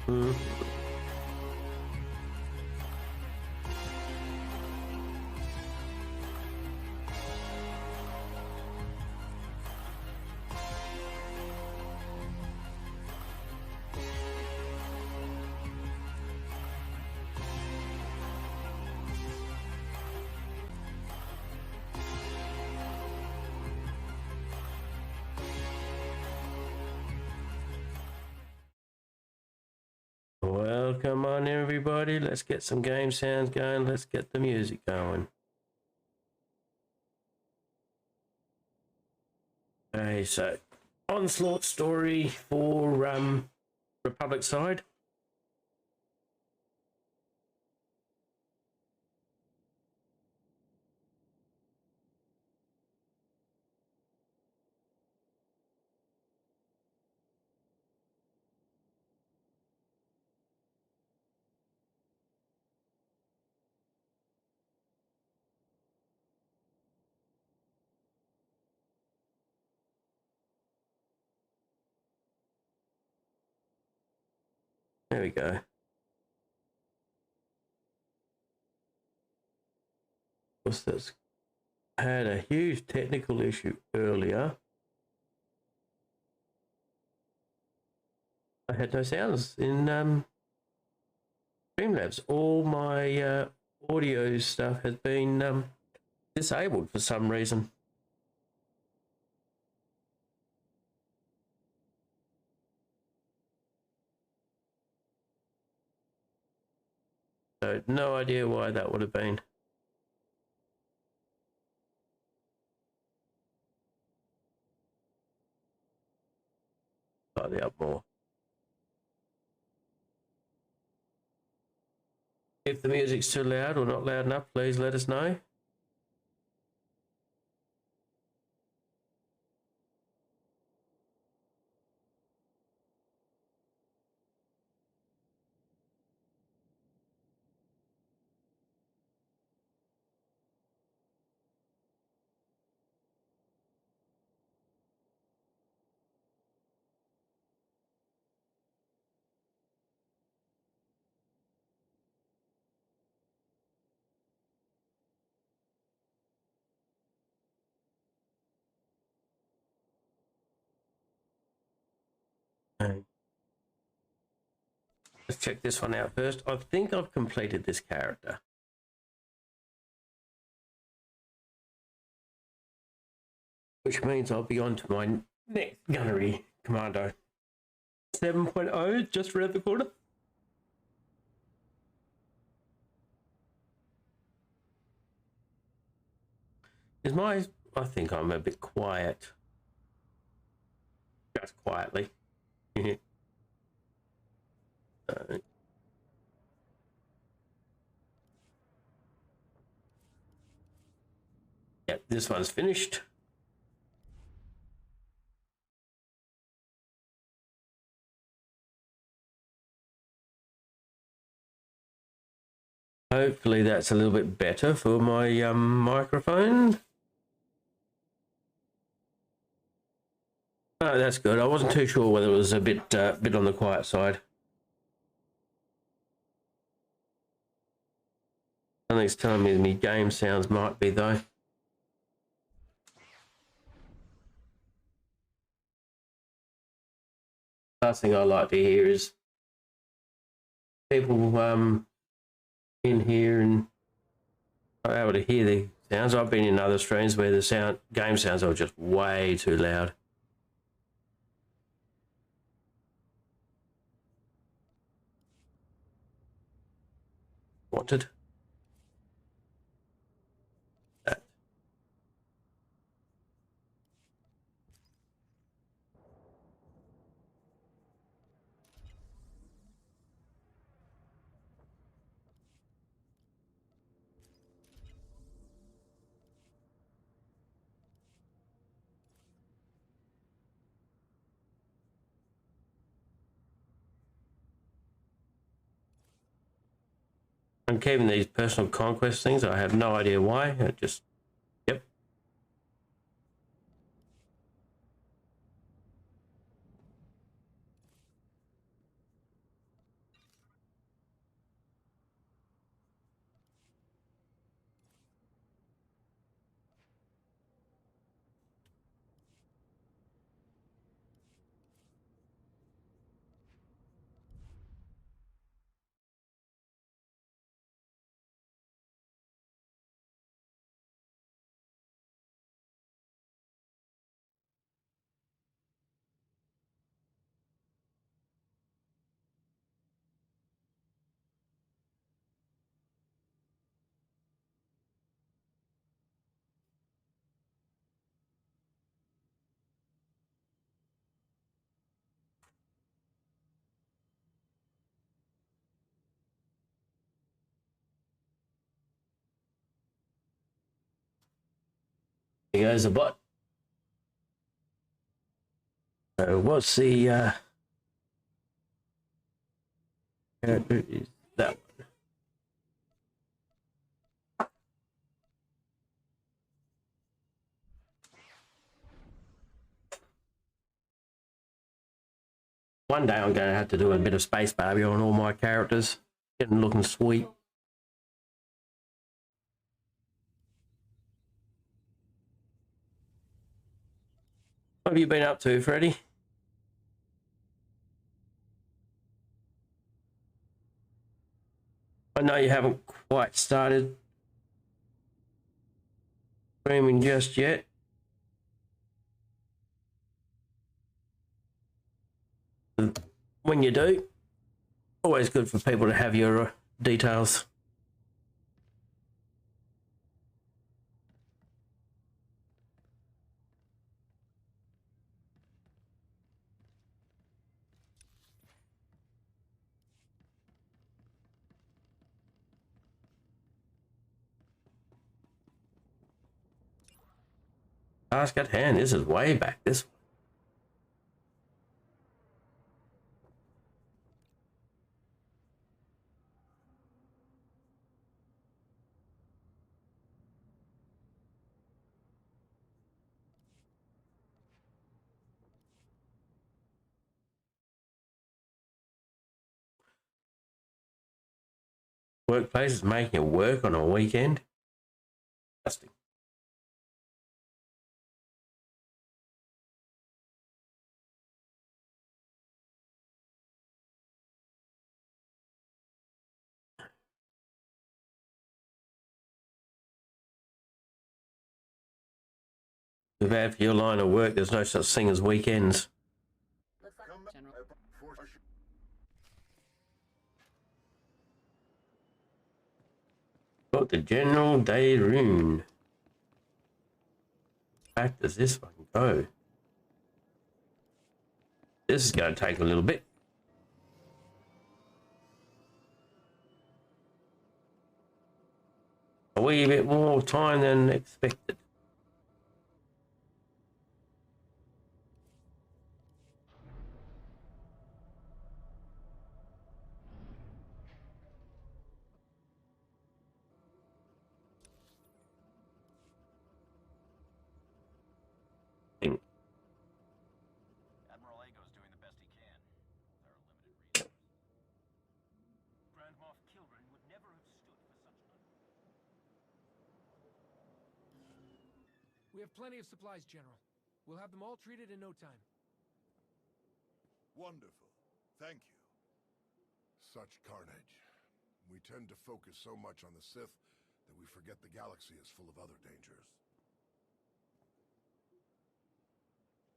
Mm. Well, come on everybody, let's get some game sounds going, let's get the music going. Okay, so onslaught story for Republic side. There we go. What's this? Had a huge technical issue earlier. I had no sounds in Streamlabs. All my audio stuff has been disabled for some reason. So no idea why that would have been. Slightly up more. If the music's too loud or not loud enough, please let us know. Okay. Let's check this one out first. I think I've completed this character. Which means I'll be on to my next gunnery commando. 7.0, just around the corner. I think I'm a bit quiet. Just quietly. Yep, this one's finished. Hopefully that's a little bit better for my microphone. Oh, that's good. I wasn't too sure whether it was a bit on the quiet side. Something's telling me my game sounds might be though. Last thing I like to hear is people in here and are able to hear the sounds. I've been in other streams where the game sounds are just way too loud. Wanted. That. I'm keeping these personal conquest things. I have no idea why. I just, yep. There goes the bot. So what's the character is that one day I'm going to have to do a bit of space Barbie on all my characters. Get them looking sweet. What have you been up to, Freddie? I know you haven't quite started streaming just yet. When you do, always good for people to have your details. Task at hand. This is way back. This workplace is making it work on a weekend. Disgusting. Too bad for your line of work. There's no such thing as weekends. General. Got the general day rune. Back does this one go? This is going to take a little bit. A wee bit more time than expected. Admiral Ago's doing the best he can. There are limited resources. Grand Moff Kilrin would never have stood for such an We have plenty of supplies, General. We'll have them all treated in no time. Wonderful. Thank you. Such carnage. We tend to focus so much on the Sith that we forget the galaxy is full of other dangers.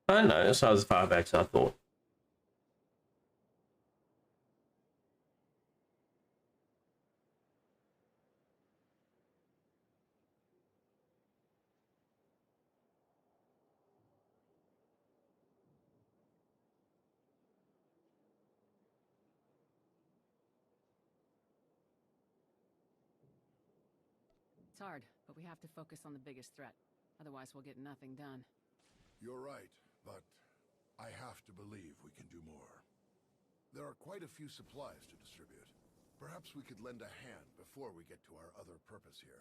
I don't know, that's not as far back as I thought. It's hard, but we have to focus on the biggest threat. Otherwise, we'll get nothing done. You're right, but I have to believe we can do more. There are quite a few supplies to distribute. Perhaps we could lend a hand before we get to our other purpose here.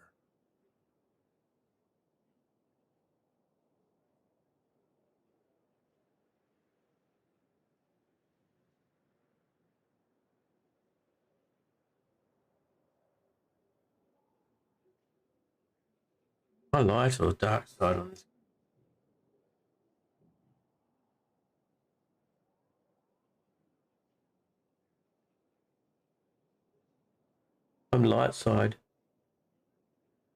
My light or dark side on this. I'm light side.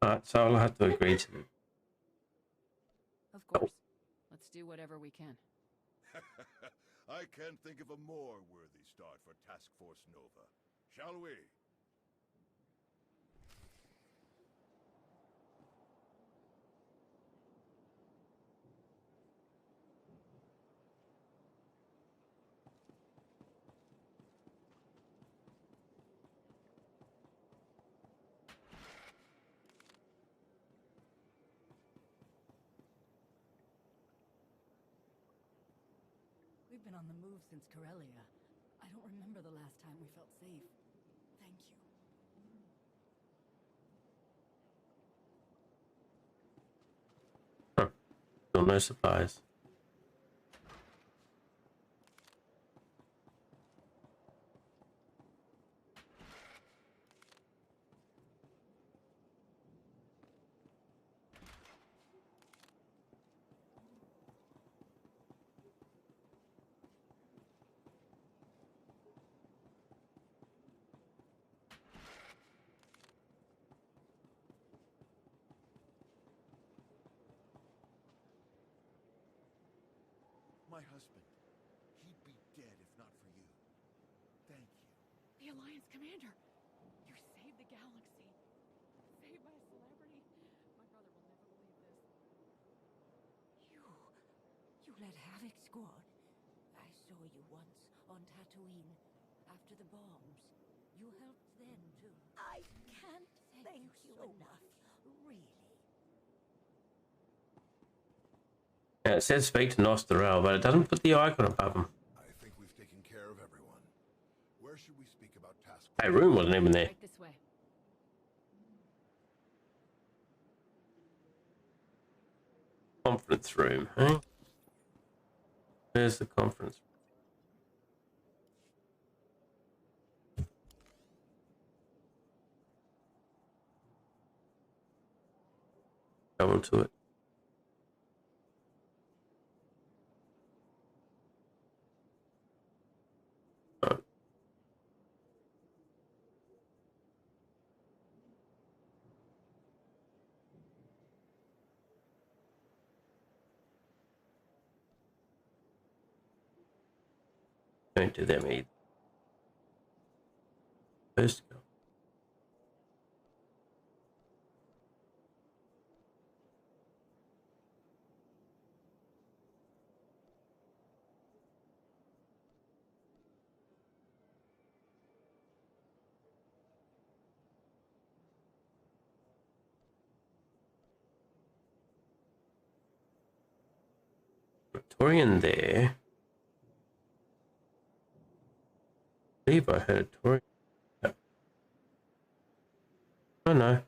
Alright, so I'll have to agree to them. Of course. Let's do whatever we can. I can't think of a more worthy start for Task Force Nova. Shall we? We've been on the move since Corellia. I don't remember the last time we felt safe. Thank you. Huh. Still no supplies. My husband. He'd be dead if not for you. Thank you. The Alliance Commander! You saved the galaxy. Saved by a celebrity. My brother will never believe this. You led Havoc Squad? I saw you once on Tatooine, after the bombs. You helped then, too. I can't thank you so enough, really. Yeah, it says speak to Nostorel, but it doesn't put the icon above him. I think we've taken care of everyone. Where should we speak about task? Hey, room wasn't even there. Right this way. Conference room, eh? Where's the conference? Go into it. Oh. Don't do them either. First go. Torian there. I believe I heard a Torian. Oh no.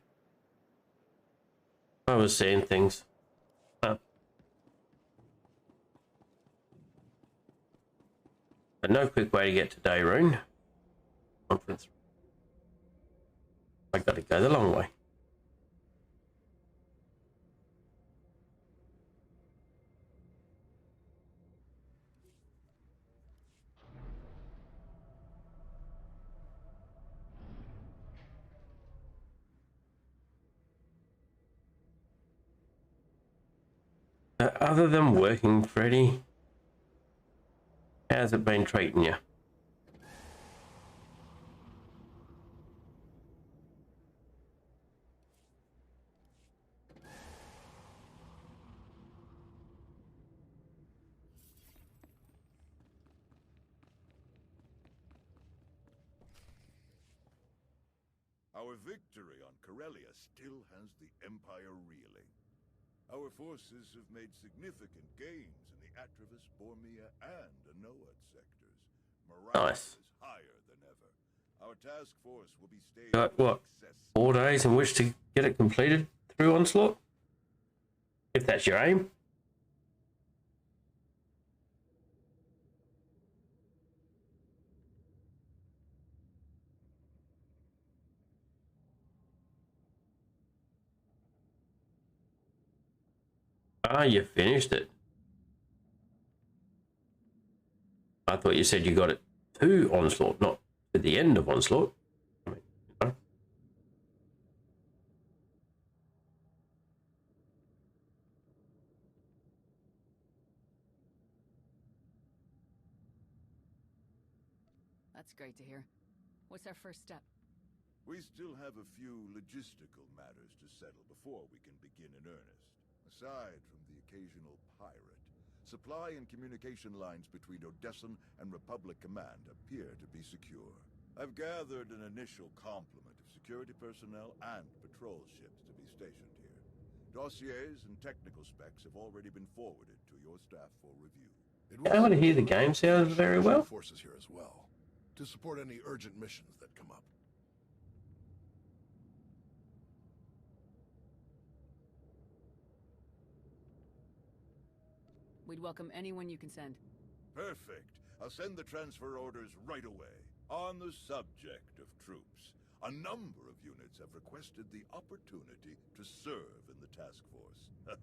I was seeing things. But no quick way to get to Dayrune. Conference. I gotta go the long way. Other than working, Freddy, how's it been treating you? Our victory on Corellia still has the Empire reeling. Our forces have made significant gains in the Atravis, Bormia, and Anoat sectors. Morale Nice. is higher than ever. Our task force will be staged Got for what? success. 4 days in which to get it completed through Onslaught? If that's your aim. Ah, you finished it. I thought you said you got it to Onslaught, not to the end of Onslaught. I mean, you know. That's great to hear. What's our first step? We still have a few logistical matters to settle before we can begin in earnest. Aside from the occasional pirate, supply and communication lines between Odessan and Republic Command appear to be secure. I've gathered an initial complement of security personnel and patrol ships to be stationed here. Dossiers and technical specs have already been forwarded to your staff for review. It able to hear the would game sounds very well. forces here as well, to support any urgent missions that come up. We'd welcome anyone you can send. Perfect. I'll send the transfer orders right away. On the subject of troops, a number of units have requested the opportunity to serve in the task force.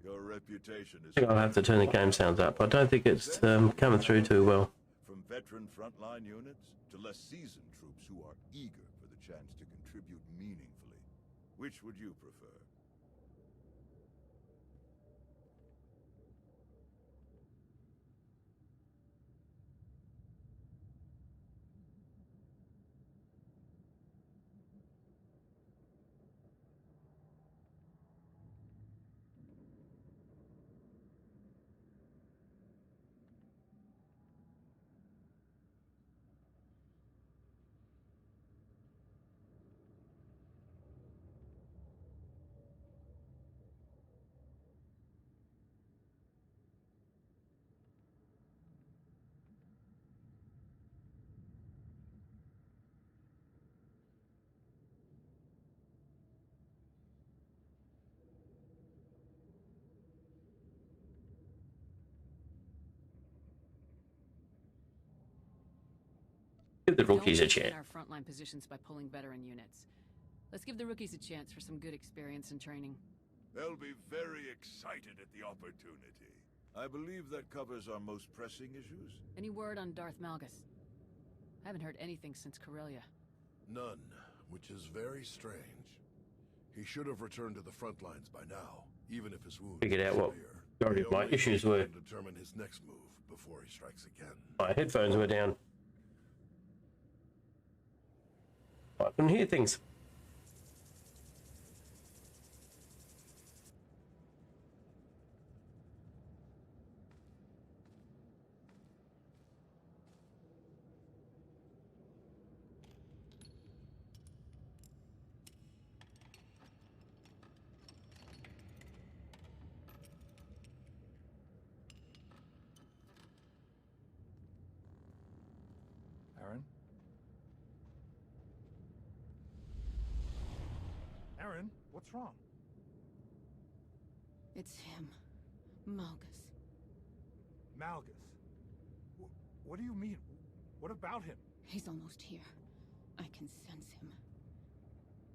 Your reputation is... I think I'll have to turn the game sounds up. I don't think it's coming through too well. From veteran frontline units to less seasoned troops who are eager for the chance to contribute meaningfully. Which would you prefer? Give the rookies a Don't chance. weaken our frontline positions by pulling veteran units. Let's give the rookies a chance for some good experience and training. They'll be very excited at the opportunity. I believe that covers our most pressing issues. Any word on Darth Malgus? I haven't heard anything since Corellia. None, which is very strange. He should have returned to the front lines by now, even if his wounds Figured out were what severe. majority of my issues were. To determine his next move before he strikes again. My headphones were down. I couldn't hear things. Aaron? Aaron, what's wrong? It's him. Malgus. Malgus. What do you mean? What about him? He's almost here. I can sense him.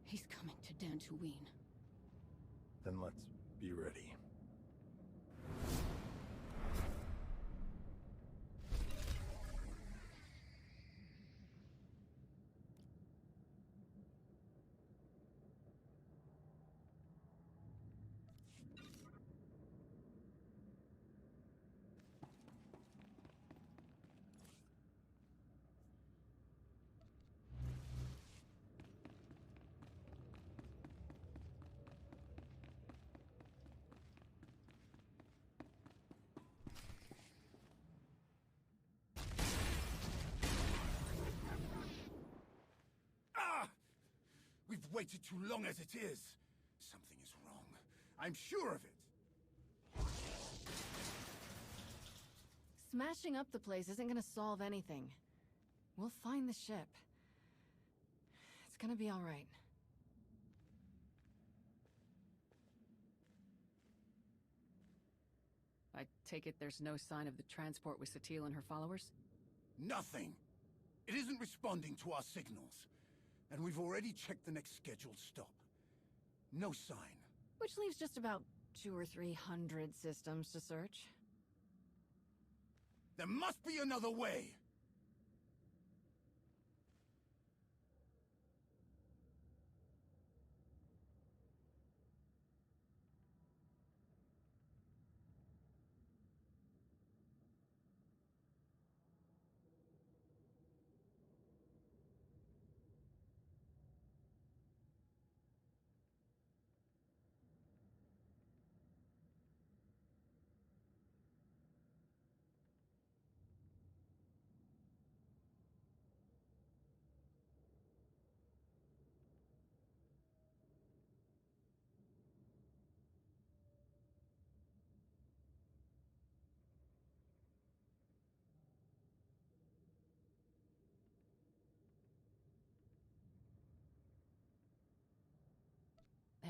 He's coming to Dantooine. Then let's be ready. We've waited too long as it is. Something is wrong. I'm sure of it. Smashing up the place isn't gonna solve anything. We'll find the ship. It's gonna be all right. I take it there's no sign of the transport with Satele and her followers? Nothing. It isn't responding to our signals. And we've already checked the next scheduled stop. No sign. Which leaves just about 200 or 300 systems to search. There must be another way!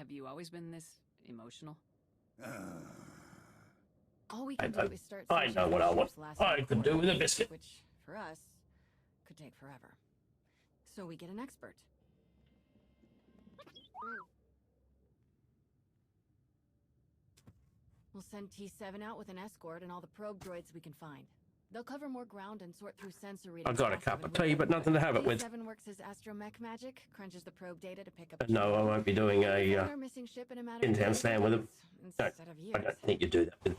Have you always been this emotional? Uh, All we can do is start I searching know for what the I want. ship's last I could do with a coordinates, biscuit. which, for us, could take forever. So we get an expert. We'll send T7 out with an escort and all the probe droids we can find. They'll cover more ground and sort through sensor readings. I got a faster cup than of we tea, can. but nothing to have it with. T7 works as astromech magic, crunches the probe data to pick up. No, I won't be doing We'll a find our missing ship in a matter of in-town days stand with him. No, instead of years. I don't think you do that with.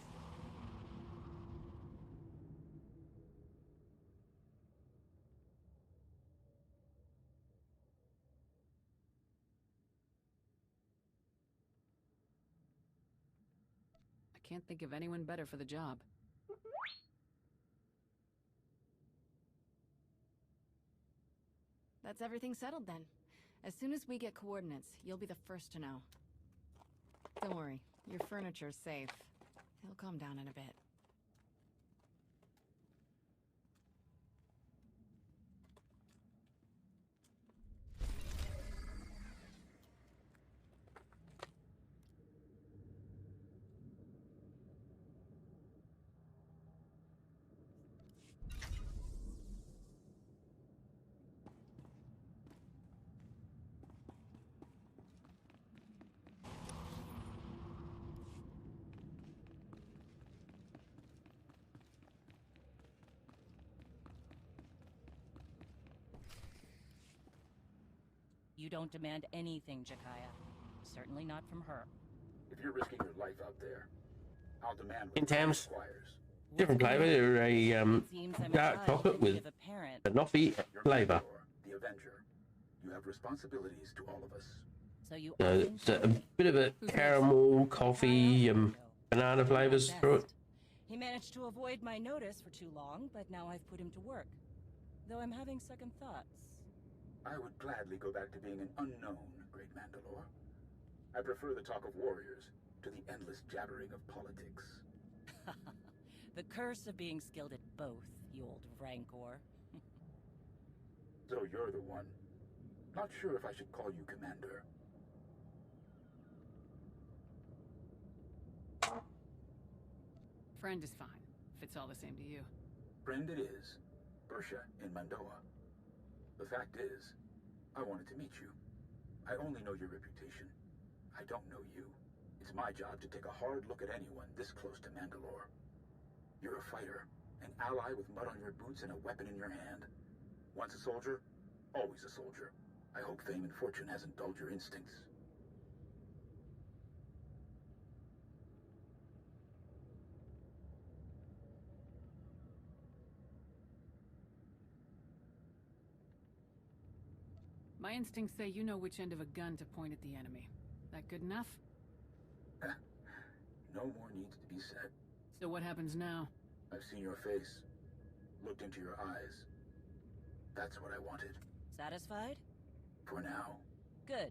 I can't think of anyone better for the job. That's everything settled then. As soon as we get coordinates, you'll be the first to know. Don't worry, your furniture's safe. It'll calm down in a bit. You don't demand anything, Jakaya. Certainly not from her. If you're risking your life out there, I'll demand what In the terms, requires. different flavour. They're a Seems I'm a dark child chocolate in with need of a parent. a noffee You're flavour. Mandalore, the Avenger. You have responsibilities to all of us. So you No, often it's a tell me. bit of a caramel, coffee, banana flavours through it. Best. He managed to avoid my notice for too long, but now I've put him to work. Though I'm having second thoughts. I would gladly go back to being an unknown, Great Mandalore. I prefer the talk of warriors to the endless jabbering of politics. The curse of being skilled at both, you old rancor. So you're the one. Not sure if I should call you Commander. Friend is fine, if it's all the same to you. Friend it is. Bersha in Mandoa. The fact is, I wanted to meet you. I only know your reputation. I don't know you. It's my job to take a hard look at anyone this close to Mandalore. You're a fighter, an ally with mud on your boots and a weapon in your hand. Once a soldier, always a soldier. I hope fame and fortune hasn't dulled your instincts. My instincts say you know which end of a gun to point at the enemy. That good enough? No more needs to be said. So what happens now? I've seen your face, looked into your eyes. That's what I wanted. Satisfied? For now. Good.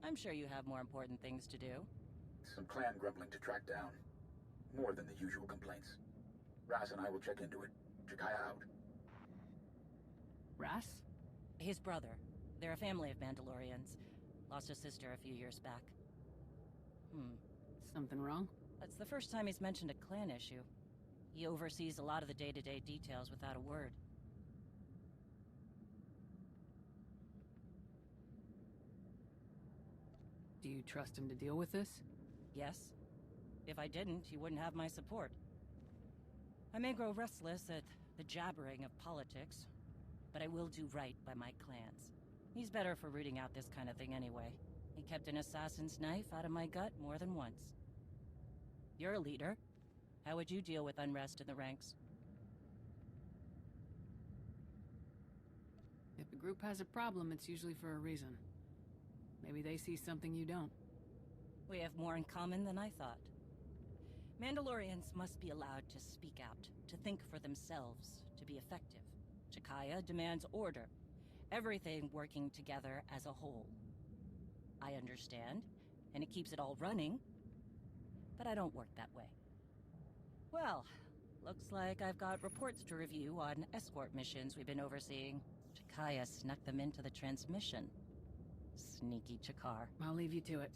I'm sure you have more important things to do. Some clan grumbling to track down. More than the usual complaints. Raz and I will check into it. Jakaya out. Ras? His brother. They're a family of Mandalorians. Lost a sister a few years back. Something wrong? That's the first time he's mentioned a clan issue. He oversees a lot of the day-to-day details without a word. Do you trust him to deal with this? Yes. If I didn't, he wouldn't have my support. I may grow restless at the jabbering of politics, but I will do right by my clans. He's better for rooting out this kind of thing anyway. He kept an assassin's knife out of my gut more than once. You're a leader. How would you deal with unrest in the ranks? If the group has a problem, it's usually for a reason. Maybe they see something you don't. We have more in common than I thought. Mandalorians must be allowed to speak out, to think for themselves, to be effective. Jakaya demands order. Everything working together as a whole. I understand, and it keeps it all running, but I don't work that way. Well, looks like I've got reports to review on escort missions we've been overseeing. Jakaya snuck them into the transmission. Sneaky Chakar. I'll leave you to it.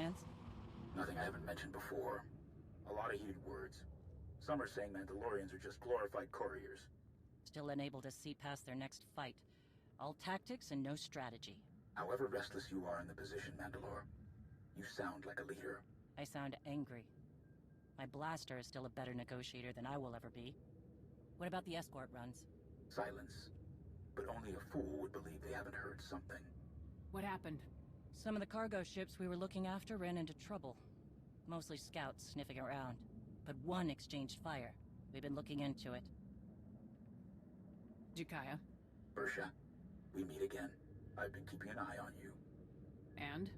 plans? Nothing I haven't mentioned before. A lot of heated words. Some are saying Mandalorians are just glorified couriers. Still unable to see past their next fight. All tactics and no strategy. However restless you are in the position, Mandalore, you sound like a leader. I sound angry. My blaster is still a better negotiator than I will ever be. What about the escort runs? Silence. But only a fool would believe they haven't heard something. What happened? Some of the cargo ships we were looking after ran into trouble. Mostly scouts sniffing around. But one exchanged fire. We've been looking into it. Jakaya. Bersha, we meet again. I've been keeping an eye on you. And?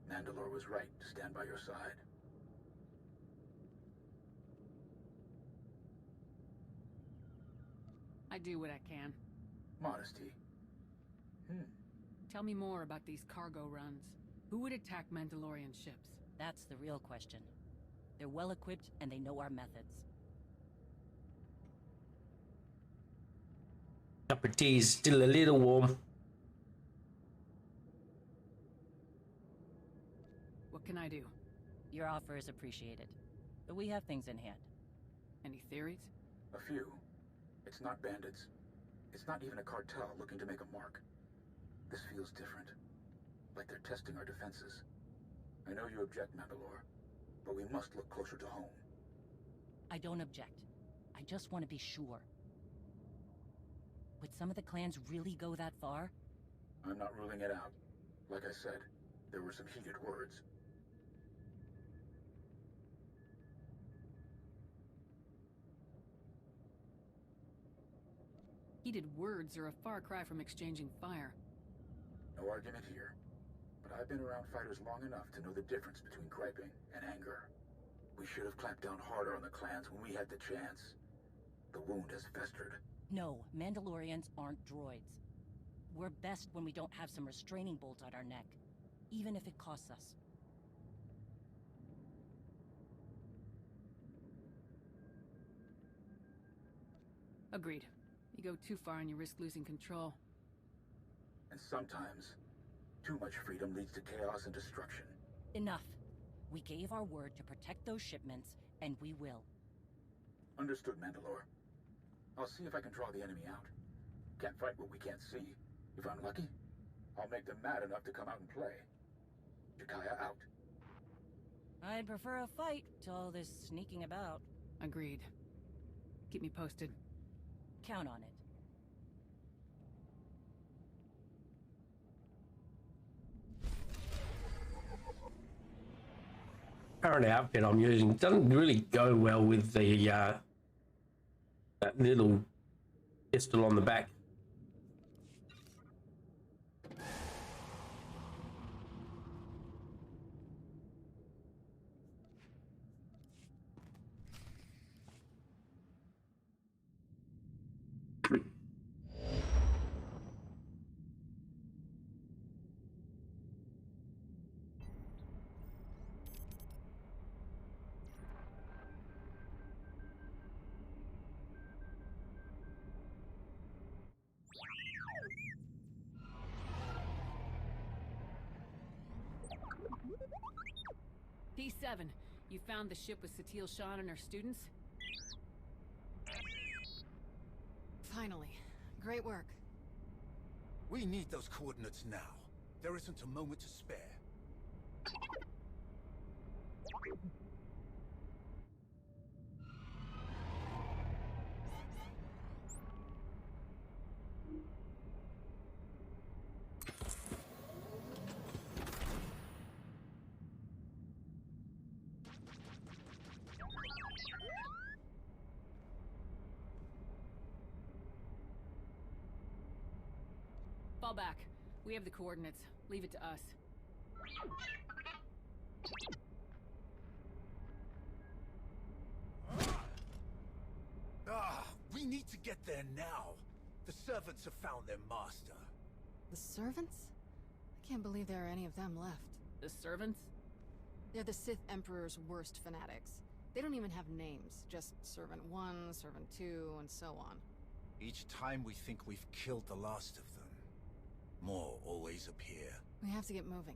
Mandalore was right to stand by your side. I do what I can. Modesty. Tell me more about these cargo runs. Who would attack Mandalorian ships? That's the real question. They're well equipped and they know our methods. Cup of tea's still a little warm. What can I do? Your offer is appreciated, but we have things in hand. Any theories? A few. It's not bandits. It's not even a cartel looking to make a mark. This feels different. Like they're testing our defenses. I know you object, Mandalore, but we must look closer to home. I don't object. I just want to be sure. Would some of the clans really go that far? I'm not ruling it out. Like I said, there were some heated words. Heated words are a far cry from exchanging fire. No argument here. But I've been around fighters long enough to know the difference between griping and anger. We should have clamped down harder on the clans when we had the chance. The wound has festered. No, Mandalorians aren't droids. We're best when we don't have some restraining bolt on our neck, even if it costs us. Agreed. You go too far and you risk losing control. And sometimes, too much freedom leads to chaos and destruction. Enough. We gave our word to protect those shipments, and we will. Understood, Mandalore. I'll see if I can draw the enemy out. Can't fight what we can't see. If I'm lucky, I'll make them mad enough to come out and play. Jakaya out. I'd prefer a fight to all this sneaking about. Agreed. Keep me posted. Count on it. Current outfit I'm using doesn't really go well with the that little pistol on the back. P7, you found the ship with Satil Shan and her students? Finally. Great work. We need those coordinates now. There isn't a moment to spare. Fall back. We have the coordinates. Leave it to us. We need to get there now. The servants have found their master. The servants? I can't believe there are any of them left. The servants? They're the Sith Emperor's worst fanatics. They don't even have names, just Servant 1, Servant 2, and so on. Each time we think we've killed the last of them, more always appear. We have to get moving.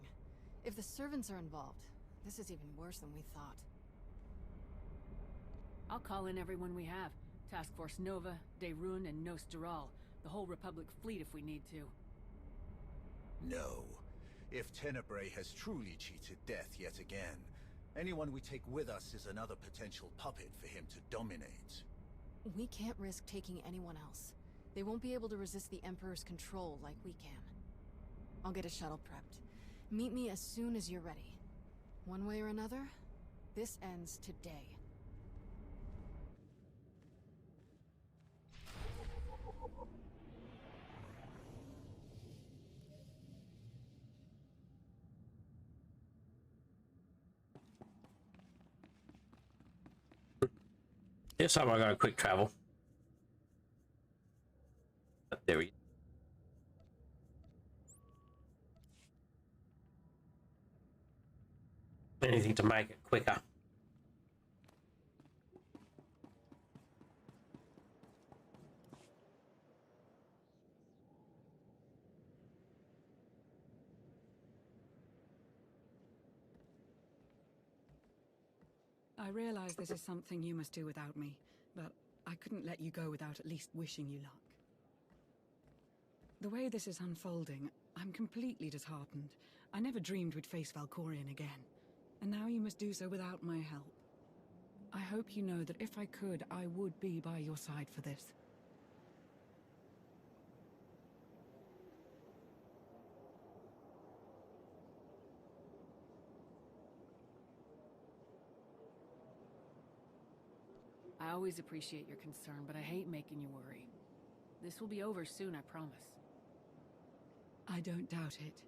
If the servants are involved, this is even worse than we thought. I'll call in everyone we have. Task Force Nova, Daerun, and Nosteral. The whole Republic fleet if we need to. No. If Tenebrae has truly cheated death yet again, anyone we take with us is another potential puppet for him to dominate. We can't risk taking anyone else. They won't be able to resist the Emperor's control like we can. I'll get a shuttle prepped. Meet me as soon as you're ready. One way or another, this ends today. This time I got a quick travel. There we go. Anything to make it quicker. I realize this is something you must do without me, but I couldn't let you go without at least wishing you luck. The way this is unfolding, I'm completely disheartened. I never dreamed we'd face Valkorion again, and now you must do so without my help. I hope you know that if I could, I would be by your side for this. I always appreciate your concern, but I hate making you worry. This will be over soon, I promise. I don't doubt it.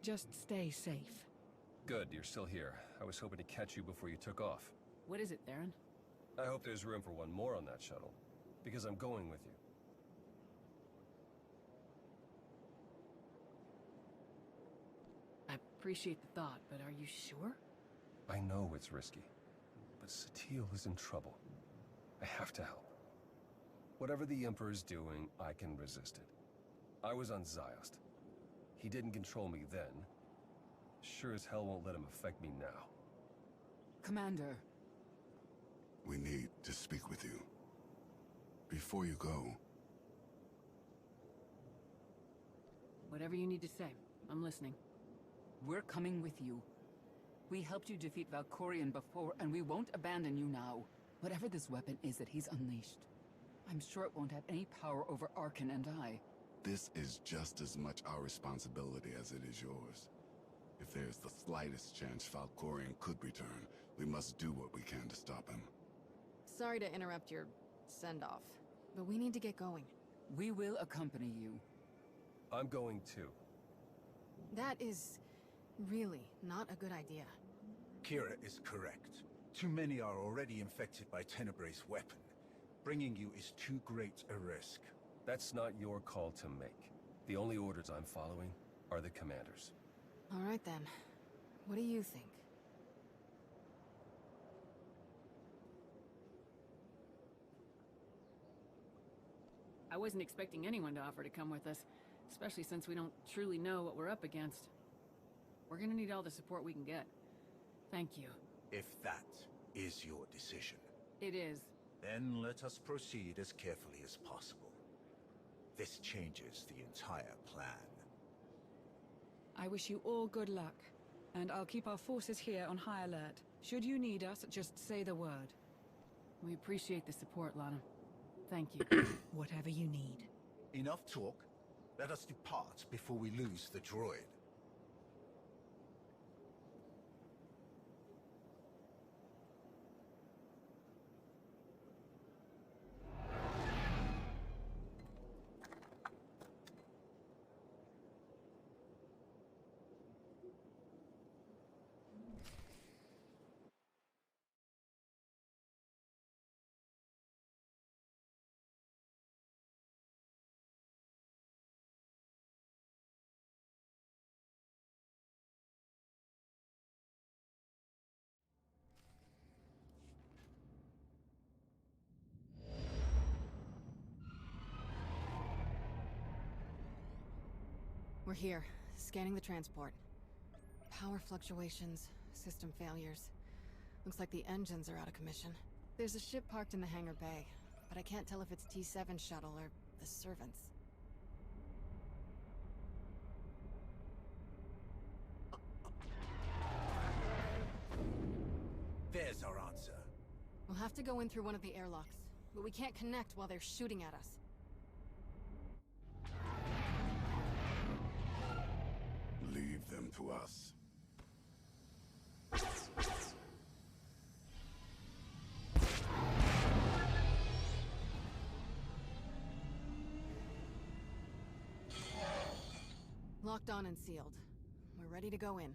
Just stay safe. Good, you're still here. I was hoping to catch you before you took off. What is it, Theron? I hope there's room for one more on that shuttle, because I'm going with you. I appreciate the thought, but are you sure? I know it's risky, but Satele is in trouble. I have to help. Whatever the Emperor's doing, I can resist it. I was on Ziost. He didn't control me then. Sure as hell won't let him affect me now. Commander. We need to speak with you. Before you go. Whatever you need to say, I'm listening. We're coming with you. We helped you defeat Valkorion before, and we won't abandon you now. Whatever this weapon is that he's unleashed, I'm sure it won't have any power over Arkan and I. This is just as much our responsibility as it is yours. If there's the slightest chance Valkorion could return, we must do what we can to stop him. Sorry to interrupt your send-off, but we need to get going. We will accompany you. I'm going too. That is really not a good idea. Kira is correct. Too many are already infected by Tenebrae's weapon. Bringing you is too great a risk. That's not your call to make. The only orders I'm following are the commander's. All right then. What do you think? I wasn't expecting anyone to offer to come with us, especially since we don't truly know what we're up against. We're gonna need all the support we can get. Thank you. If that is your decision. It is. Then let us proceed as carefully as possible. This changes the entire plan. I wish you all good luck, and I'll keep our forces here on high alert. Should you need us, just say the word. We appreciate the support, Lana. Thank you. Whatever you need. Enough talk. Let us depart before we lose the droid. We're here, scanning the transport. Power fluctuations, system failures. Looks like the engines are out of commission. There's a ship parked in the hangar bay, but I can't tell if it's T7 shuttle or the servants. There's our answer. We'll have to go in through one of the airlocks, but we can't connect while they're shooting at us. Leave them to us. Locked on and sealed. We're ready to go in.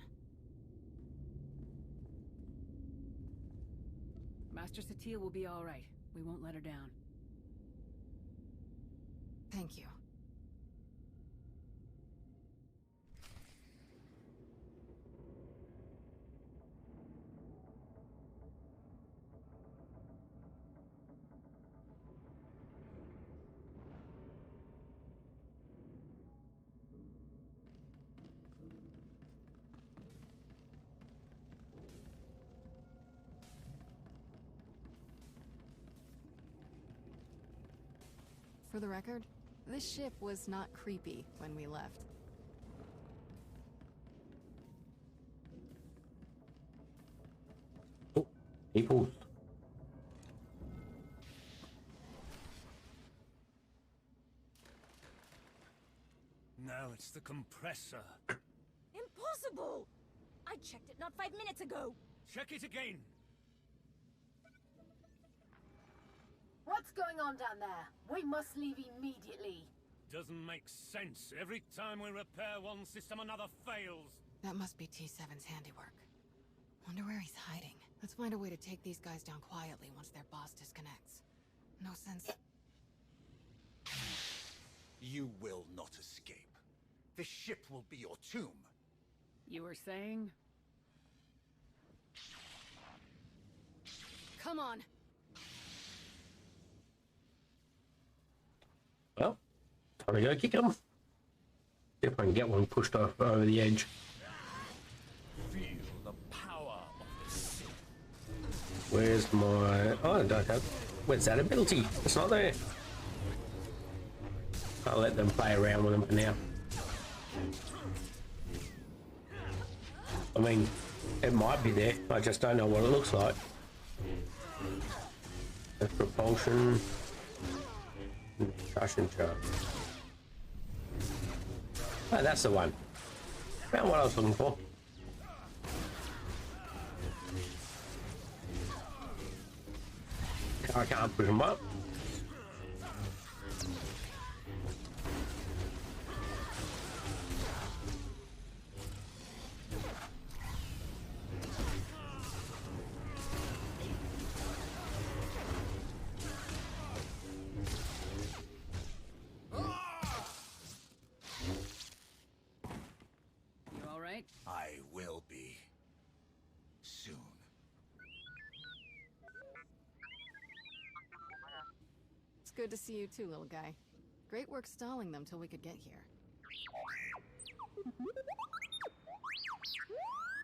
Master Satele will be all right. We won't let her down. Thank you. For the record, this ship was not creepy when we left. Oh, people. Now it's the compressor. Impossible! I checked it not 5 minutes ago. Check it again. What's going on down there? We must leave immediately. Doesn't make sense. Every time we repair one system, another fails. That must be T7's handiwork. Wonder where he's hiding. Let's find a way to take these guys down quietly once their boss disconnects. No sense. You will not escape. This ship will be your tomb. You were saying? Come on! Well, time to go kick him. See if I can get one pushed off over the edge. Feel the power of the sea. Where's my... Oh, I don't have... Where's that ability? It's not there. I'll let them play around with them for now. I mean, it might be there. I just don't know what it looks like. There's propulsion. Concussion charge. Oh, that's the one. Found what I was looking for. I can't push them up. I will be. Soon. It's good to see you too, little guy. Great work stalling them till we could get here.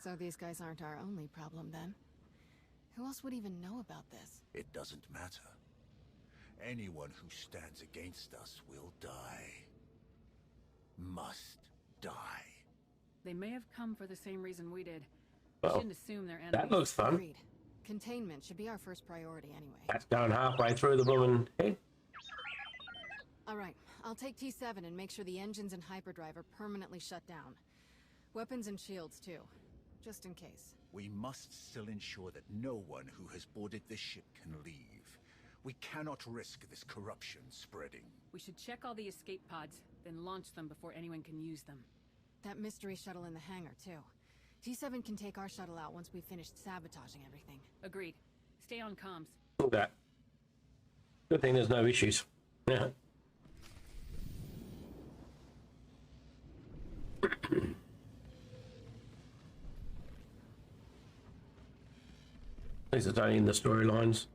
So these guys aren't our only problem then? Who else would even know about this? It doesn't matter. Anyone who stands against us will die. Must die. They may have come for the same reason we did. Well, shouldn't assume they're enemies. that looks fun. Agreed. Containment should be our first priority anyway. That's going halfway through the blooming head. Alright, I'll take T7 and make sure the engines and hyperdrive are permanently shut down. Weapons and shields too, just in case. We must still ensure that no one who has boarded this ship can leave. We cannot risk this corruption spreading. We should check all the escape pods, then launch them before anyone can use them. That mystery shuttle in the hangar, too. T7 can take our shuttle out once we've finished sabotaging everything. Agreed. Stay on comms. Look at that. Good thing there's no issues. Yeah. At least it's only in the storylines.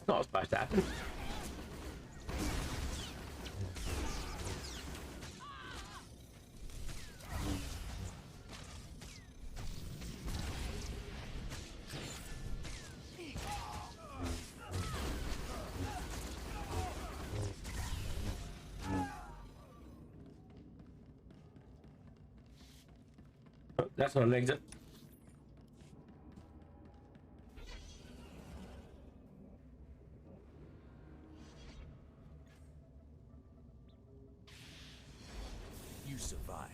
That's not supposed to happen. Oh, that's not an exit. You survive.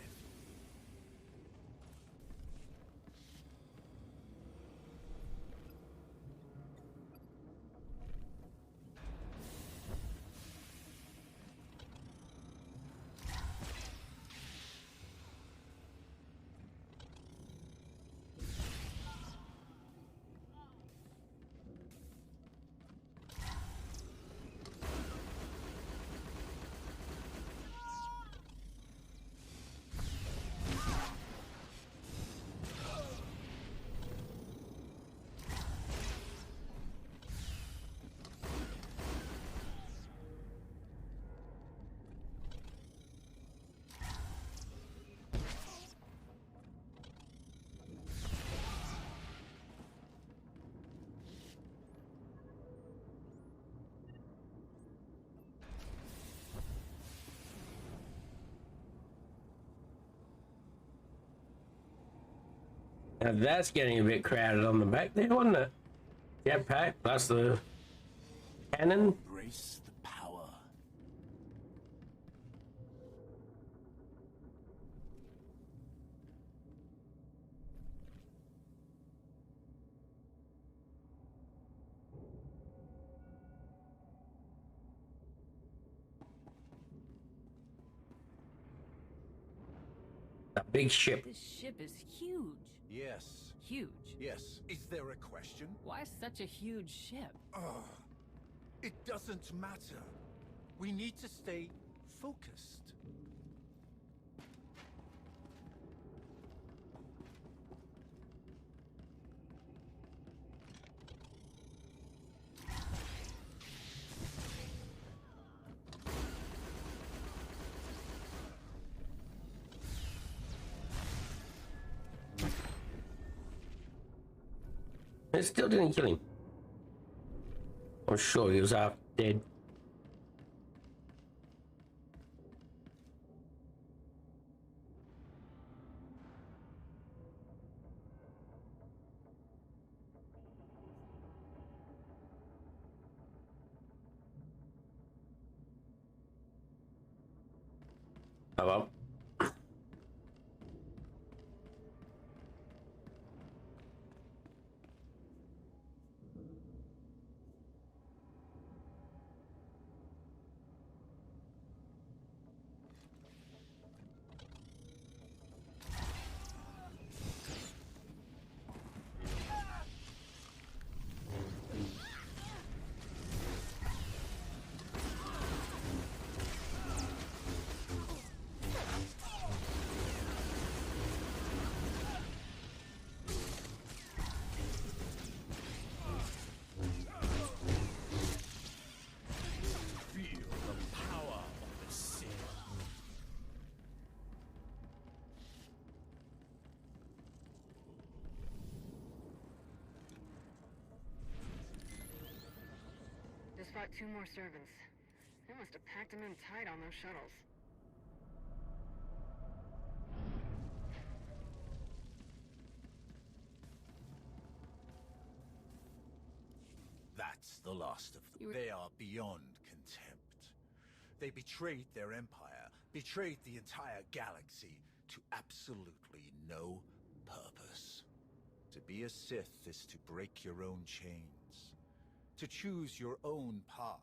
Now that's getting a bit crowded on the back there, wasn't it? Jetpack plus the cannon. Embrace the power. A big ship. This ship is huge. Yes. Huge. Yes. Is there a question? Why such a huge ship? It doesn't matter. We need to stay focused. It still didn't kill him. I'm sure he was half dead. Oh well. Just fought 2 more servants. They must have packed them in tight on those shuttles. That's the last of them. They are beyond contempt. They betrayed their empire, betrayed the entire galaxy to absolutely no purpose. To be a Sith is to break your own chains, to choose your own path,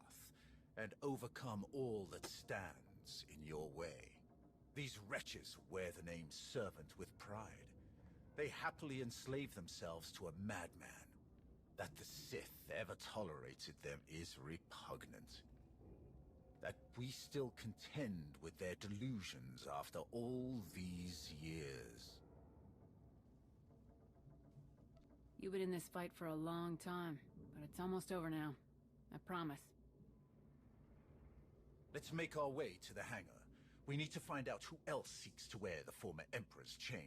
and overcome all that stands in your way. These wretches wear the name servant with pride. They happily enslave themselves to a madman. That the Sith ever tolerated them is repugnant. That we still contend with their delusions after all these years. You've been in this fight for a long time, but it's almost over now. I promise. Let's make our way to the hangar. We need to find out who else seeks to wear the former Emperor's chains.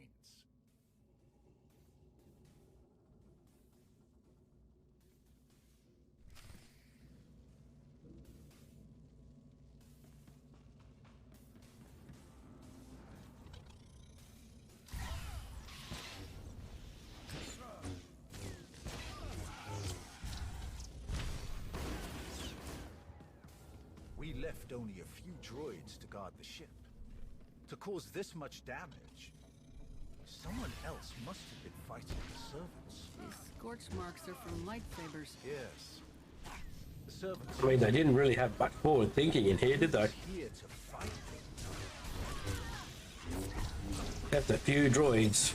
We left only a few droids to guard the ship. To cause this much damage, someone else must have been fighting the servants. These scorch marks are from lightsabers. Yes. The servants... I mean, they didn't really have much forward thinking in here, did they? Here to fight. Left a few droids.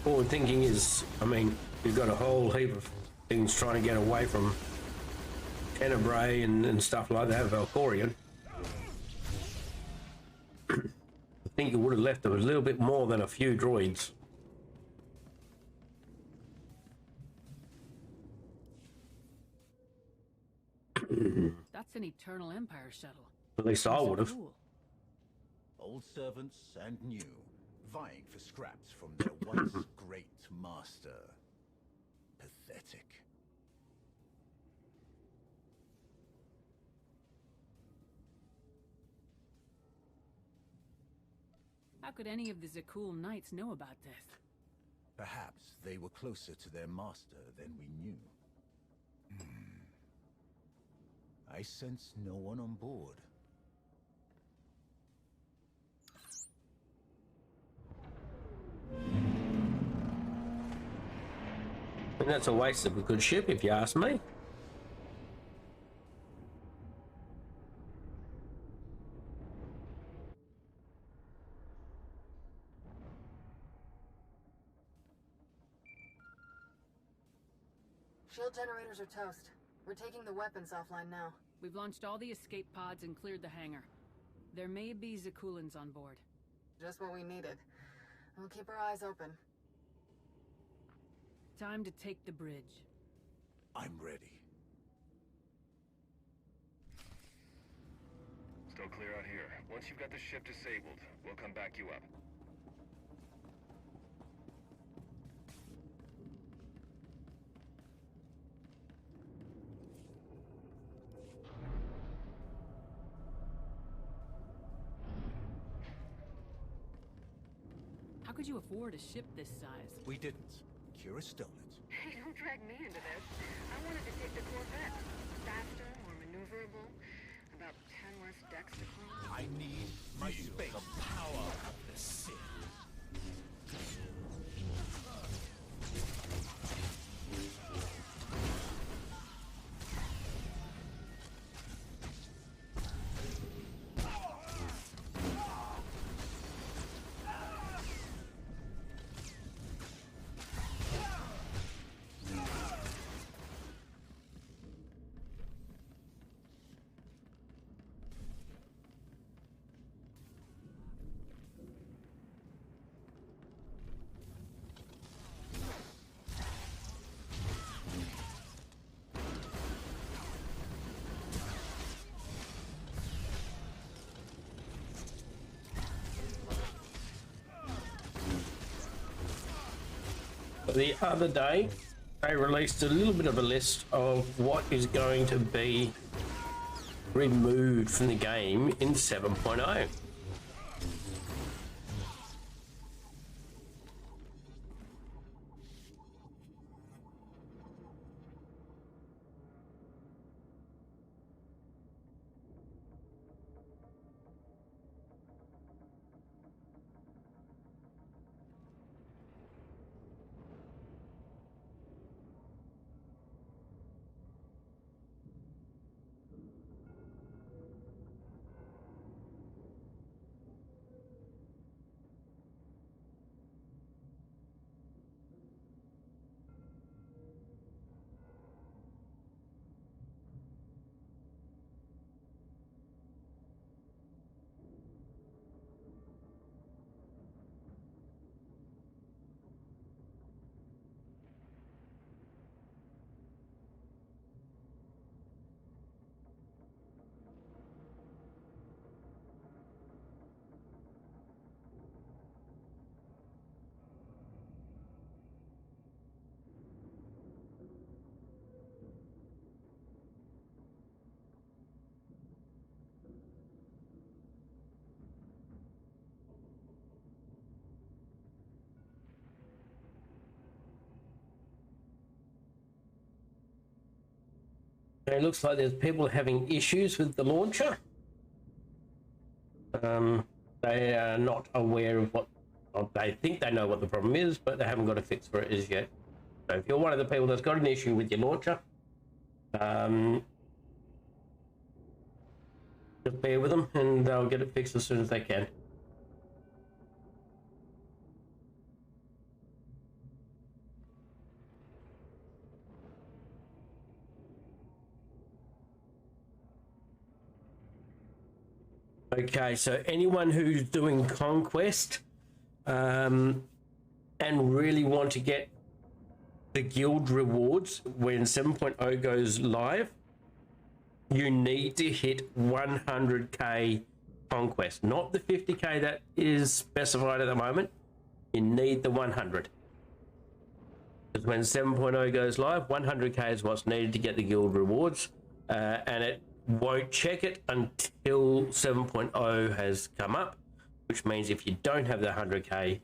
Forward thinking is, I mean, you've got a whole heap of things trying to get away from Tenebrae and stuff like that, Valkorian. I think it would have left a little bit more than a few droids. That's an Eternal Empire shuttle. At least I would have. Cool. Old servants and new, vying for scraps from their once great master. Pathetic. How could any of the Zakul Knights know about this? Perhaps they were closer to their master than we knew. I sense no one on board. And that's a waste of a good ship, if you ask me. Shield generators are toast. We're taking the weapons offline now. We've launched all the escape pods and cleared the hangar. There may be Zakulans on board. Just what we needed. We'll keep our eyes open. Time to take the bridge. I'm ready. Still clear out here. Once you've got the ship disabled, we'll come back you up. How could you afford a ship this size? We didn't. Kira stole it. Hey, don't drag me into this. I wanted to take the Corvette. Faster, more maneuverable, about 10 less decks to clean. I need my space. The power of the Sith. The other day, they released a little bit of a list of what is going to be removed from the game in 7.0. It looks like there's people having issues with the launcher. They are not aware of what, well, they think they know what the problem is, but they haven't got a fix for it as yet. So if you're one of the people that's got an issue with your launcher, just bear with them and they'll get it fixed as soon as they can. Okay, so anyone who's doing Conquest and really want to get the guild rewards when 7.0 goes live, you need to hit 100k Conquest, not the 50k that is specified at the moment. You need the 100. Because when 7.0 goes live, 100k is what's needed to get the guild rewards, and it won't check it until 7.0 has come up, which means if you don't have the 100k,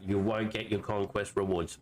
you won't get your Conquest rewards.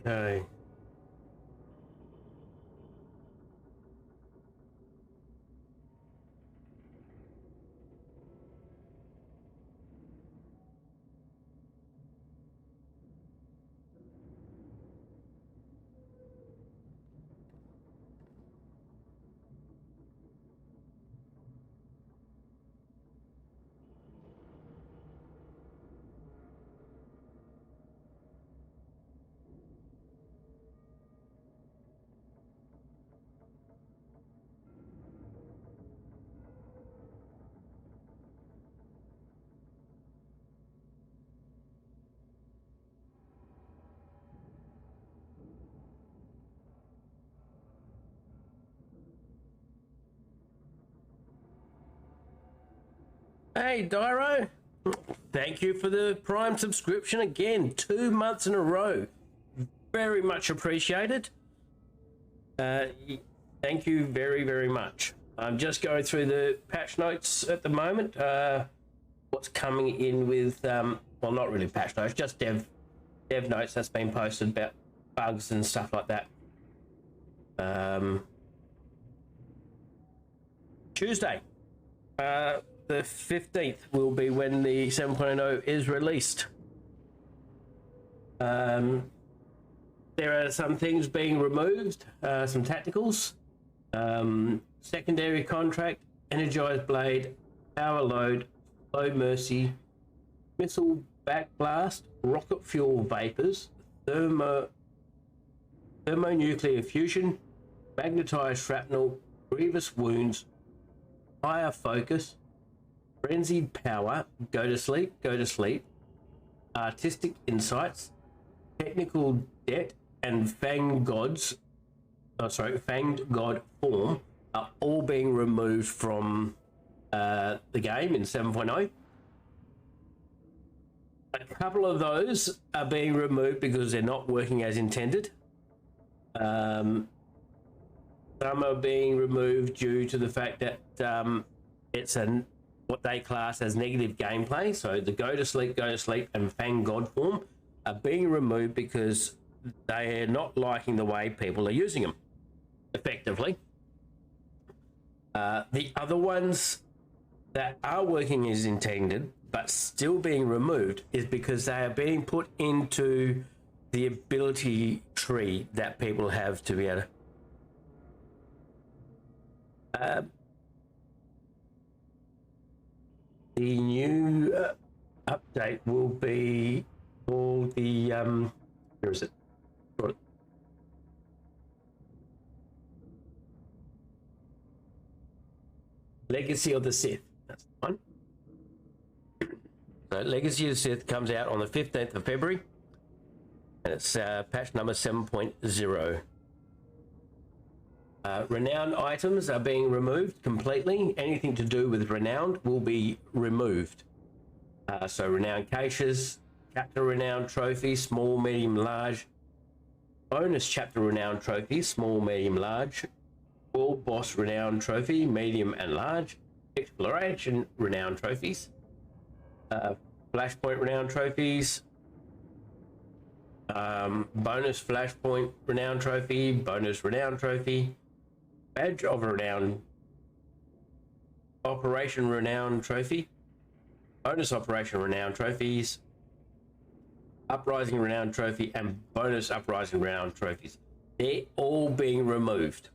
Okay. Hey, Dyro. Thank you for the Prime subscription again. 2 months in a row. Very much appreciated. Thank you very, very much. I'm just going through the patch notes at the moment. What's coming in with, well, not really patch notes, just dev notes that's been posted about bugs and stuff like that. Tuesday. The 15th will be when the 7.0 is released. There are some things being removed, some tacticals, secondary contract, energized blade, power load, low mercy, missile backblast, rocket fuel vapors, thermonuclear fusion, magnetized shrapnel, grievous wounds, higher focus, frenzied power, go to sleep, artistic insights, technical debt, and fanged god form are all being removed from the game in 7.0. A couple of those are being removed because they're not working as intended. Some are being removed due to the fact that it's what they class as negative gameplay. So the go to sleep, and fang god form are being removed because they are not liking the way people are using them effectively. The other ones that are working as intended but still being removed is because they are being put into the ability tree that people have to be able to. The new update will be for the where is it? Legacy of the Sith. That's the one. So Legacy of the Sith comes out on the 15th of February, and it's patch number 7.0. Renowned items are being removed completely. Anything to do with renowned will be removed. So renowned caches, chapter renowned trophies, small, medium, large. Bonus chapter renowned trophies, small, medium, large. All boss renowned trophy, medium and large. Exploration renowned trophies. Flashpoint renowned trophies. Bonus flashpoint renowned trophy, bonus renowned trophy. Badge of renown, operation renown trophy, bonus operation renown trophies, uprising renown trophy, and bonus uprising renown trophies. They're all being removed.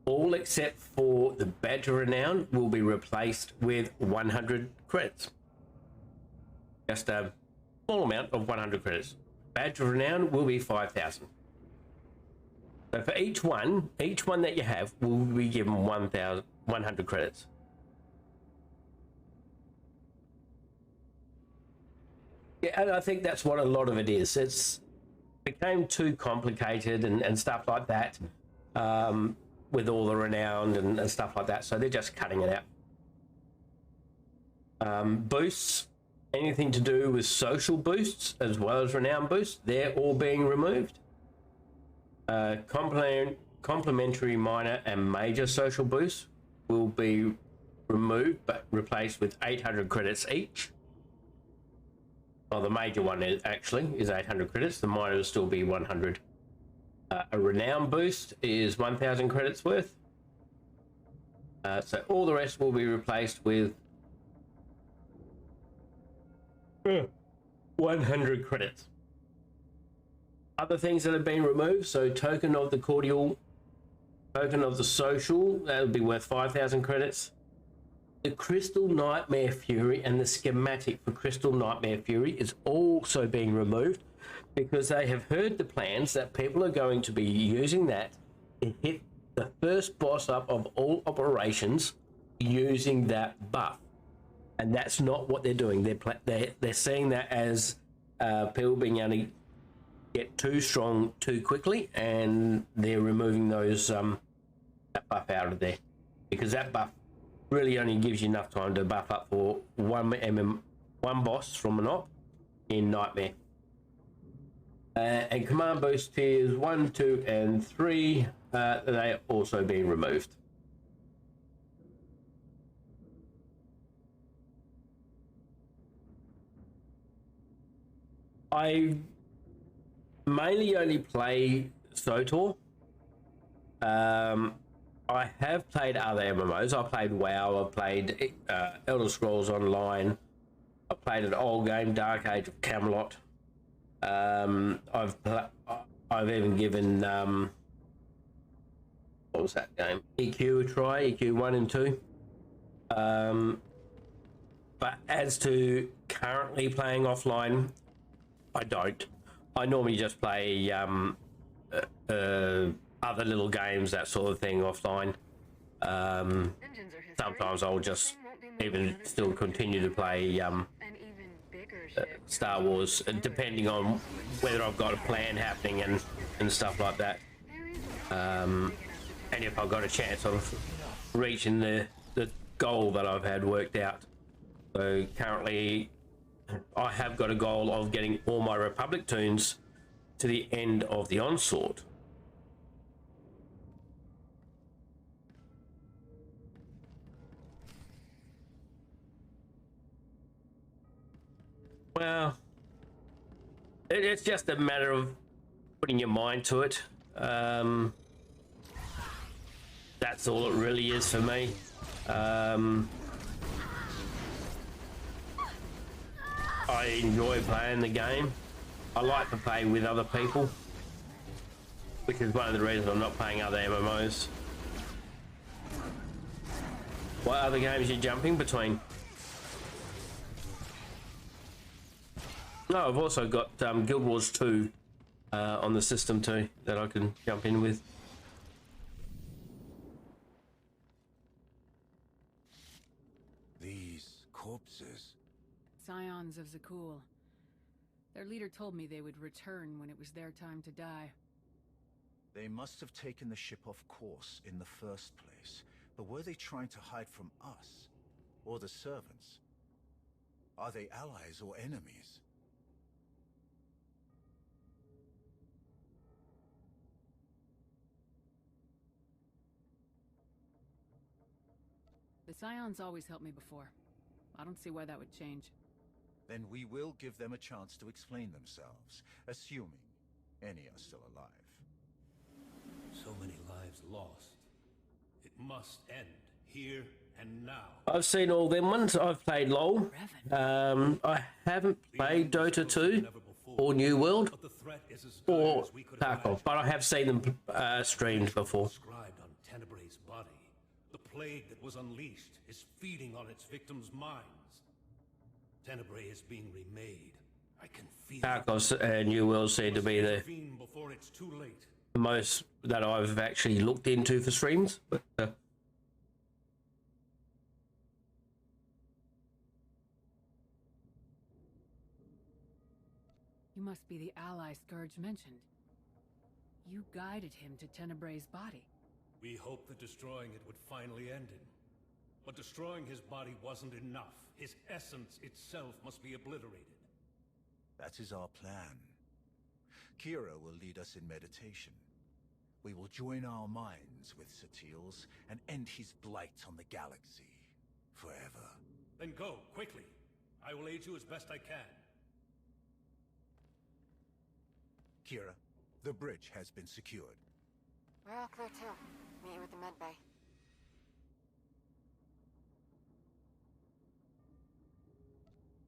All except for the badge of renown will be replaced with 100 credits. Just a small amount of 100 credits. Badge of renown will be 5,000. So for each one that you have will be given 100 credits. Yeah, and I think that's what a lot of it is. It's became too complicated and stuff like that, with all the renowned and stuff like that. So they're just cutting it out. Boosts, anything to do with social boosts as well as renown boosts, they're all being removed. Complementary minor and major social boosts will be removed but replaced with 800 credits each. Well, the major one is 800 credits. The minor will still be 100. A renown boost is 1,000 credits worth. So all the rest will be replaced with 100 credits. Other things that have been removed, so token of the cordial, token of the social, that'll be worth 5,000 credits. The Crystal Nightmare Fury and the schematic for Crystal Nightmare Fury is also being removed because they have heard the plans that people are going to be using that to hit the first boss up of all operations using that buff. And that's not what they're doing. They're seeing that as people being able to get too strong too quickly, and they're removing those that buff out of there because that buff really only gives you enough time to buff up for one boss from an op in Nightmare. And command boost tiers 1, 2, and 3, they are also being removed. I mainly only play SOTOR. I have played other MMOs. I played WoW, I played Elder Scrolls Online, I played an old game, Dark Age of Camelot. I've even given what was that game? EQ a try, EQ 1 and 2. But as to currently playing offline, I don't. I normally just play other little games, that sort of thing, offline. Sometimes I'll just even still continue to play Star Wars, depending on whether I've got a plan happening and stuff like that. And if I've got a chance of reaching the goal that I've had worked out. So currently I have got a goal of getting all my Republic toons to the end of the onslaught. Well, it's just a matter of putting your mind to it. That's all it really is for me. I enjoy playing the game. I like to play with other people, which is one of the reasons I'm not playing other MMOs. What other games are you jumping between? No, I've also got Guild Wars 2 on the system too that I can jump in with. These corpses. Scions of Zakul. Their leader told me they would return when it was their time to die. They must have taken the ship off course in the first place. But were they trying to hide from us? Or the servants? Are they allies or enemies? The Scions always helped me before. I don't see why that would change. Then we will give them a chance to explain themselves, assuming any are still alive. So many lives lost. It must end here and now. I've seen all them ones. I've played LoL. I haven't played Dota 2 or New World or Tarkov, but I have seen them streamed before. Inscribed on Tenebrae's body. The plague that was unleashed is feeding on its victims' minds. Tenebrae is being remade. I can feel Tarkov and New World seem to be the before it's too late. most that I've actually looked into for streams. But You must be the ally Scourge mentioned. You guided him to Tenebrae's body. We hoped that destroying it would finally end him. But destroying his body wasn't enough. His essence itself must be obliterated. That is our plan. Kira will lead us in meditation. We will join our minds with Satil's and end his blight on the galaxy. Forever. Then go, quickly. I will aid you as best I can. Kira, the bridge has been secured. We're all clear too. Meet you at the med bay.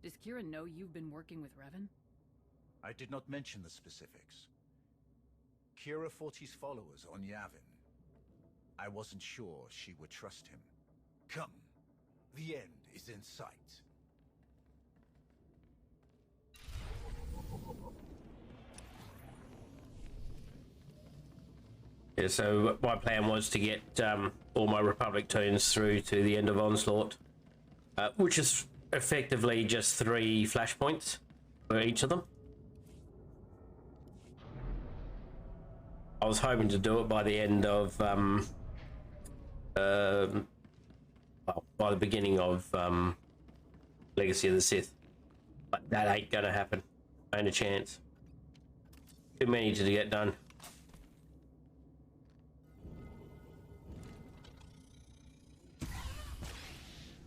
Does Kira know you've been working with Revan? I did not mention the specifics. Kira fought his followers on Yavin. I wasn't sure she would trust him. Come, the end is in sight. yeah, so my plan was to get all my Republic toons through to the end of Onslaught, which is effectively just 3 flashpoints for each of them. I was hoping to do it by the end of, well, by the beginning of Legacy of the Sith, but that ain't gonna happen. Ain't a chance. Too many to get done.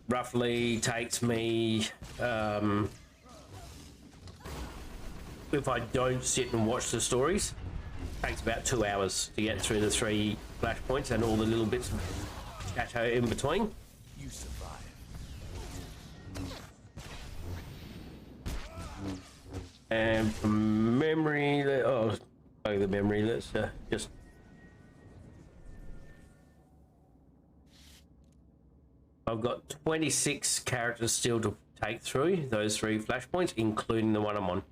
Roughly takes me, if I don't sit and watch the stories, takes about 2 hours to get through the 3 flashpoints and all the little bits of chatter in between. You survive. And from memory, the memory, let's just... I've got 26 characters still to take through those 3 flashpoints, including the one I'm on.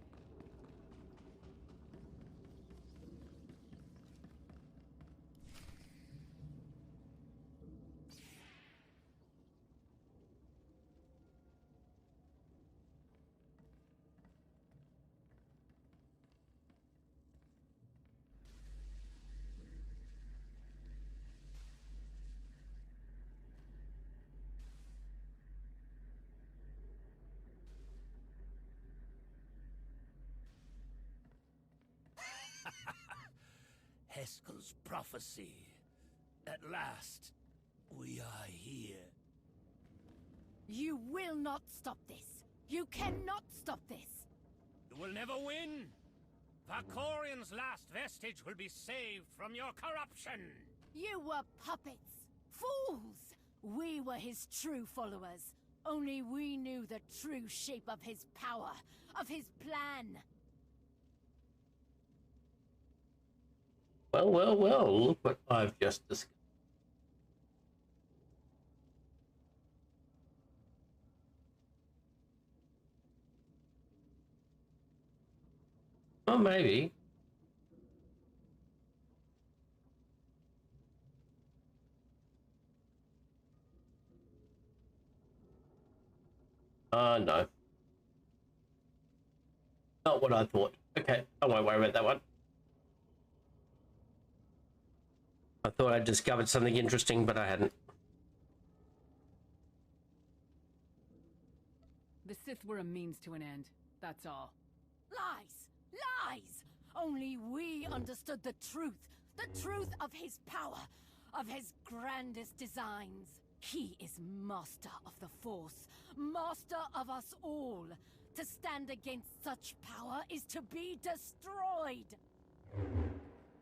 Heskel's prophecy. At last, we are here. You will not stop this. You cannot stop this. You will never win. Valkorian's last vestige will be saved from your corruption. You were puppets. Fools. We were his true followers. Only we knew the true shape of his power, of his plan. Well, well, well, look what I've just discovered. Oh, maybe. No. Not what I thought. Okay, I won't worry about that one. I thought I discovered something interesting, but I hadn't. The Sith were a means to an end, that's all. Lies! Lies! Only we understood the truth of his power, of his grandest designs. He is master of the Force, master of us all. To stand against such power is to be destroyed.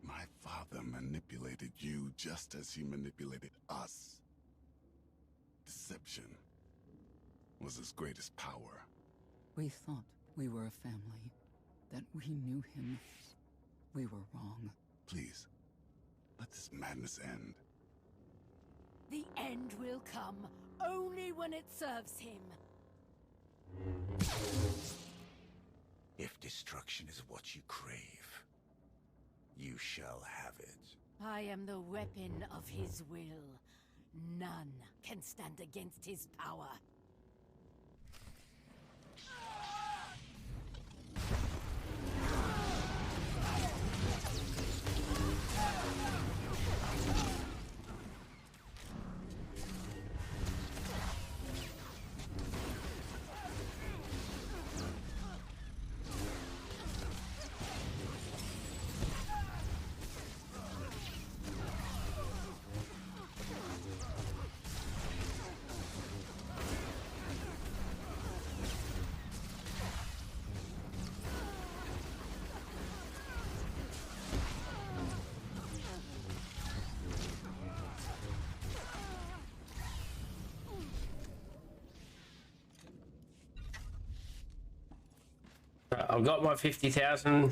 My father manipulated you just as he manipulated us. Deception was his greatest power. We thought we were a family, that we knew him. We were wrong. Please, let this madness end. The end will come only when it serves him. If destruction is what you crave, you shall have it. I am the weapon of his will. None can stand against his power. I've got my 50,000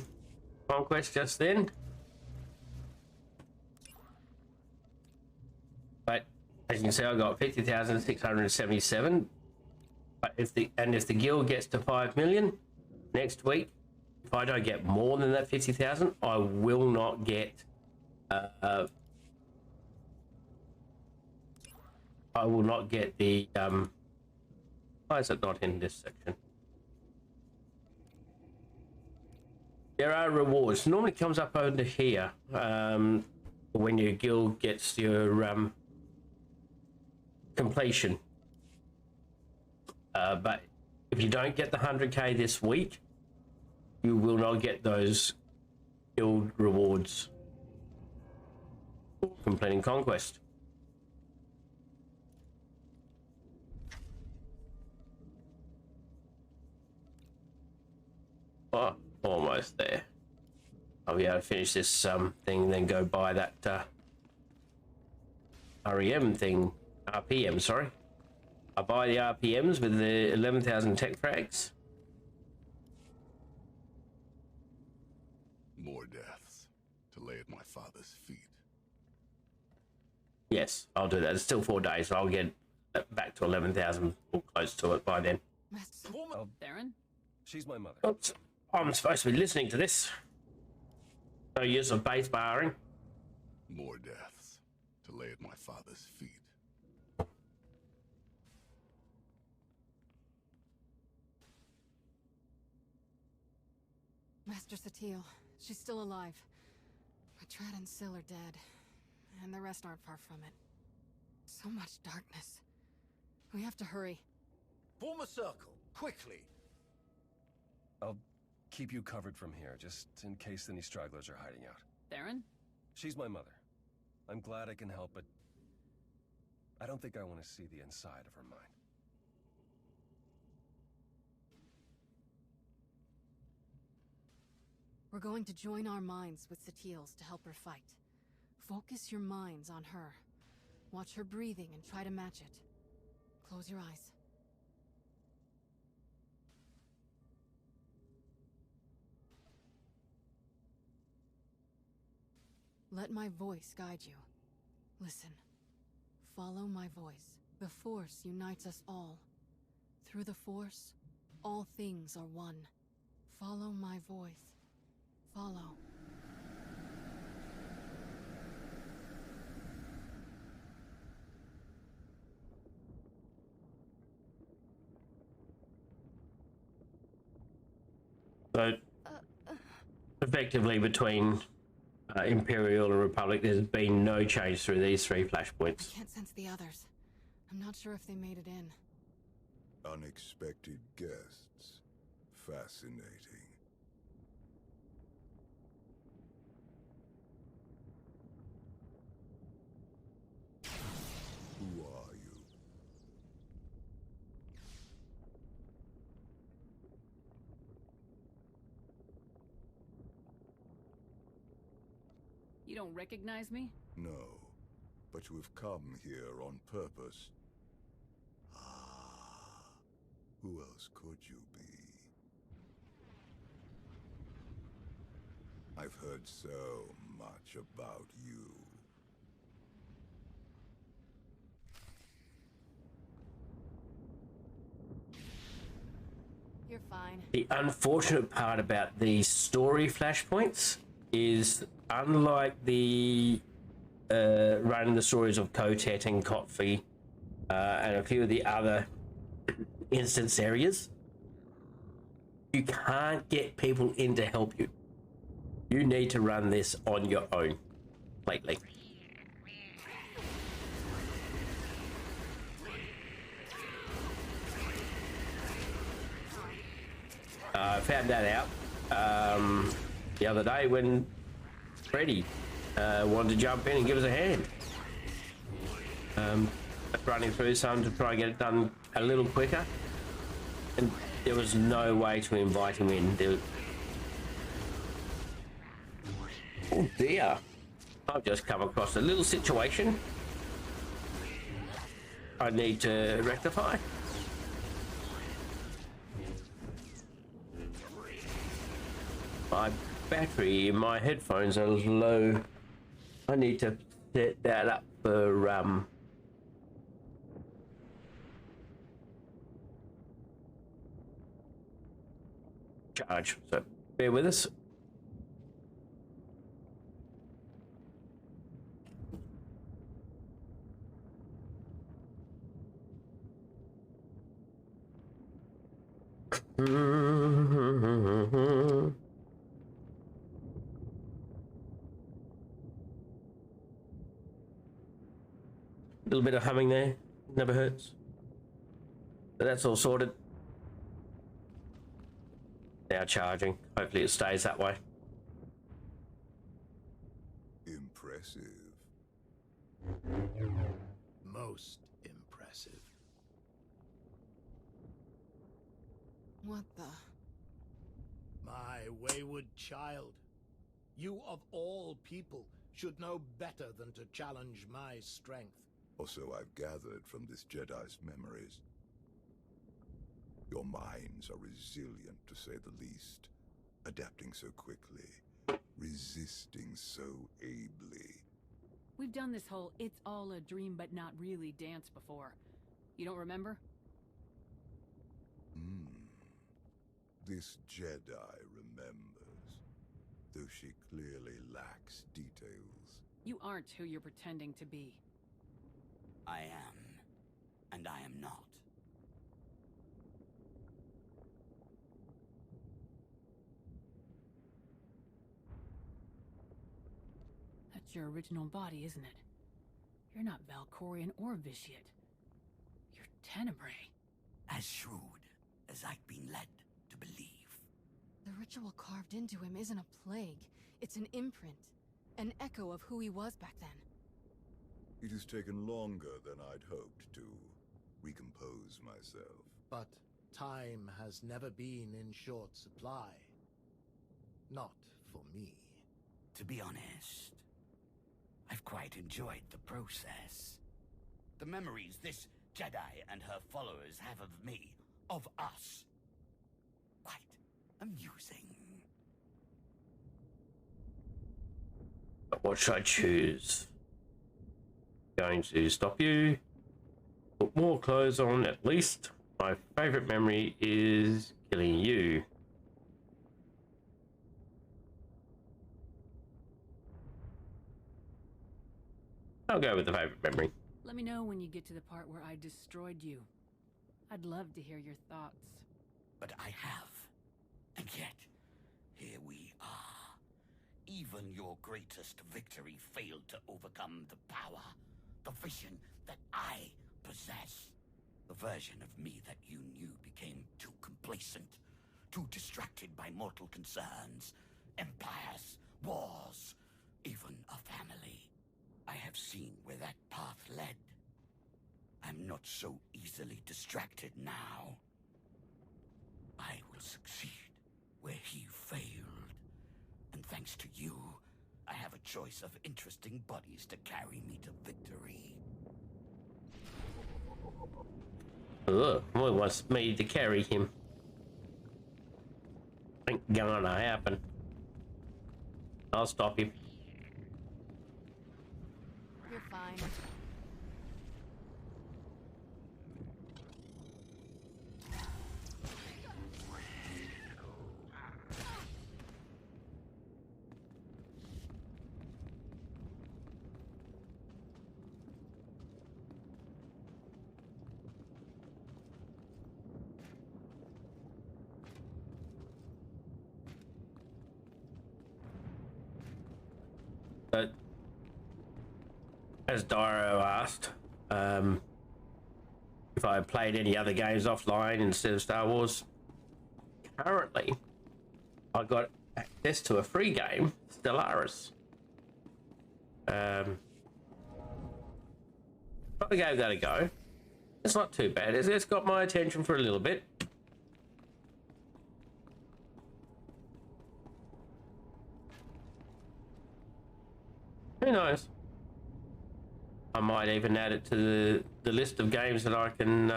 conquest just then. But as you can see, I got 50,677. But if the guild gets to 5 million next week, if I don't get more than that 50,000, I will not get. I will not get the. Why is it not in this section? There are rewards. Normally comes up over here when your guild gets your completion. But if you don't get the 100k this week, you will not get those guild rewards for completing conquest. Oh, almost there. I'll be able to finish this thing and then go buy that REM thing. RPM, sorry. I buy the RPMs with the 11,000 tech frags. More deaths to lay at my father's feet. Yes, I'll do that. It's still 4 days, so I'll get back to 11,000 or close to it by then. Theron? She's my mother. Oops. I'm supposed to be listening to this. No use of base barring. More deaths to lay at my father's feet. Master Satil, she's still alive. But Trad and Syl are dead. And the rest aren't far from it. So much darkness. We have to hurry. Form a circle, quickly. I'll keep you covered from here, just in case any stragglers are hiding out. Theron? She's my mother. I'm glad I can help, but I don't think I want to see the inside of her mind. We're going to join our minds with Satil's to help her fight. Focus your minds on her. Watch her breathing and try to match it. Close your eyes. Let my voice guide you. Listen. Follow my voice. The Force unites us all. Through the Force, all things are one. Follow my voice. Follow. So, effectively between Imperial and Republic, there's been no change through these 3 flashpoints. I can't sense the others. I'm not sure if they made it in. Unexpected guests. Fascinating. Who are you? You don't recognize me? No, but you have come here on purpose. Ah, who else could you be? I've heard so much about you. You're fine. The unfortunate part about these story flashpoints is, unlike the running the stories of Kotet and Kotfi and a few of the other instance areas, you can't get people in to help you. You need to run this on your own lately. I found that out the other day when Freddy wanted to jump in and give us a hand. Running through some to try and get it done a little quicker, and there was no way to invite him in. Oh dear, I've just come across a little situation I need to rectify. My battery in my headphones are low. I need to set that up for charge, so bear with us. A little bit of humming there, never hurts. But that's all sorted. Now charging. Hopefully it stays that way. Impressive. Most impressive. What the? My wayward child. You of all people should know better than to challenge my strength. Also, I've gathered from this Jedi's memories. Your minds are resilient, to say the least. Adapting so quickly. Resisting so ably. We've done this whole it's all a dream but not really dance before. You don't remember? This Jedi remembers, though she clearly lacks details. You aren't who you're pretending to be. I am, and I am not. That's your original body, isn't it? You're not Valkorian or Vitiate. You're Tenebrae. As shrewd as I've been led to believe. The ritual carved into him isn't a plague. It's an imprint. An echo of who he was back then. It has taken longer than I'd hoped to recompose myself. But time has never been in short supply. Not for me. To be honest, I've quite enjoyed the process. The memories this Jedi and her followers have of me, of us. Quite amusing. But what should I choose? Going to stop you. Put more clothes on at least. My favorite memory is killing you. I'll go with the favorite memory. Let me know when you get to the part where I destroyed you. I'd love to hear your thoughts. But I have. And yet, here we are. Even your greatest victory failed to overcome the power, the vision that I possess. The version of me that you knew became too complacent, too distracted by mortal concerns, empires, wars, even a family. I have seen where that path led. I'm not so easily distracted now. I will succeed where he failed. And thanks to you, I have a choice of interesting buddies to carry me to victory. Ugh, boy wants me to carry him. Ain't gonna happen. I'll stop him. You're fine. But as Dyro asked, if I played any other games offline instead of Star Wars, currently I got access to a free game, Stellaris. Probably gave that a go. It's not too bad. It's got my attention for a little bit. Who knows? I might even add it to the list of games that I can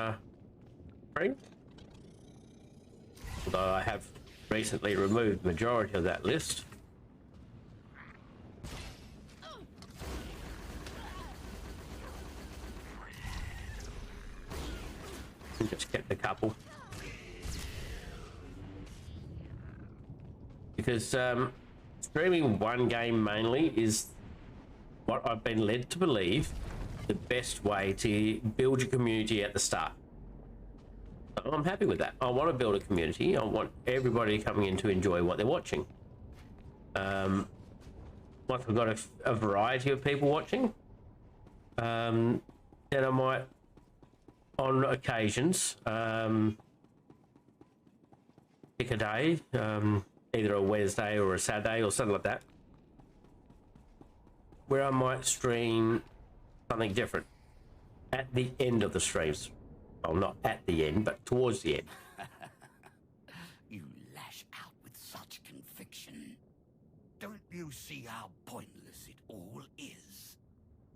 bring. Although I have recently removed the majority of that list. Just kept a couple. Because streaming one game mainly is what I've been led to believe the best way to build your community at the start. I'm happy with that. I want to build a community. I want everybody coming in to enjoy what they're watching. Once we've got a variety of people watching, then I might, on occasions, pick a day, either a Wednesday or a Saturday or something like that, where I might stream something different at the end of the streams. Well, not at the end, but towards the end. You lash out with such conviction. Don't you see how pointless it all is?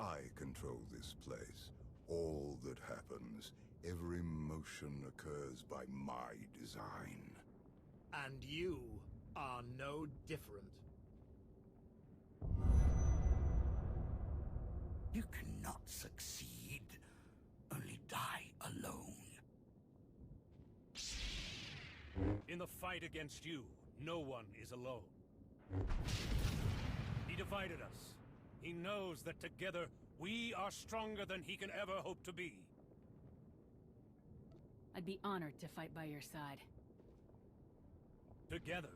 I control this place. All that happens, every motion occurs by my design. And you are no different. You cannot succeed, only die alone. In the fight against you, no one is alone. He divided us. He knows that together, we are stronger than he can ever hope to be. I'd be honored to fight by your side. Together,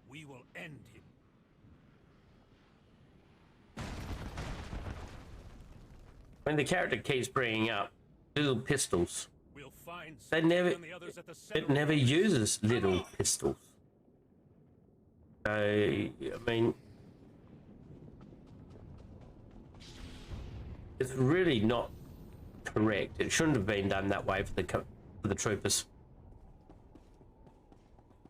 we will end him. When the character keeps bringing up little pistols, We'll find they never, and the others at the center. it never uses little pistols. So, I mean, it's really not correct. It shouldn't have been done that way for the troopers.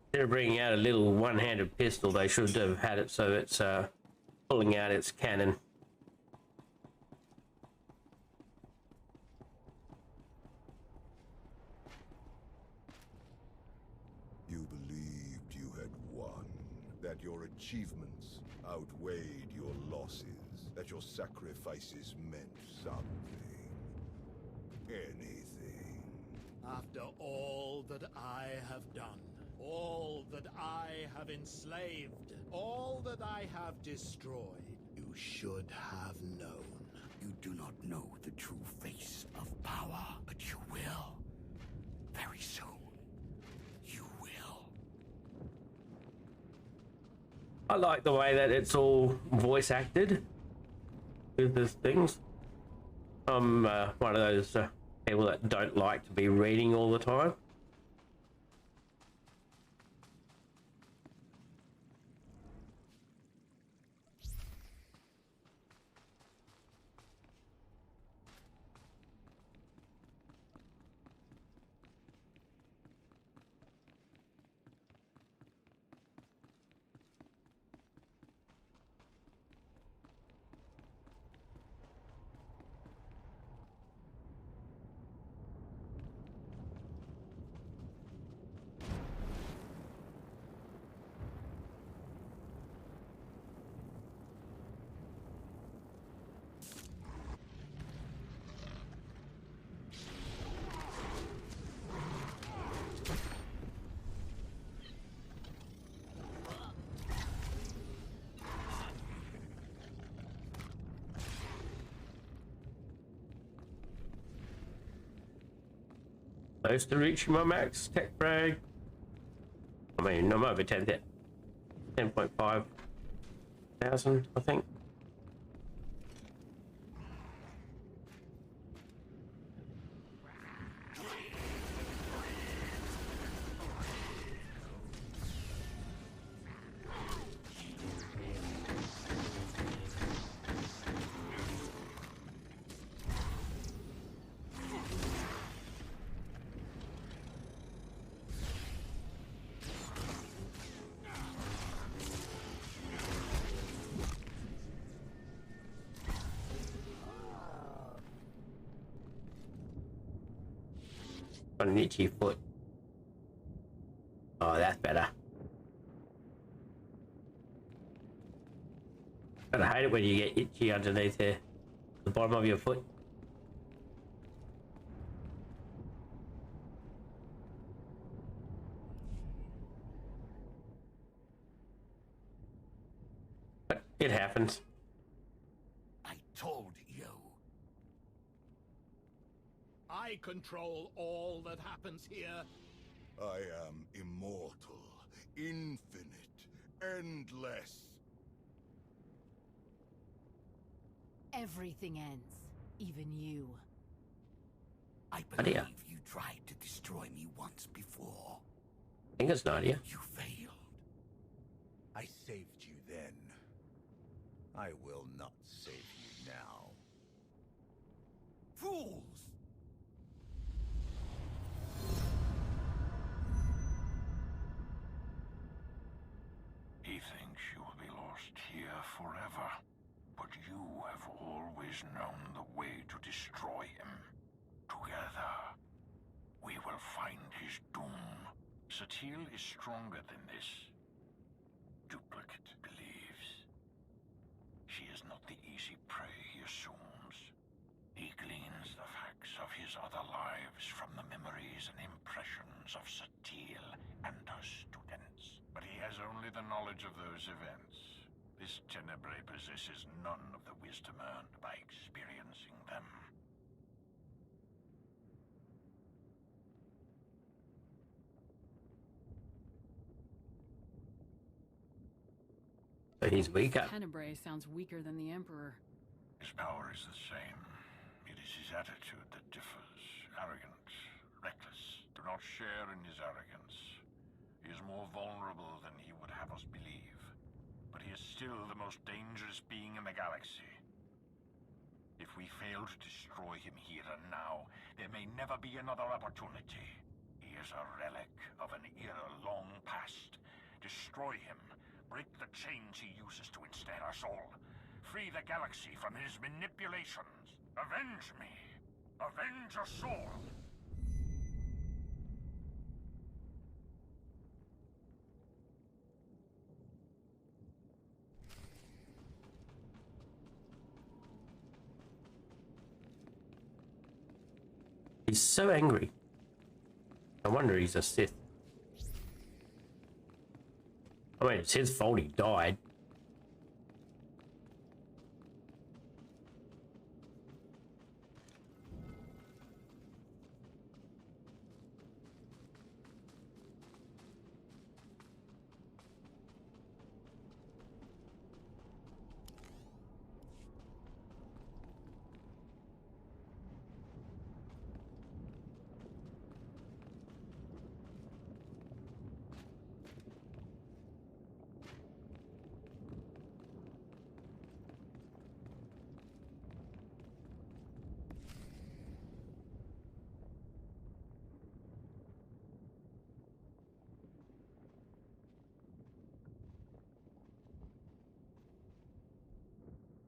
Instead of bringing out a little one-handed pistol, they should have had it so it's pulling out its cannon. You believed you had won, that that your achievements outweighed your losses, that your sacrifices meant something. Anything. After all that I have done, all that I have enslaved, all that I have destroyed, you should have known. You do not know the true face of power, but you will. Very soon. You will. I like the way that it's all voice acted with these things. I'm one of those people that don't like to be reading all the time. Close to reaching my max tech brag. I mean, I'm over 10.5 thousand, I think. Got an itchy foot. Oh, that's better. I hate it when you get itchy underneath here, the bottom of your foot. But it happens. I told you. I control all that happens here. I am immortal, infinite, endless. Everything ends, even you. I believe you tried to destroy me once before. I think it's Nadia. You failed. I saved you then. I will not save you now. Fools! He thinks you will be lost here forever, but you have always known the way to destroy him. Together, we will find his doom. Satil is stronger than this. Duplicate believes. She is not the easy prey he assumes. He gleans the facts of his other lives from the memories and impressions of Satil and her students. But he has only the knowledge of those events. This Tenebrae possesses none of the wisdom earned by experiencing them. So he's weaker. Tenebrae sounds weaker than the Emperor. His power is the same. It is his attitude that differs. Arrogant, reckless. Do not share in his arrogance. He is more vulnerable than he would have us believe. But he is still the most dangerous being in the galaxy. If we fail to destroy him here and now, there may never be another opportunity. He is a relic of an era long past. Destroy him. Break the chains he uses to ensnare us all. Free the galaxy from his manipulations. Avenge me. Avenge us all. He's so angry. No wonder he's a Sith. I mean, it's his fault he died.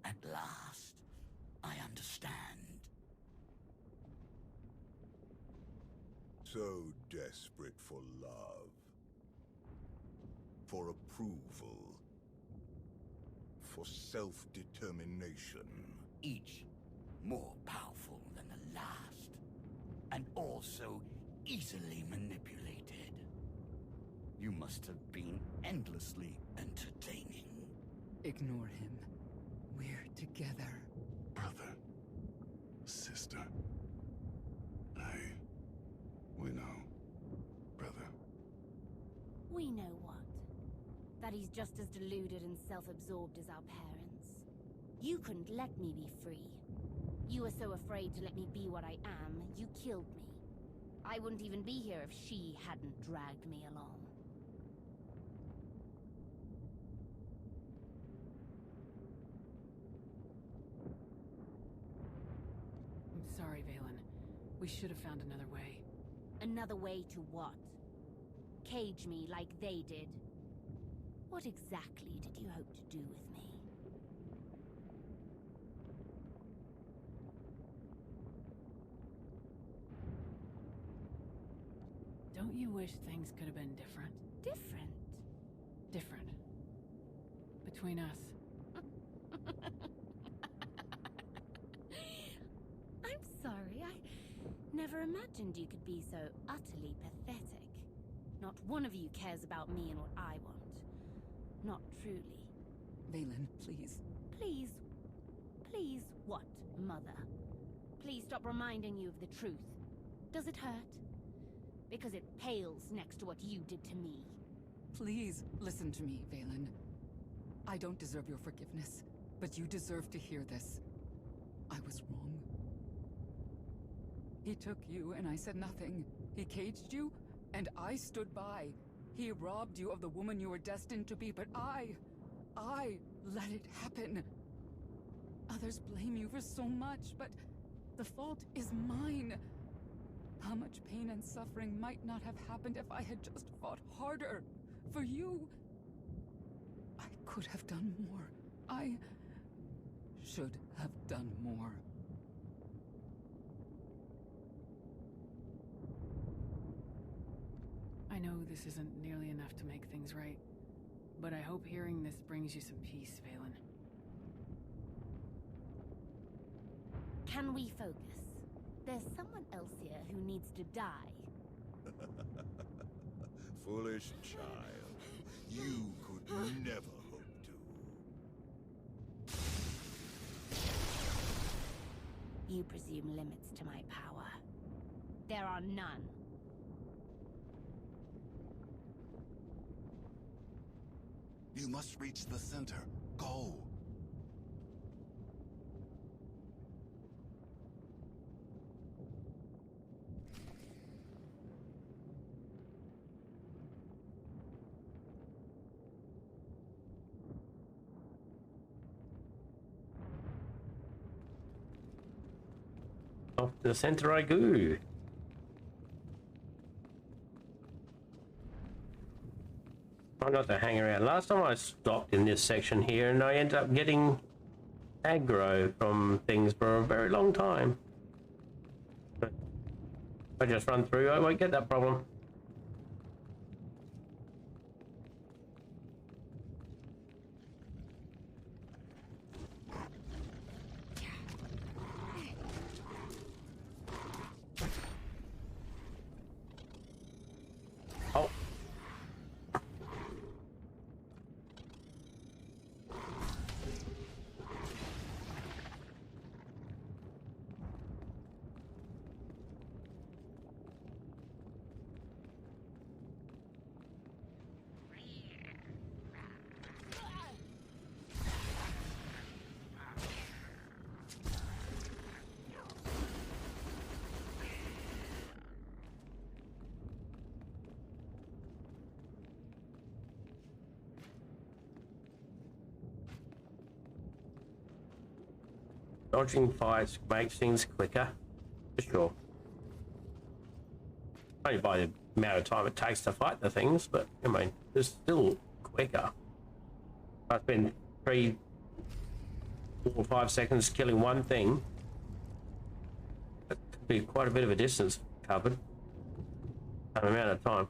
At last, I understand. So desperate for love, for approval, for self-determination. Each more powerful than the last, and also easily manipulated. You must have been endlessly entertaining. Ignore him. We're together. Brother, sister. We know, brother. We know what? That he's just as deluded and self-absorbed as our parents. You couldn't let me be free. You were so afraid to let me be what I am, you killed me. I wouldn't even be here if she hadn't dragged me along. I'm sorry, Valen. We should have found another way. Another way to what? Cage me like they did? What exactly did you hope to do with me? Don't you wish things could have been different? Different? Different. Between us. I'm sorry, I never imagined you could be so utterly pathetic. Not one of you cares about me and what I want. Not truly. Valen, please. Please? Please what, Mother? Please stop reminding you of the truth. Does it hurt? Because it pales next to what you did to me. Please, listen to me, Valen. I don't deserve your forgiveness, but you deserve to hear this. I was wrong. He took you, and I said nothing. He caged you, and I stood by. He robbed you of the woman you were destined to be, but I let it happen. Others blame you for so much, but the fault is mine. How much pain and suffering might not have happened if I had just fought harder for you? I could have done more. I should have done more. I know this isn't nearly enough to make things right, but I hope hearing this brings you some peace, Valen. Can we focus? There's someone else here who needs to die. Foolish child. You could never hope to. You presume limits to my power. There are none. You must reach the center. Go. Off to the center I go. Try not to hang around. Last time I stopped in this section here and I ended up getting aggro from things for a very long time. But if I just run through, I won't get that problem. Dodging fights makes things quicker, for sure. Only by the amount of time it takes to fight the things, but I mean, it's still quicker. I spend 3, 4, or 5 seconds killing one thing. That could be quite a bit of a distance covered. An amount of time.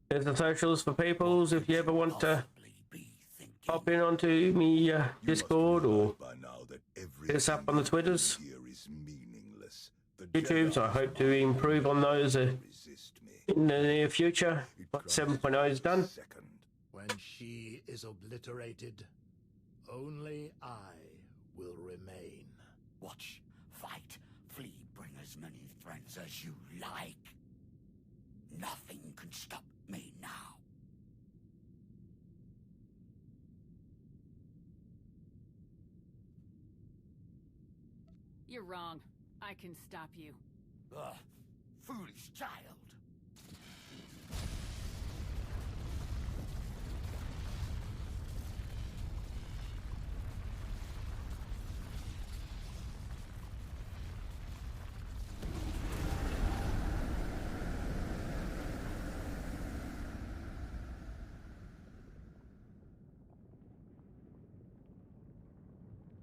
There's the socials for peoples if you ever want to pop in onto me Discord or hit us up on the Twitters, YouTubes. I hope to improve on those in the near future. What 7.0 is done. When she is obliterated, only I will remain. Watch, fight, flee, bring as many friends as you like. Nothing can stop me now. You're wrong. I can stop you. Ugh, foolish child.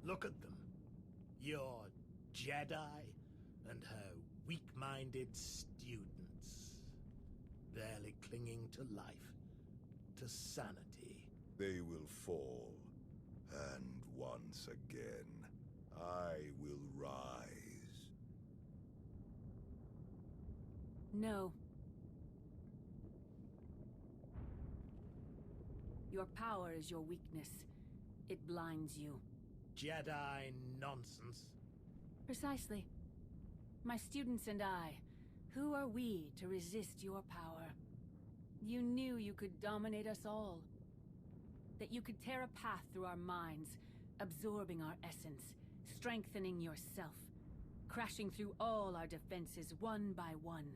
Look at them. Your Jedi and her weak-minded students. Barely clinging to life, to sanity. They will fall. And once again, I will rise. No. Your power is your weakness. It blinds you. Jedi nonsense. Precisely. My students and I, who are we to resist your power? You knew you could dominate us all. That you could tear a path through our minds, absorbing our essence, strengthening yourself, crashing through all our defenses one by one.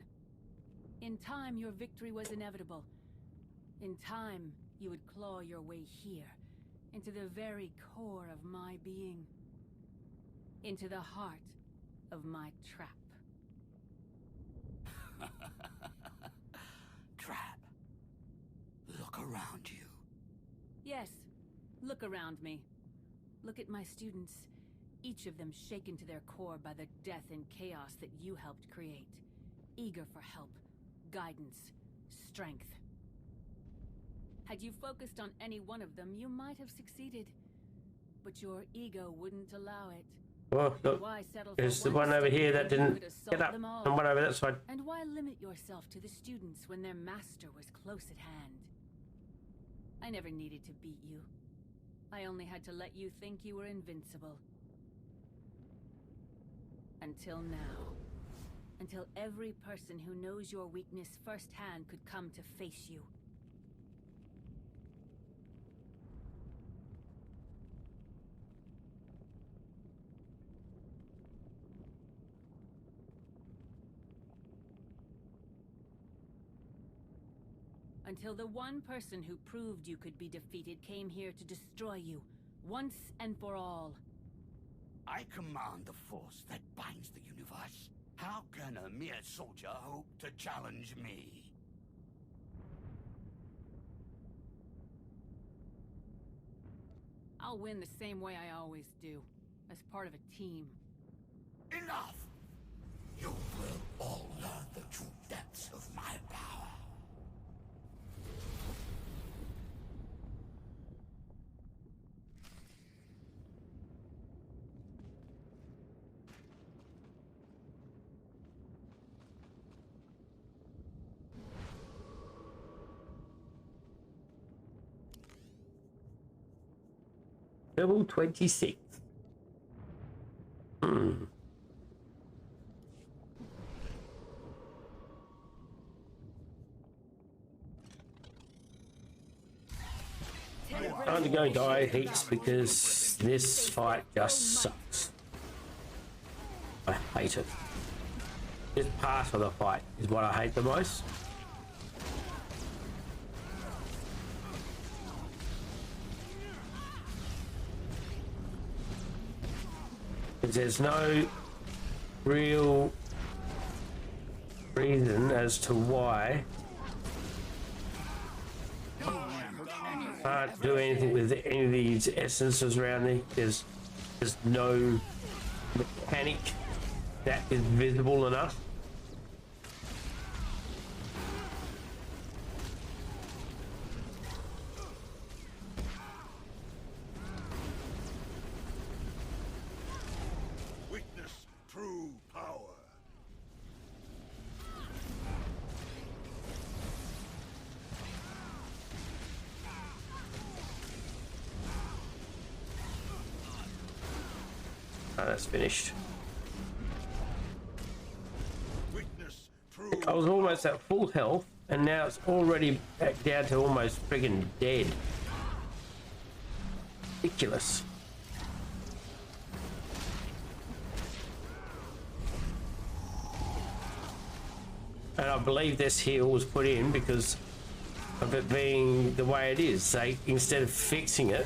In time, your victory was inevitable. In time, you would claw your way here, into the very core of my being. Into the heart of my trap. Trap. Look around you. Yes, look around me. Look at my students, each of them shaken to their core by the death and chaos that you helped create. Eager for help, guidance, strength. Had you focused on any one of them, you might have succeeded. But your ego wouldn't allow it. Well, look, there's the one over here that didn't get up, and one over that side. And why limit yourself to the students when their master was close at hand? I never needed to beat you. I only had to let you think you were invincible. Until now. Until every person who knows your weakness firsthand could come to face you. Until the one person who proved you could be defeated came here to destroy you, once and for all. I command the force that binds the universe. How can a mere soldier hope to challenge me? I'll win the same way I always do, as part of a team. Enough! You will all learn the true depths of my power. Level 26. Time to go die heaps because this fight just sucks. I hate it. This part of the fight is what I hate the most. Because there's no real reason as to why I can't do anything with any of these essences around me. There's no mechanic that is visible enough. Witness true power. Oh, that's finished. Witness true. I was almost at full health, and now it's already back down to almost friggin' dead. Ridiculous. And I believe this heal was put in because of it being the way it is. They, instead of fixing it,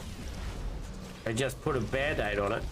they just put a band-aid on it.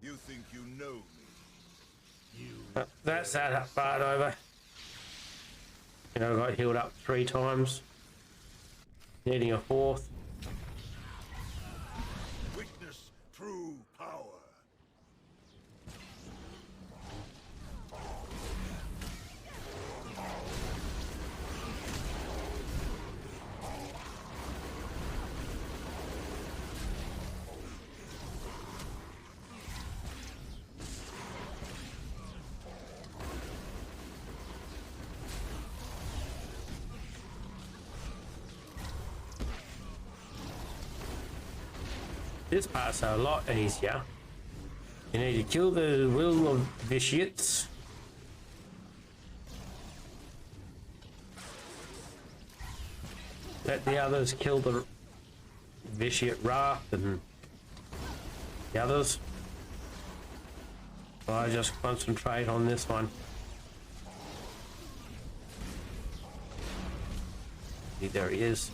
You think you know me? That's that part over. You know, I got healed up 3 times. Needing a 4th. Witness true power. This part's a lot easier. You need to kill the will of vitiates. Let the others kill the vitiate wrath and the others. I just concentrate on this one. See, there he is.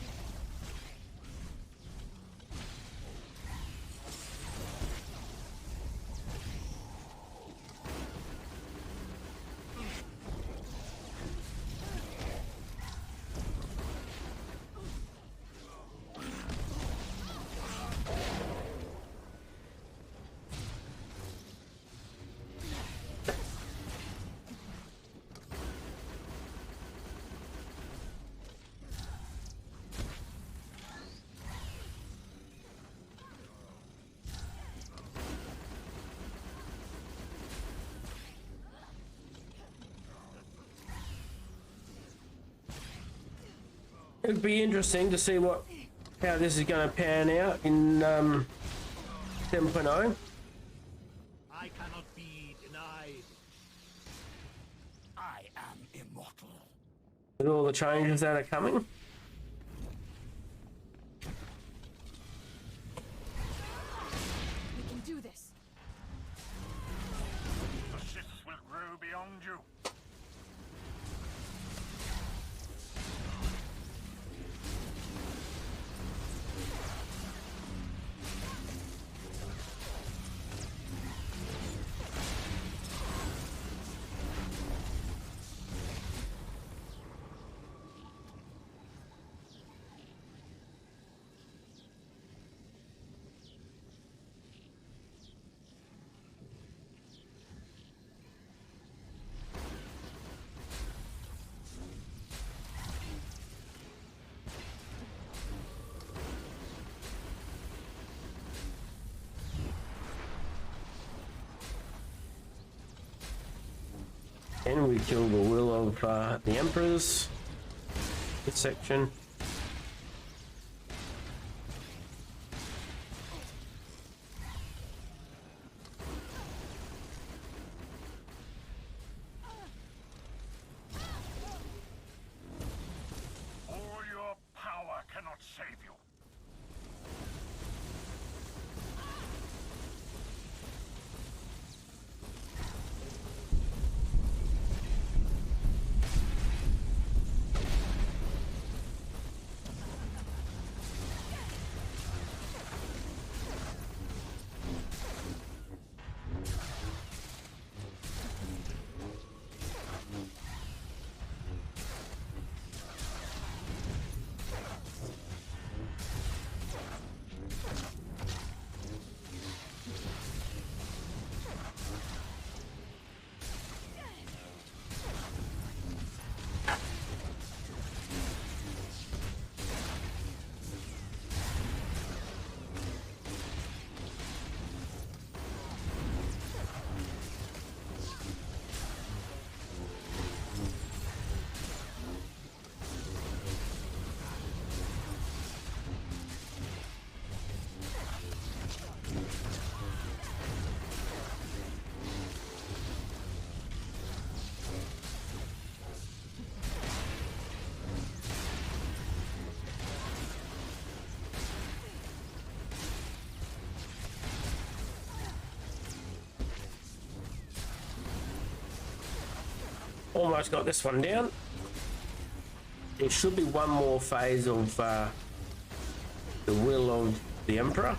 It'd be interesting to see how this is going to pan out in 7.0. I cannot be denied. I am immortal. With all the changes that are coming. We can do this. The Sith will grow beyond you. And we kill the will of the emperors. This section. All your power cannot save you. Almost got this one down. There should be one more phase of the will of the Emperor.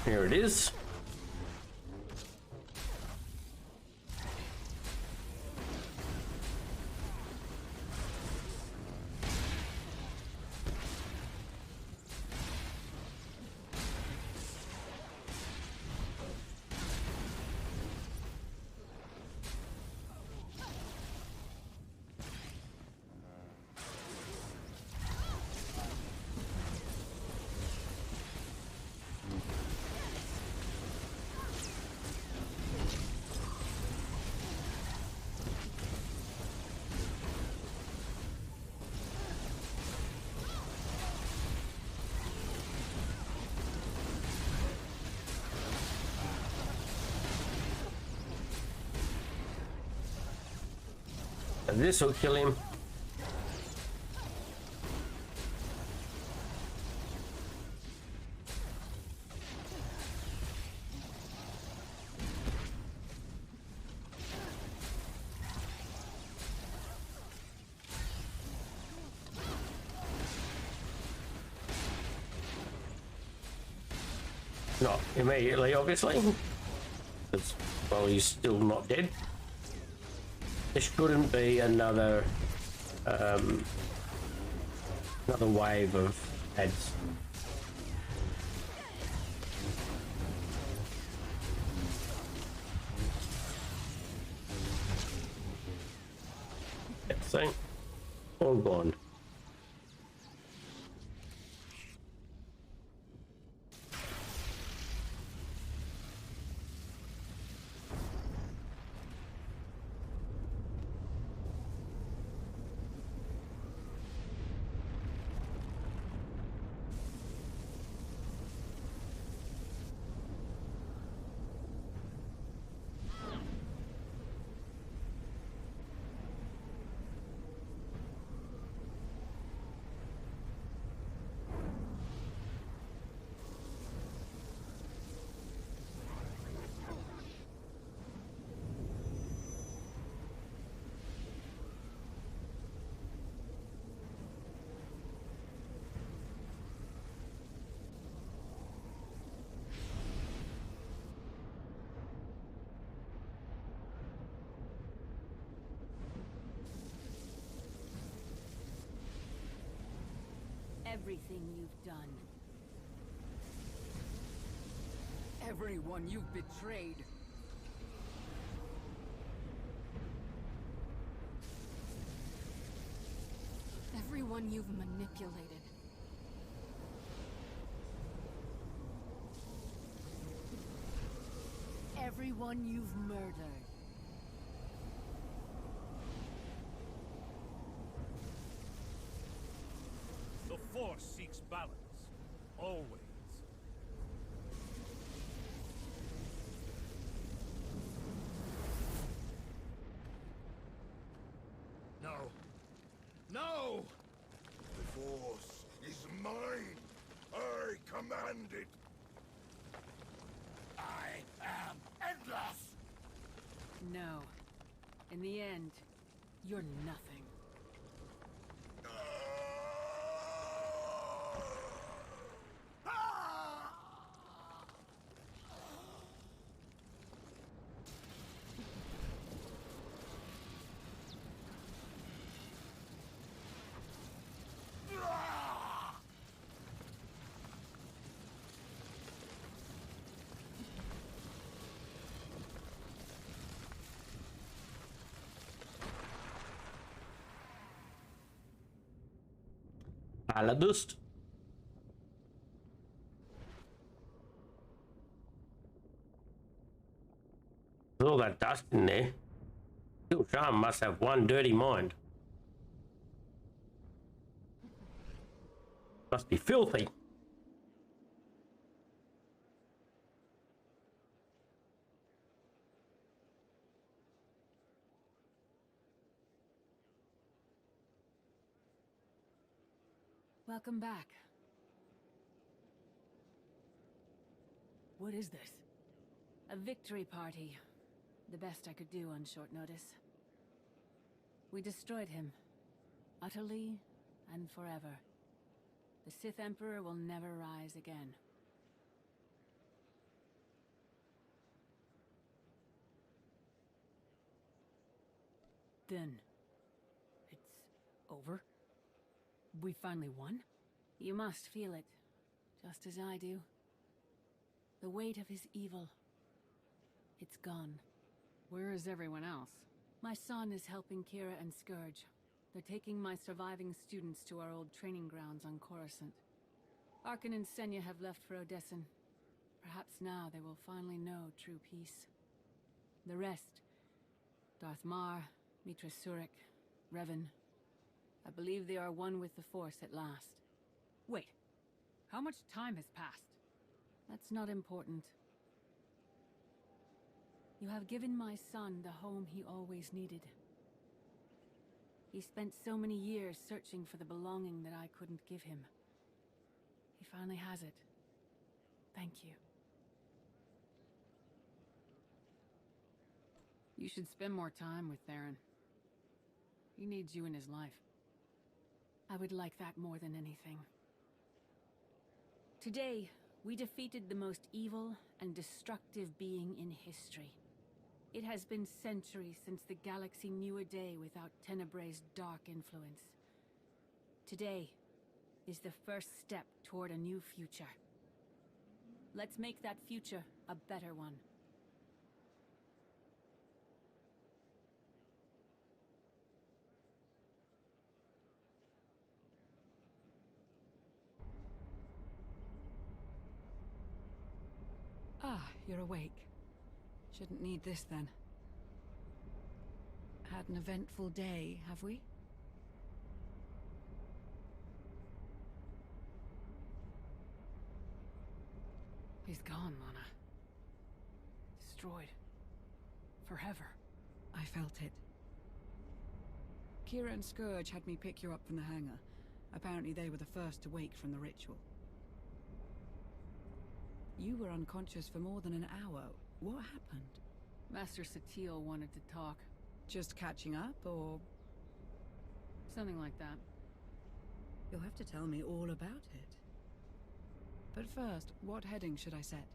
Here it is. And this will kill him. Not immediately, obviously. Because, well, he's still not dead. There shouldn't be another wave of ads. See, all gone. Everything you've done. Everyone you've betrayed. Everyone you've manipulated. Everyone you've murdered. seeks balance. Always. No. No! The Force is mine. I command it. I am endless! No. In the end, you're nothing. Alla dust. There's all that dust in there. Little Charm must have one dirty mind. Must be filthy. Welcome back. What is this? A victory party. The best I could do on short notice. We destroyed him. Utterly and forever. The Sith Emperor will never rise again. Then... it's over? We finally won? You must feel it, just as I do. The weight of his evil. It's gone. Where is everyone else? My son is helping Kira and Scourge. They're taking my surviving students to our old training grounds on Coruscant. Arkan and Senya have left for Odessen. Perhaps now they will finally know true peace. The rest... Darth Mar, Mitra Surik, Revan... I believe they are one with the Force at last. Wait, how much time has passed? That's not important. You have given my son the home he always needed. He spent so many years searching for the belonging that I couldn't give him. He finally has it. Thank you. You should spend more time with Theron. He needs you in his life. I would like that more than anything. Today, we defeated the most evil and destructive being in history. It has been centuries since the galaxy knew a day without Tenebrai's dark influence. Today is the first step toward a new future. Let's make that future a better one. Ah, you're awake. Shouldn't need this then. Had an eventful day, have we? He's gone, Lana. Destroyed. Forever. I felt it. Kira and Scourge had me pick you up from the hangar. Apparently they were the first to wake from the ritual. You were unconscious for more than an hour. What happened? Master Satil wanted to talk. Just catching up, or...? Something like that. You'll have to tell me all about it. But first, what heading should I set?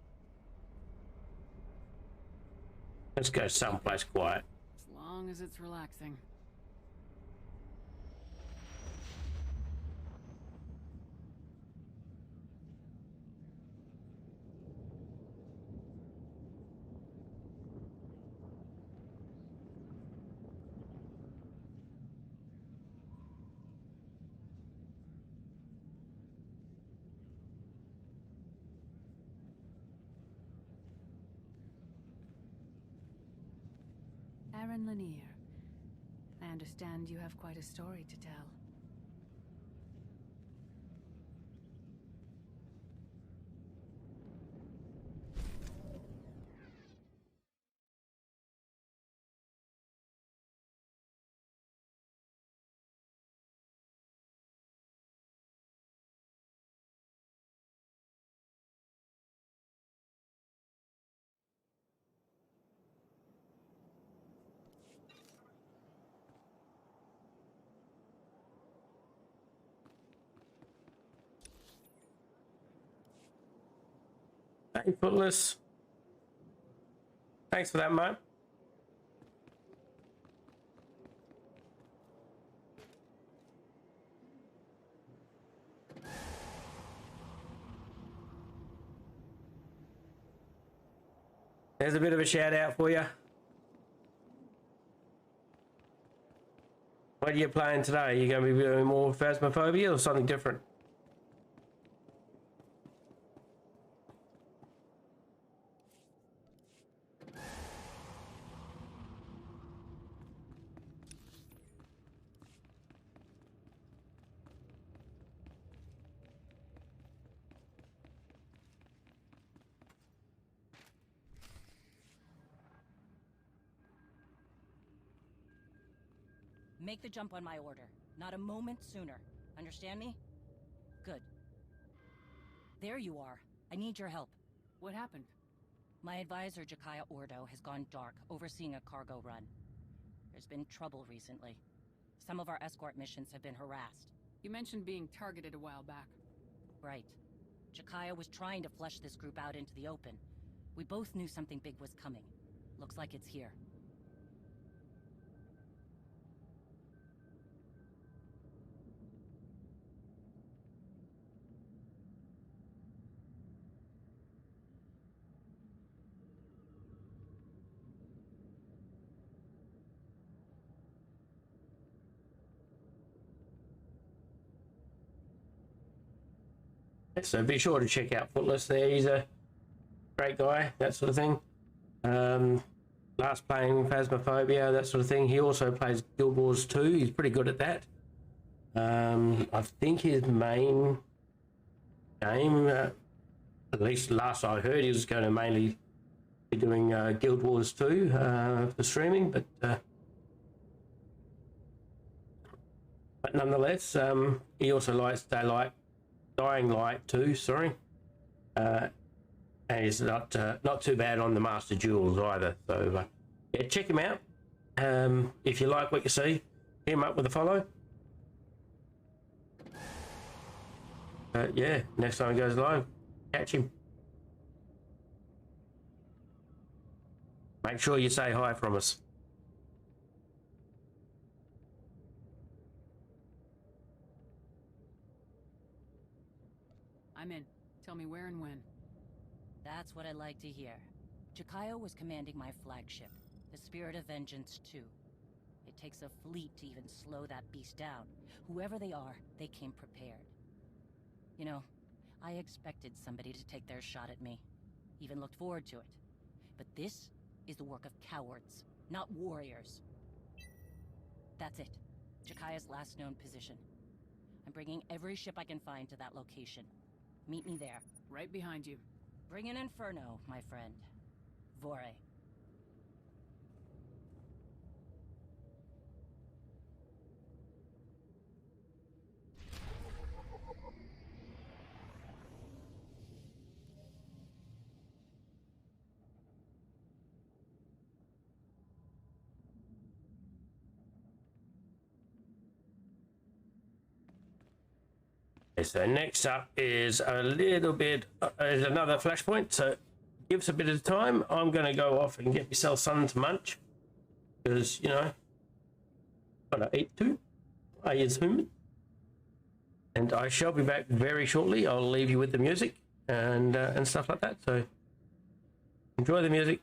Let's go someplace quiet. As long as it's relaxing. Aaron Lanier. I understand you have quite a story to tell. Hey, Footless. Thanks for that, mate. There's a bit of a shout out for you. What are you playing today? Are you going to be doing more Phasmophobia or something different? Make the jump on my order. Not a moment sooner. Understand me? Good. There you are. I need your help. What happened? My advisor, Jakaya Ordo, has gone dark, overseeing a cargo run. There's been trouble recently. Some of our escort missions have been harassed. You mentioned being targeted a while back. Right. Jakaya was trying to flush this group out into the open. We both knew something big was coming. Looks like it's here. So be sure to check out Footless there. He's a great guy, that sort of thing. Last playing Phasmophobia, that sort of thing. He also plays Guild Wars 2. He's pretty good at that. I think his main game, at least last I heard, he was going to mainly be doing Guild Wars 2 for streaming, but nonetheless, he also likes Dying Light 2, sorry. And he's not too bad on the Master Duels either. So yeah, check him out. If you like what you see, hit him up with a follow. Yeah, next time he goes live, catch him. Make sure you say hi from us. I'm in. Tell me where and when. That's what I'd like to hear. Jakaya was commanding my flagship, the Spirit of Vengeance 2. It takes a fleet to even slow that beast down. Whoever they are, they came prepared. You know, I expected somebody to take their shot at me. Even looked forward to it. But this is the work of cowards, not warriors. That's it. Jakaya's last known position. I'm bringing every ship I can find to that location. Meet me there. Right behind you. Bring an inferno, my friend. Vore. So next up is a little bit, is another flashpoint. So give us a bit of time. I'm going to go off and get myself something to munch because, you know, gotta eat too. I is human. And I shall be back very shortly. I'll leave you with the music and stuff like that. So enjoy the music.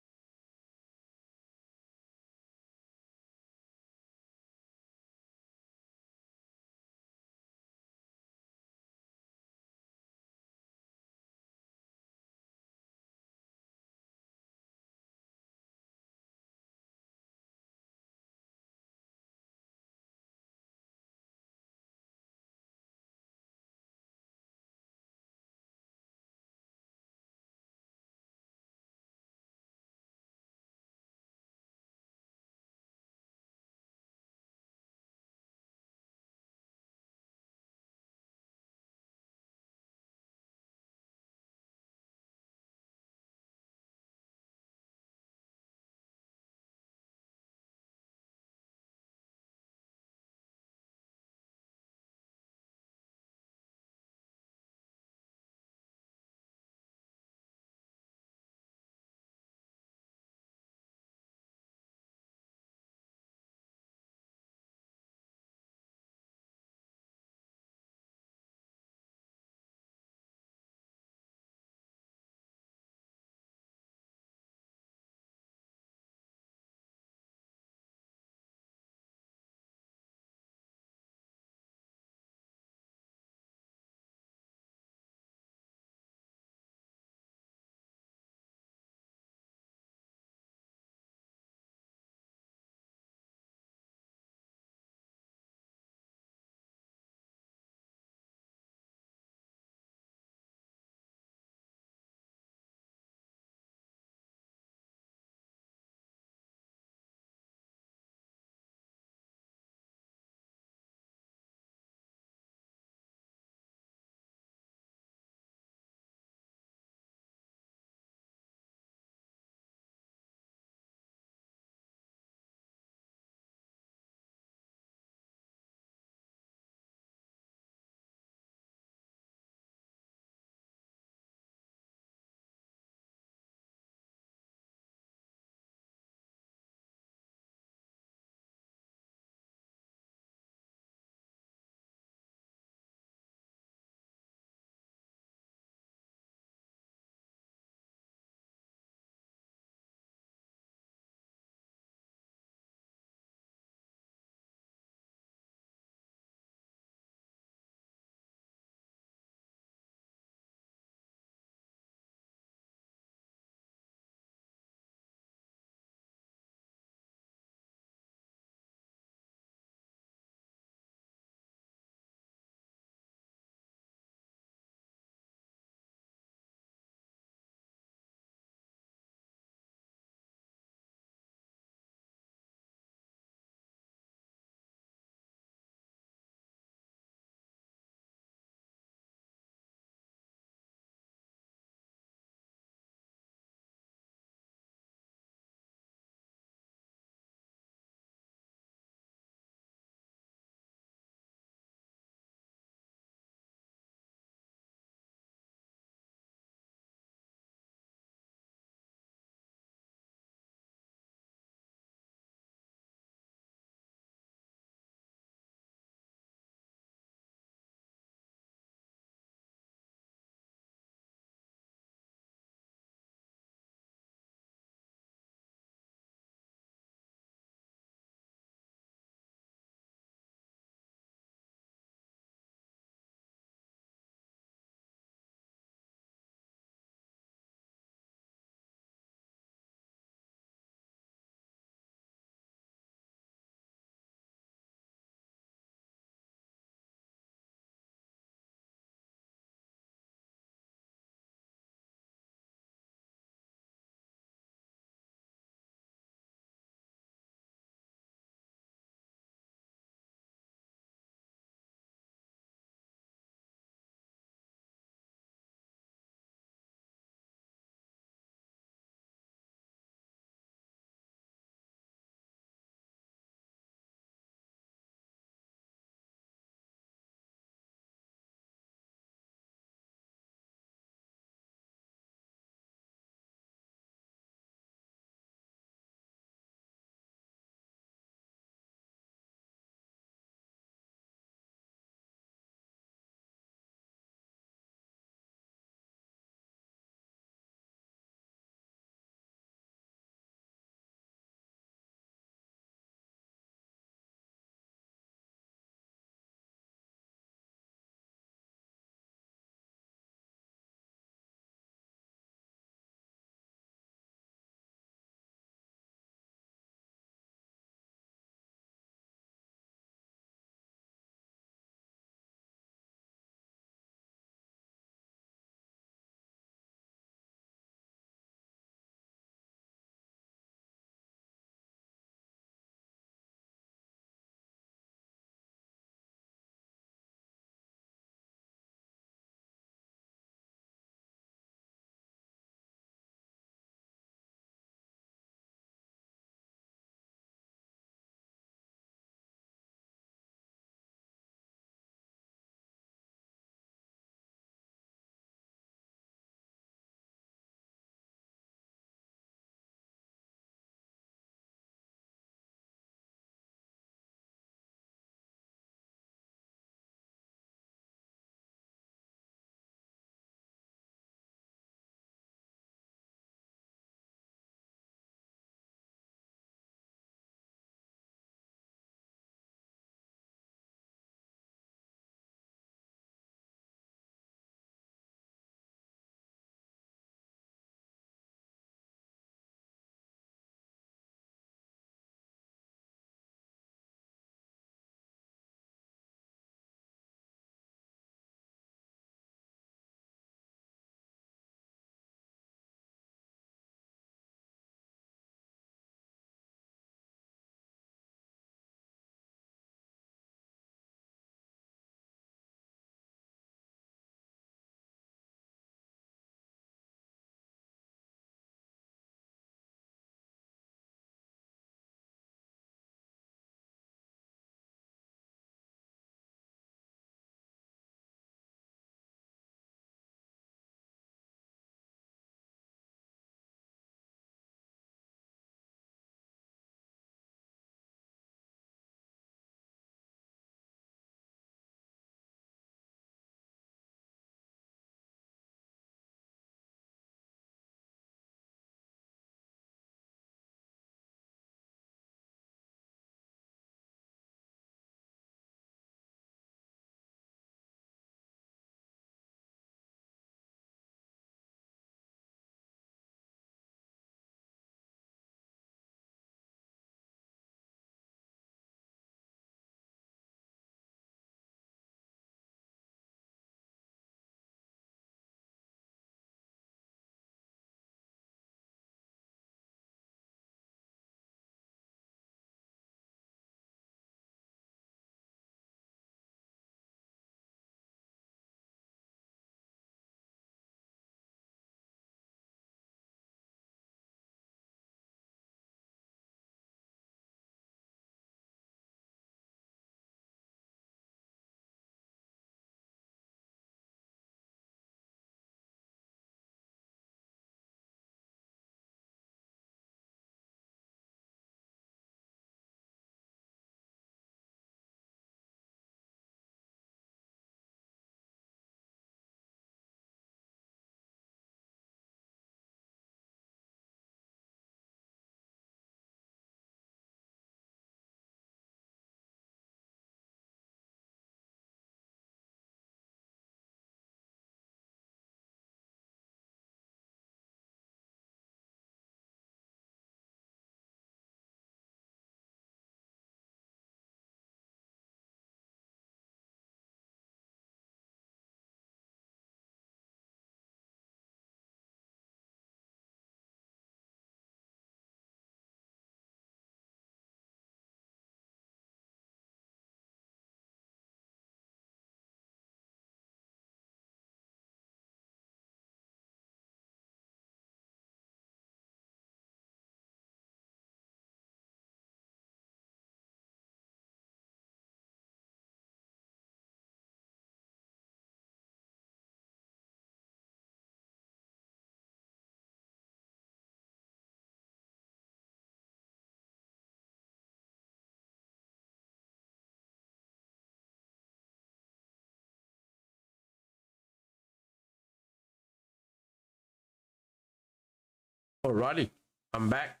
Alrighty, I'm back.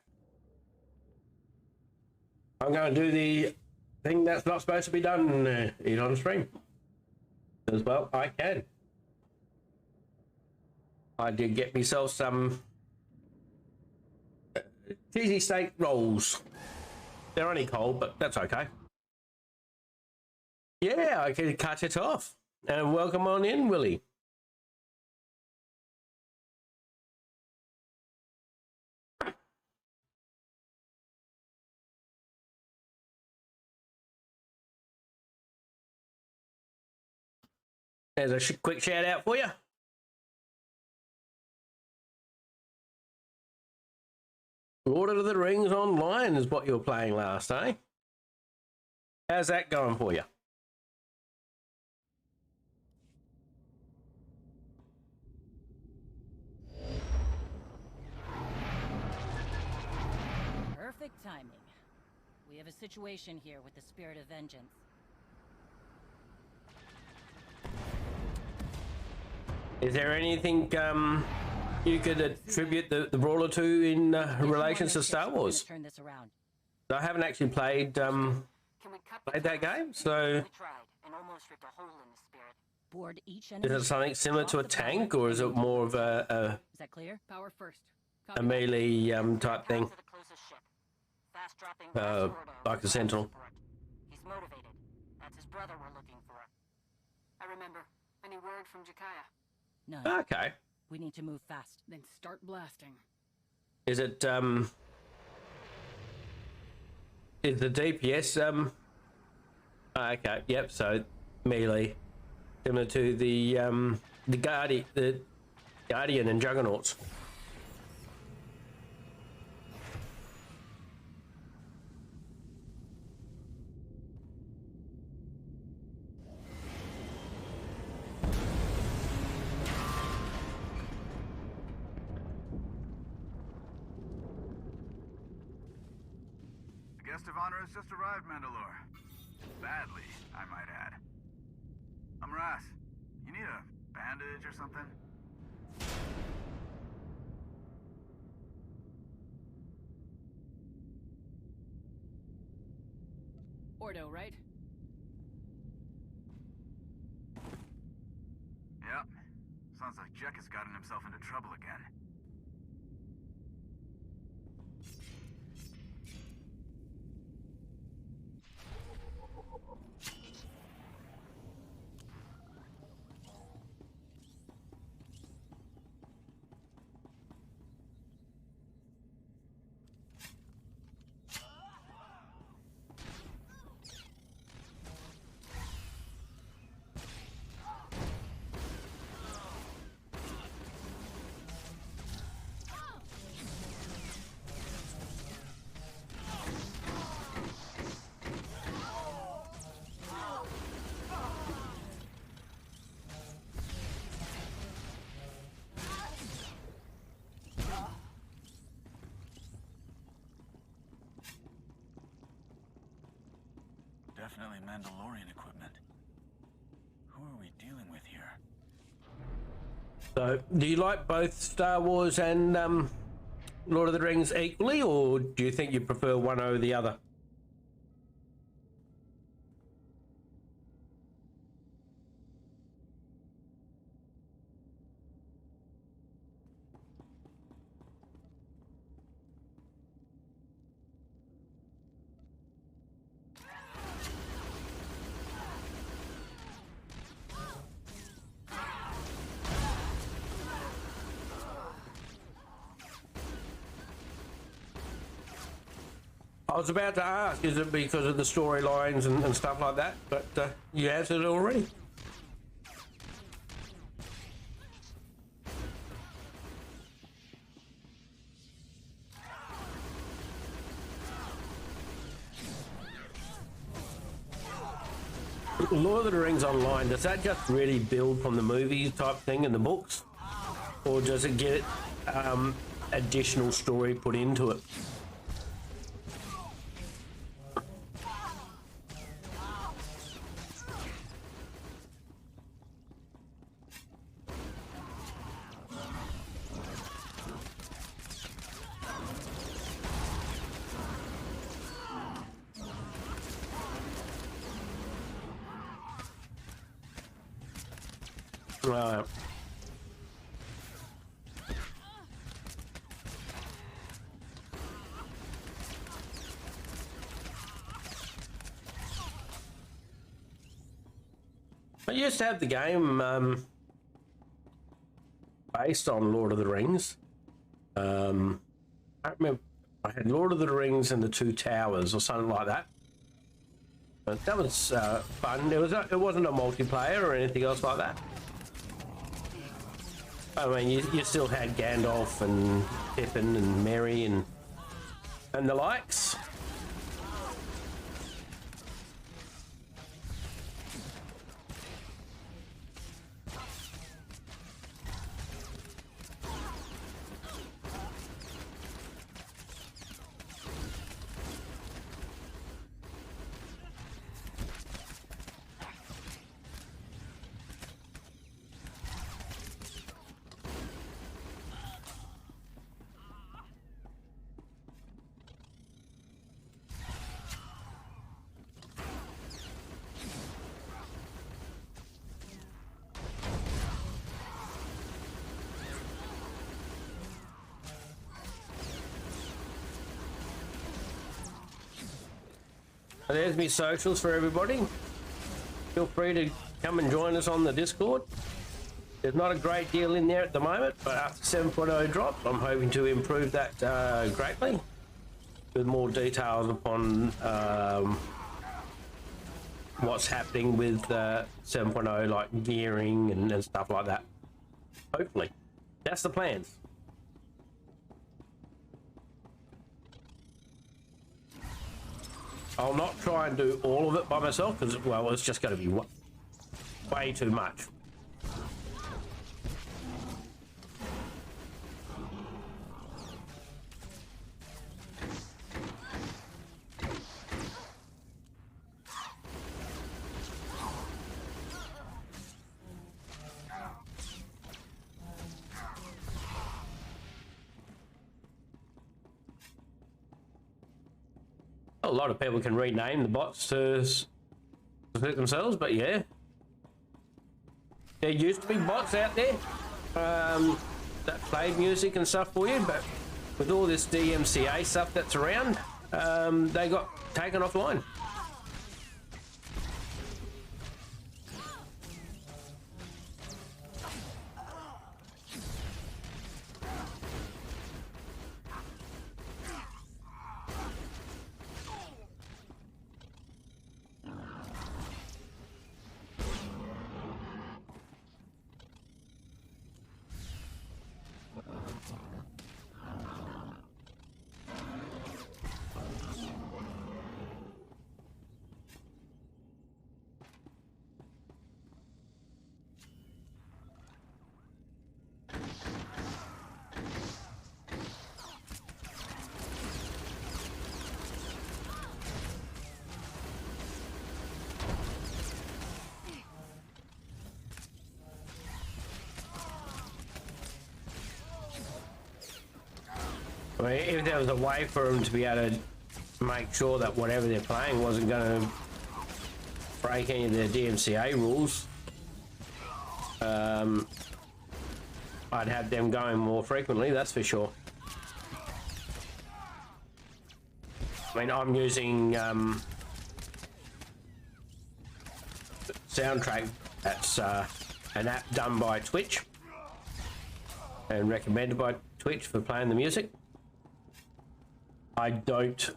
I'm going to do the thing that's not supposed to be done, eat on stream. As well, I can. I did get myself some cheesy steak rolls. They're only cold, but that's okay. Yeah, I can cut it off. And welcome on in, Willie. There's a quick shout out for you. Lord of the Rings Online is what you were playing last, eh? How's that going for you? Perfect timing. We have a situation here with the Spirit of Vengeance. Is there anything you could attribute the brawler to in relation to Star Wars? Turn this around. I haven't actually played that game, so Board each is it something similar to a tank, or is it more of a Is that clear? Power first. a melee type thing? Like a sentinel. He's motivated. That's his brother we're looking for. I remember. Any word from Jakaya? None. Okay. We need to move fast. Then start blasting. Is it is the DPS okay, yep, so melee. Similar to the Guardian and Juggernauts. Guest of honor has just arrived, Mandalore. Badly, I might add. I'm Ras. You need a bandage or something? Ordo, right? Yep. Sounds like Jack has gotten himself into trouble again. Definitely Mandalorian equipment. Who are we dealing with here? So, do you like both Star Wars and Lord of the Rings equally, or do you think you prefer one over the other? I was about to ask, is it because of the storylines and stuff like that? But you answered it already. Lord of the Rings Online, does that just really build from the movies type thing in the books? Or does it get additional story put into it? Right. I used to have the game based on Lord of the Rings. I remember I had Lord of the Rings and the Two Towers or something like that. But that was fun. It wasn't a multiplayer or anything else like that. I mean, you still had Gandalf and Pippin and Merry and the likes. There's me socials for everybody. Feel free to come and join us on the Discord. There's not a great deal in there at the moment, but after 7.0 drop, I'm hoping to improve that greatly with more details upon what's happening with 7.0, like gearing and stuff like that. Hopefully. That's the plans. I'll not try and do all of it by myself because, well, it's just going to be way too much. A lot of people can rename the bots to suit themselves, but yeah. There used to be bots out there that played music and stuff for you, but with all this DMCA stuff that's around, they got taken offline. I mean, if there was a way for them to be able to make sure that whatever they're playing wasn't going to break any of their DMCA rules, I'd have them going more frequently, that's for sure. I mean, I'm using Soundtrack. That's an app done by Twitch and recommended by Twitch for playing the music. I don't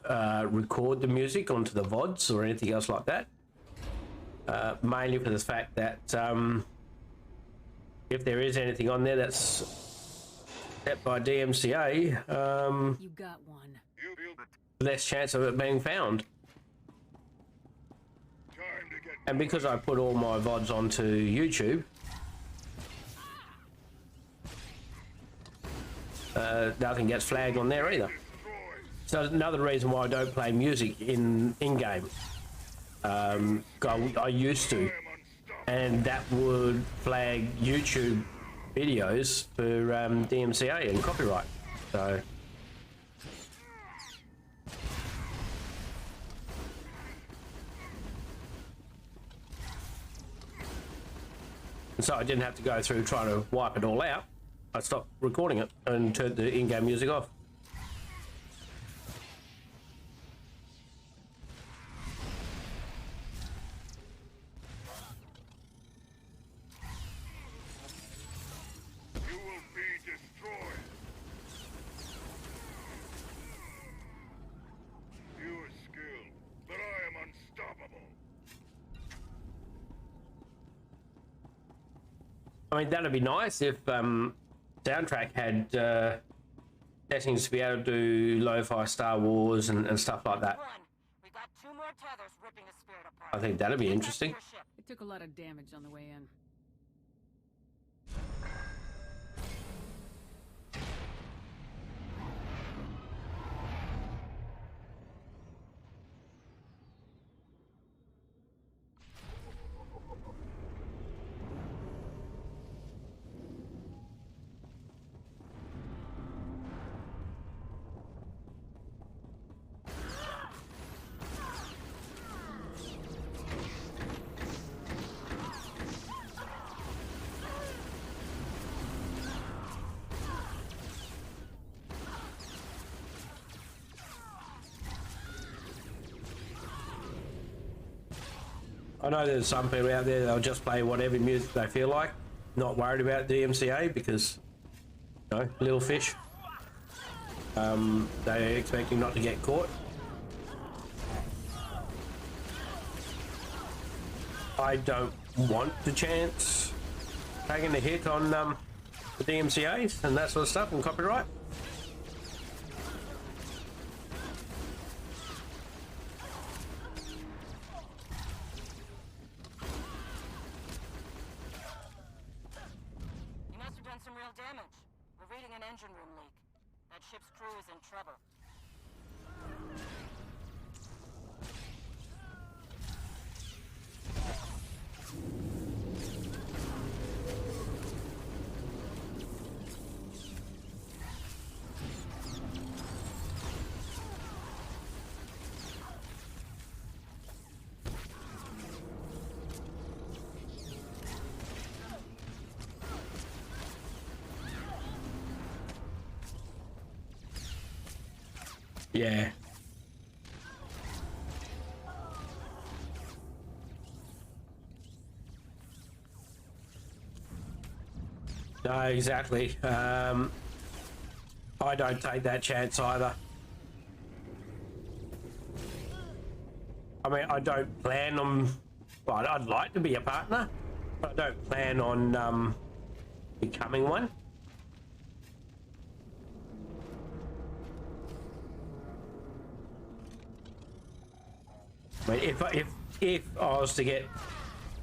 record the music onto the VODs or anything else like that. Mainly for the fact that if there is anything on there that's set by DMCA, you got one. Less chance of it being found. And because I put all my VODs onto YouTube, nothing gets flagged on there either. So another reason why I don't play music in-game. I used to, and that would flag YouTube videos for DMCA and copyright. So And so I didn't have to go through trying to wipe it all out. I stopped recording it and turned the in-game music off. You will be destroyed. Pure skill, but I am unstoppable. I mean, that'd be nice if soundtrack had settings to be able to do lo-fi Star Wars and stuff like that. We got 2 more tethers ripping a spirit apart. I think that'd be interesting. It took a lot of damage on the way in. I know there's some people out there that'll just play whatever music they feel like, not worried about DMCA because, you know, little fish. They're expecting not to get caught. I don't want the chance taking a hit on the DMCAs and that sort of stuff and copyright. Engine room leak. That ship's crew is in trouble. Yeah. No, exactly. I don't take that chance either. I mean, I don't plan on... Well, I'd like to be a partner, but I don't plan on becoming one. I mean, if I was to get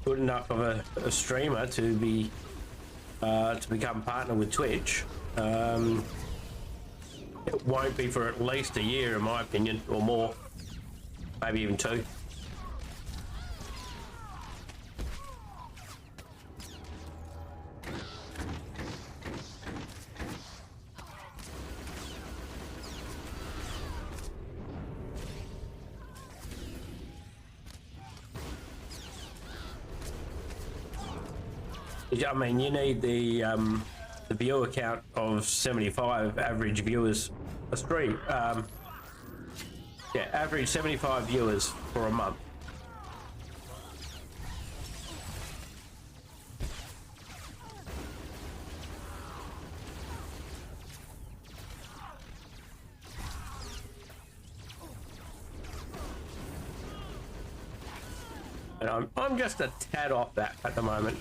good enough of a streamer to be to become partner with Twitch, it won't be for at least a year, in my opinion, or more, maybe even 2. I mean, you need the viewer count of 75 average viewers a stream. Yeah, average 75 viewers for a month. And I'm just a tad off that at the moment.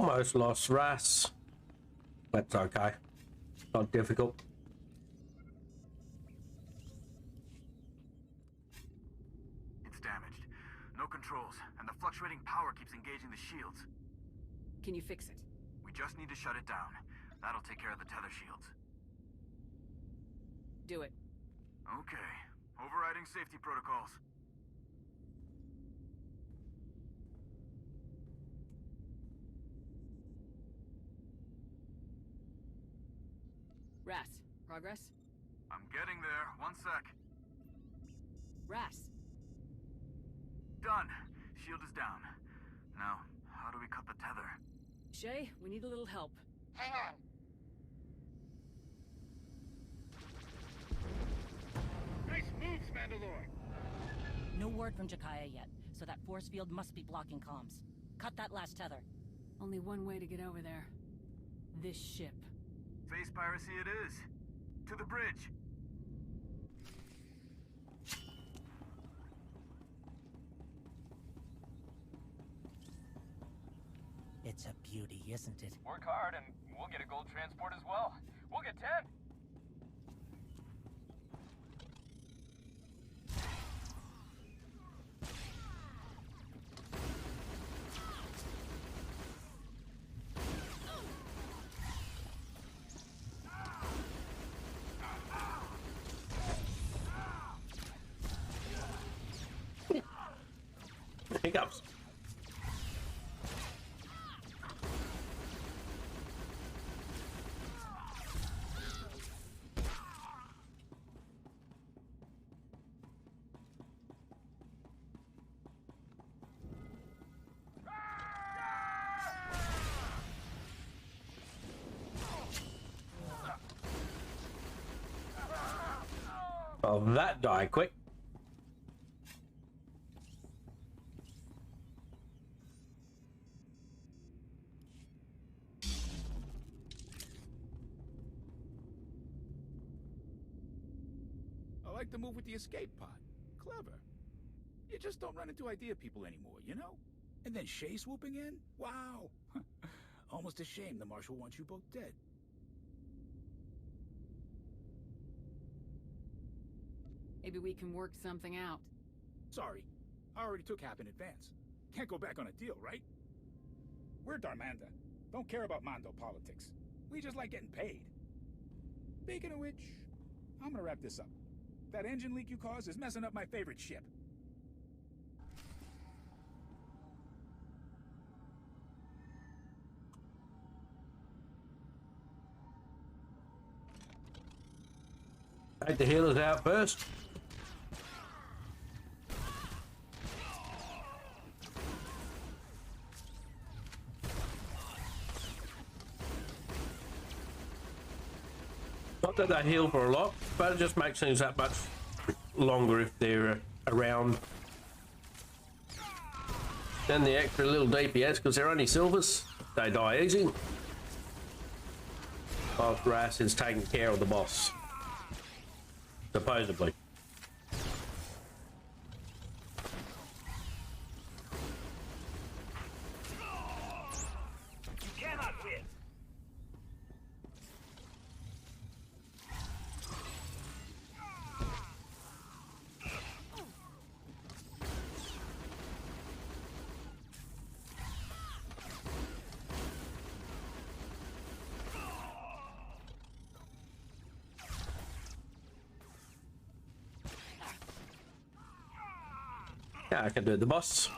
Almost lost Ras. That's okay. Not difficult. It's damaged. No controls, and the fluctuating power keeps engaging the shields. Can you fix it? We just need to shut it down. That'll take care of the tether shields. Do it. Okay. Overriding safety protocols. Ras, progress? I'm getting there. One sec. Ras. Done. Shield is down. Now, how do we cut the tether? Shay, we need a little help. Hang on. Nice moves, Mandalore. No word from Jakaya yet, so that force field must be blocking comms. Cut that last tether. Only one way to get over there. This ship. Face piracy it is. To the bridge. It's a beauty, isn't it? Work hard and we'll get a gold transport as well. We'll get 10. Hiccups. Well, that died quick. I like the move with the escape pod. Clever. You just don't run into idea people anymore, you know? And then Shay swooping in? Wow! Almost a shame the Marshal wants you both dead. Maybe we can work something out. Sorry. I already took half in advance. Can't go back on a deal, right? We're Darmanda. Don't care about Mondo politics. We just like getting paid. Speaking of which, I'm gonna wrap this up. That engine leak you caused is messing up my favorite ship. Take the healers out first. Not that they heal for a lot, but it just makes things that much longer if they're around. Then the extra little DPS, because they're only silvers, they die easy. Whilst Ras is taking care of the boss. Supposedly. You cannot win. Yeah, I can do the boss.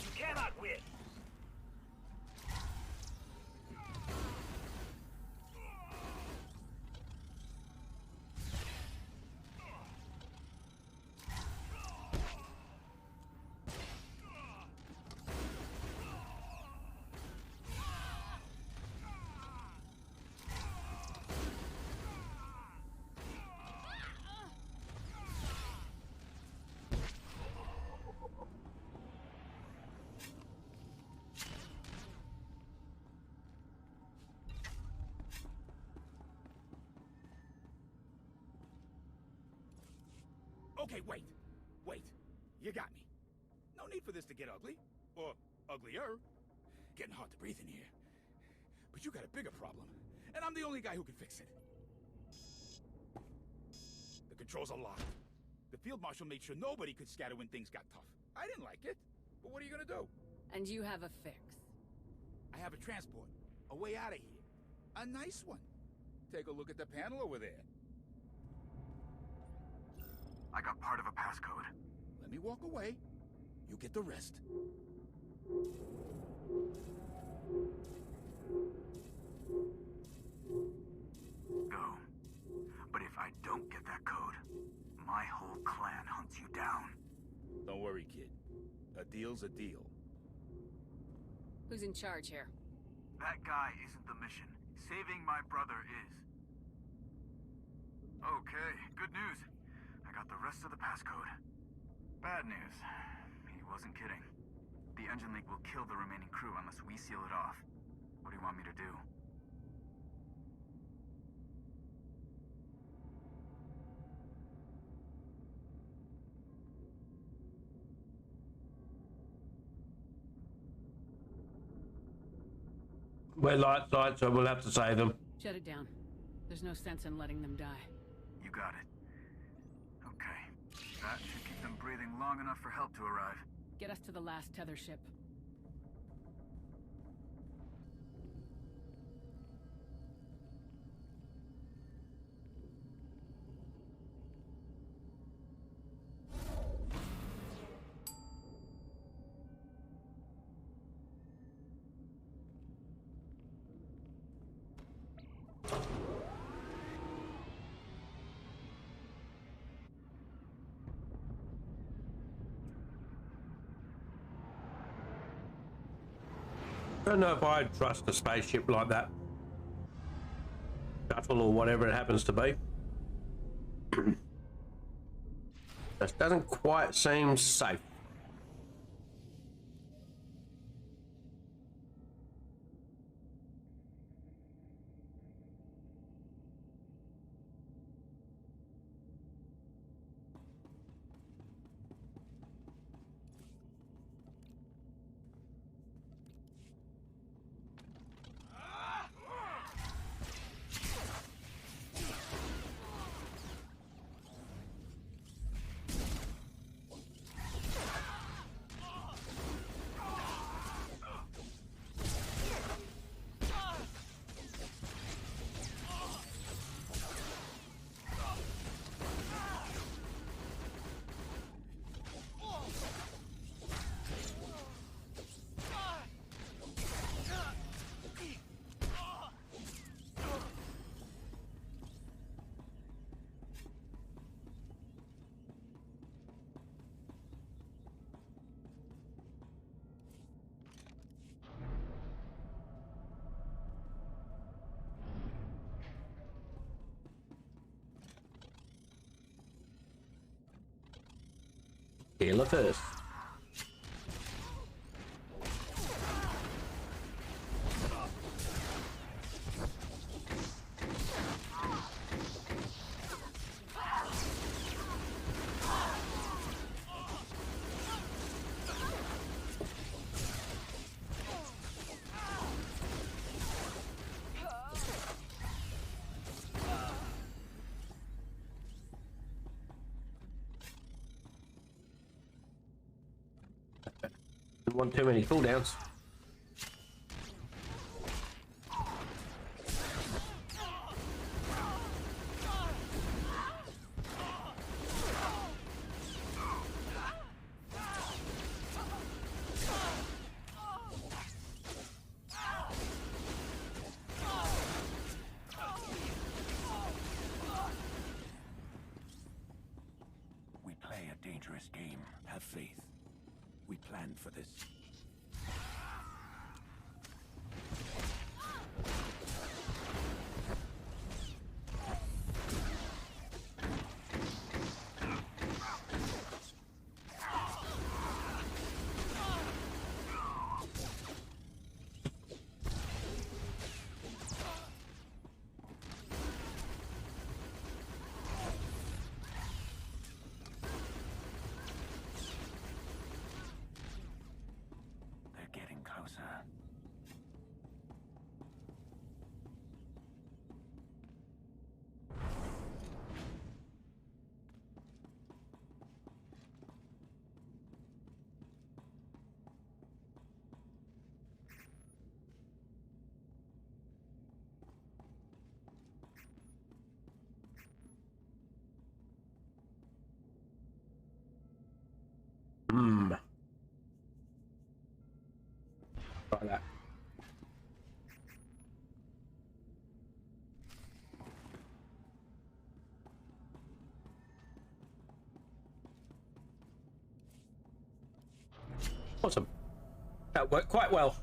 You cannot win. Okay, wait. Wait. You got me. No need for this to get ugly. Or uglier. Getting hard to breathe in here. But you got a bigger problem. And I'm the only guy who can fix it. The controls are locked. The field marshal made sure nobody could scatter when things got tough. I didn't like it. But what are you gonna do? And you have a fix. I have a transport. A way out of here. A nice one. Take a look at the panel over there. I got part of a passcode. Let me walk away. You get the rest. Go. But if I don't get that code, my whole clan hunts you down. Don't worry, kid. A deal's a deal. Who's in charge here? That guy isn't the mission. Saving my brother is. Okay, good news. I got the rest of the passcode. Bad news. He wasn't kidding. The engine leak will kill the remaining crew unless we seal it off. What do you want me to do? We're light side, so we'll have to save them. Shut it down. There's no sense in letting them die. You got it. Okay. That should keep them breathing long enough for help to arrive. Get us to the last tether ship. I don't know if I'd trust a spaceship like that. Shuttle or whatever it happens to be. Just doesn't quite seem safe. Healer first. Don't want too many cooldowns. We play a dangerous game. Have faith. We planned for this. Try that. Awesome. That worked quite well.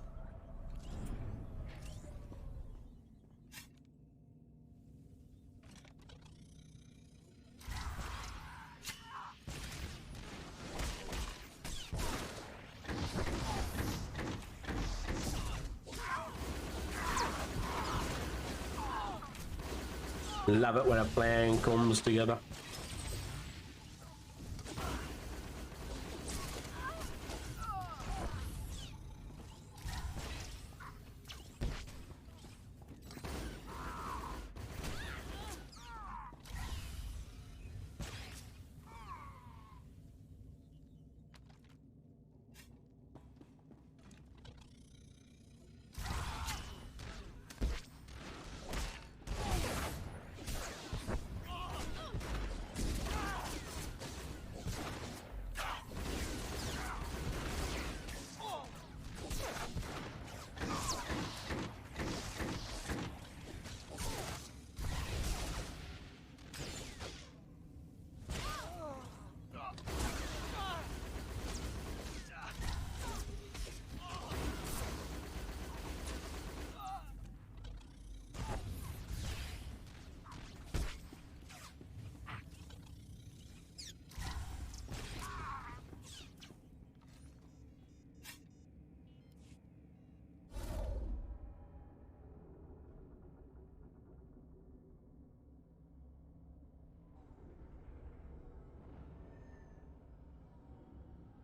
Love it when a plan comes together.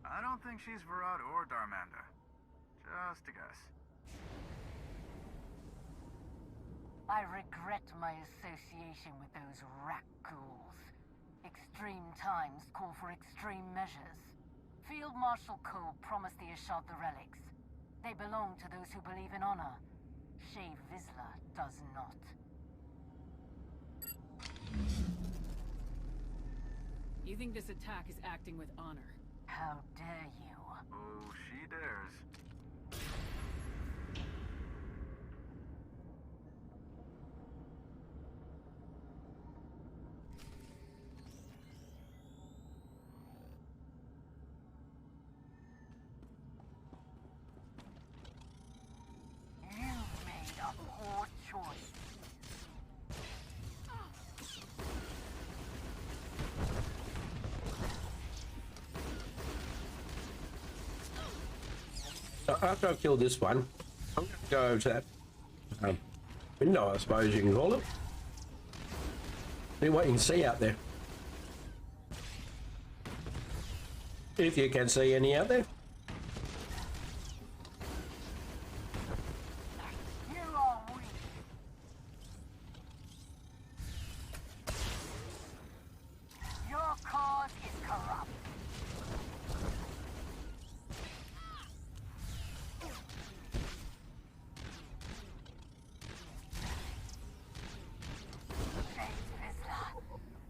I don't think she's Varad or Darmanda. Just a guess. I regret my association with those rat ghouls. Extreme times call for extreme measures. Field Marshal Cole promised the Ishad the relics. They belong to those who believe in honor. Shave Vizsla does not. You think this attack is acting with honor? How dare you? Oh, she dares. You made a poor choice. So after I kill this one, I'm going to go over to that window, I suppose you can call it. See what you can see out there. If you can see any out there. You are weak. Your cause is corrupt.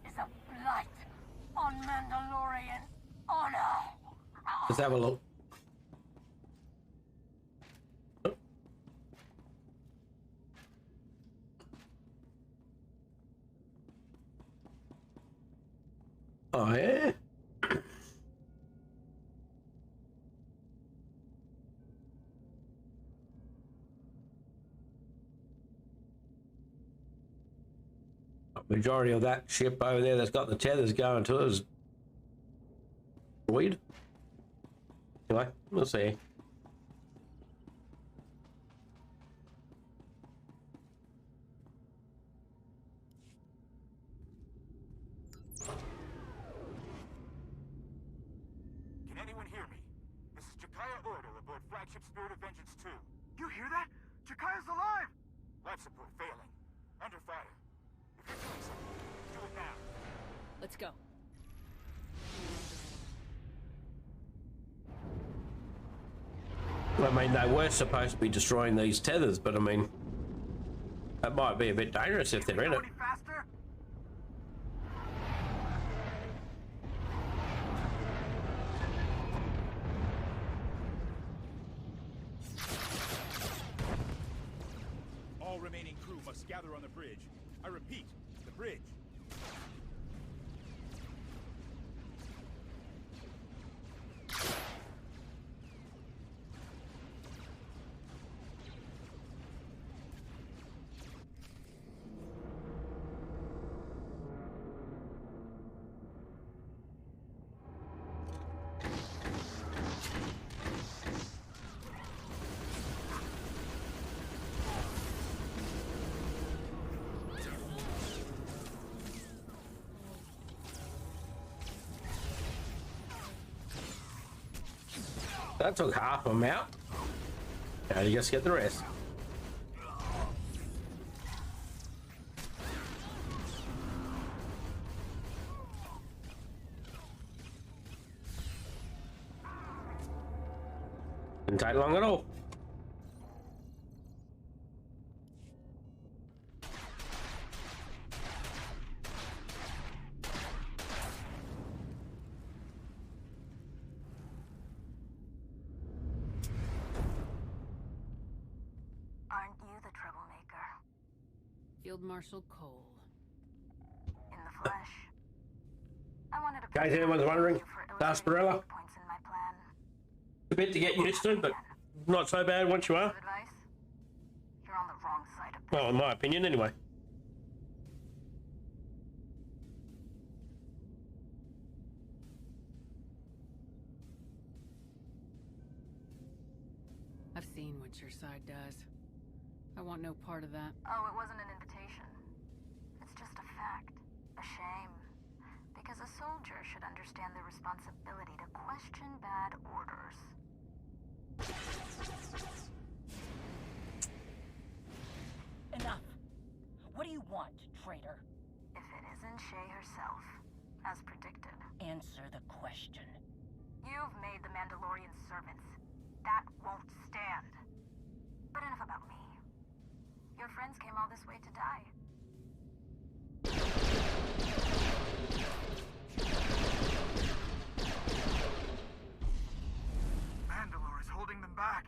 Is a blight on Mandalorian honor. Let's have a look. Oh yeah. Majority of that ship over there that's got the tethers going to it is destroyed. Anyway, we'll see. Can anyone hear me? This is Jakaya Order aboard Flagship Spirit of Vengeance 2. You hear that? Jakaya's alive! Life support failing. Under fire. If you're doing something, do it now. Let's go. I mean, they were supposed to be destroying these tethers, but I mean, that might be a bit dangerous if they're in it. Faster? gather on the bridge. I repeat, the bridge. That took half of them out. Now you just get the rest. Didn't take long at all. Aren't you the troublemaker? Field Marshal Cole. In the flesh. I wanted to In case anyone's wondering, Sarsaparilla. points in my plan. A bit to get used to, but not so bad once you are. Advice? You're on the wrong side of Well, in my opinion, anyway. I've seen what your side does. I want no part of that. Oh, it wasn't an invitation. It's just a fact. A shame. Because a soldier should understand the responsibility to question bad orders. Enough. What do you want, traitor? If it isn't Shay herself, as predicted. Answer the question. You've made the Mandalorian servants. That won't stand. But enough about me. Your friends came all this way to die. Mandalore is holding them back.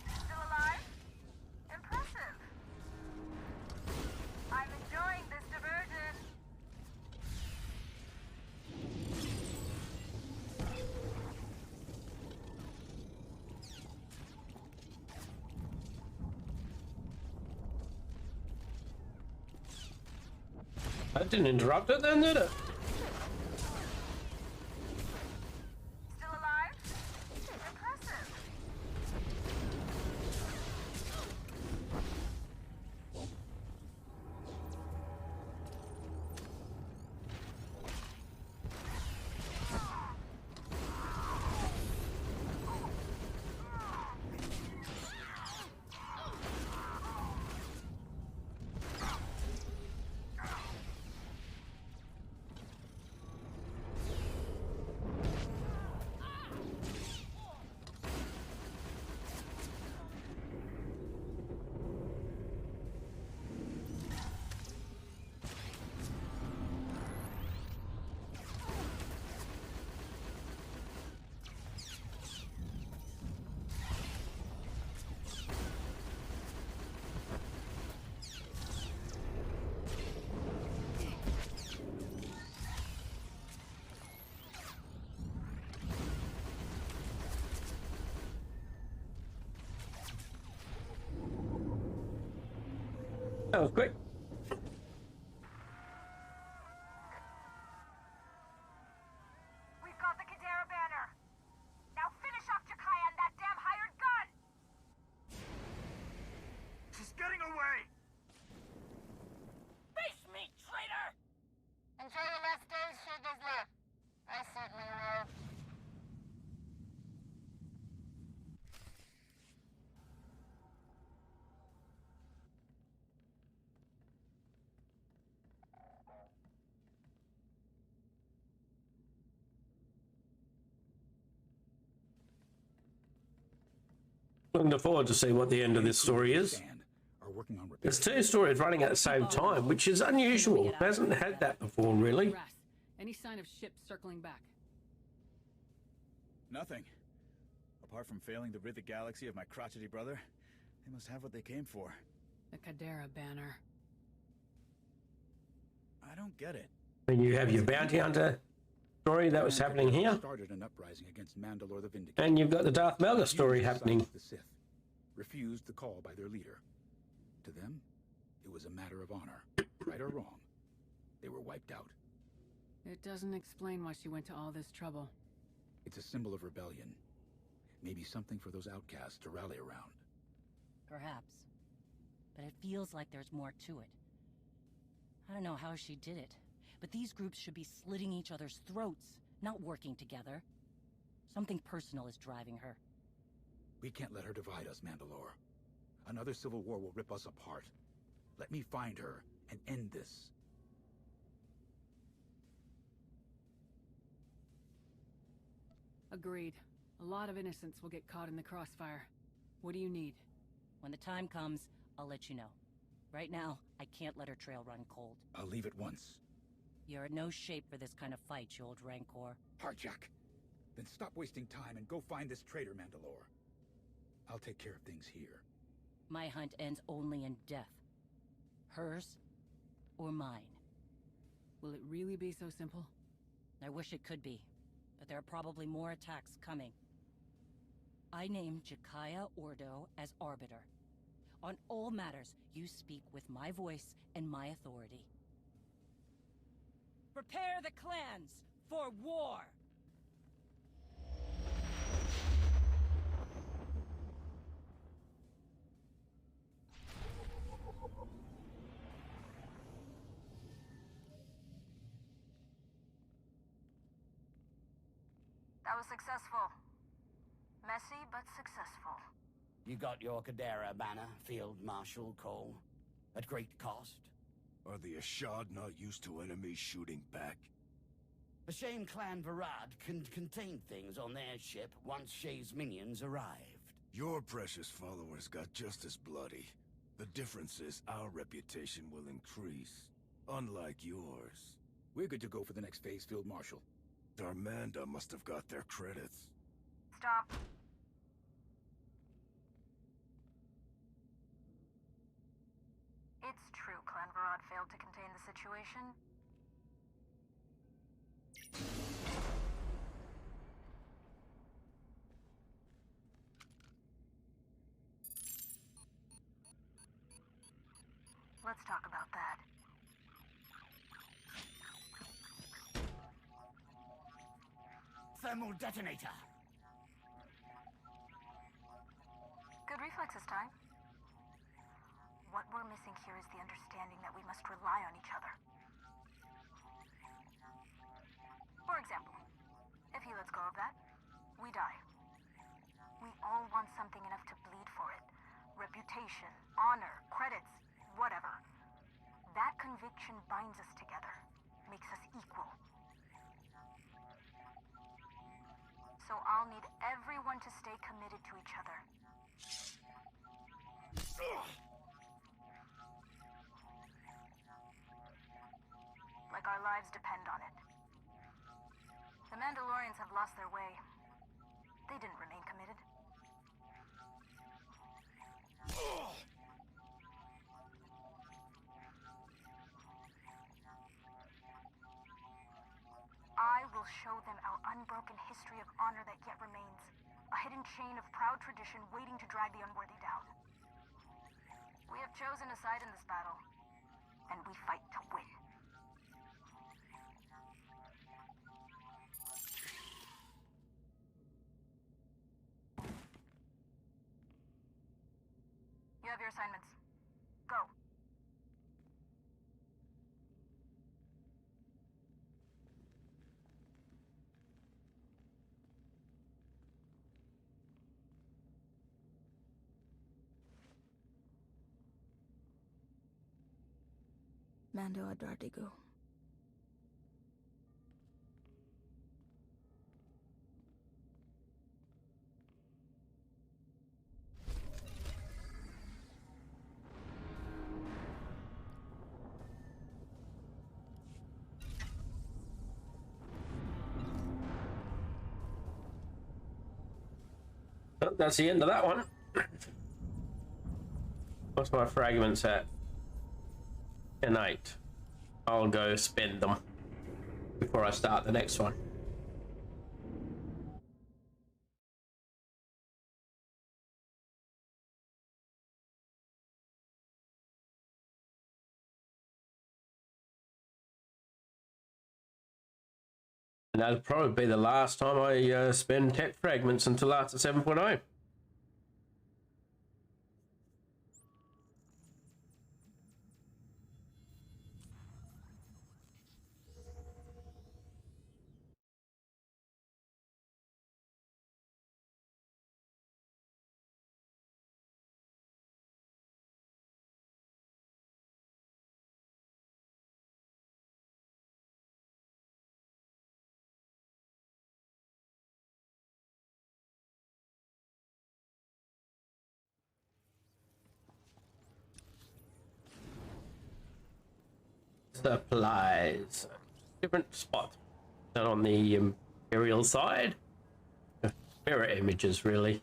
Still alive? Impressive. I'm enjoying this diversion. That didn't interrupt it then, did it? Still alive? Impressive. That was quick. We've got the Kadera banner. Now Looking forward to see what the end of this story is. There's two stories running at the same time, which is unusual. It hasn't had that before, really. Any sign of ships circling back? Nothing. Apart from failing to rid the galaxy of my crotchety brother, they must have what they came for. The Cadera banner. I don't get it. And you have your bounty hunter story that was happening here. Started an uprising against Mandalore the Vindicator. And you've got the Darth Malga story happening. The Sith refused the call by their leader. To them, it was a matter of honor. Right or wrong, they were wiped out. It doesn't explain why she went to all this trouble. It's a symbol of rebellion. Maybe something for those outcasts to rally around. Perhaps. But it feels like there's more to it. I don't know how she did it, but these groups should be slitting each other's throats, not working together. Something personal is driving her. We can't let her divide us, Mandalore. Another civil war will rip us apart. Let me find her and end this. Agreed. A lot of innocents will get caught in the crossfire. What do you need? When the time comes, I'll let you know. Right now, I can't let her trail run cold. I'll leave it once. You're in no shape for this kind of fight, you old Rancor. Harjack! Then stop wasting time and go find this traitor, Mandalore. I'll take care of things here. My hunt ends only in death. Hers or mine. Will it really be so simple? I wish it could be, but there are probably more attacks coming. I named Jakaya Ordo as Arbiter. On all matters, you speak with my voice and my authority. Prepare the clans for war! That was successful. Messy, but successful. You got your Cadera banner, Field Marshal Cole, at great cost. Are the Ashad not used to enemies shooting back? The shame Clan Varad can contain things on their ship once Shay's minions arrived. Your precious followers got just as bloody. The difference is our reputation will increase, unlike yours. We're good to go for the next phase, Field Marshal. Darmanda must have got their credits. Stop. It's true Clan Varad failed to contain the situation. Let's talk about that. Thermal detonator! Good reflexes, time. What we're missing here is the understanding that we must rely on each other. For example, if he lets go of that, we die. We all want something enough to bleed for it. Reputation, honor, credits, whatever. That conviction binds us together, makes us equal. So I'll need everyone to stay committed to each other. Like our lives depend on it. The Mandalorians have lost their way. They didn't remain committed. I will show them our unbroken history of honor that yet remains. A hidden chain of proud tradition waiting to drag the unworthy down. We have chosen a side in this battle, and we fight to win. You have your assignments. Go. Mando Adardigo. Oh, that's the end of that one. What's my fragments at? An 8. I'll go spend them before I start the next one. And that'll probably be the last time I spend tech fragments until after 7.0. Supplies. Different spot. Done on the Imperial side. Mirror images, really.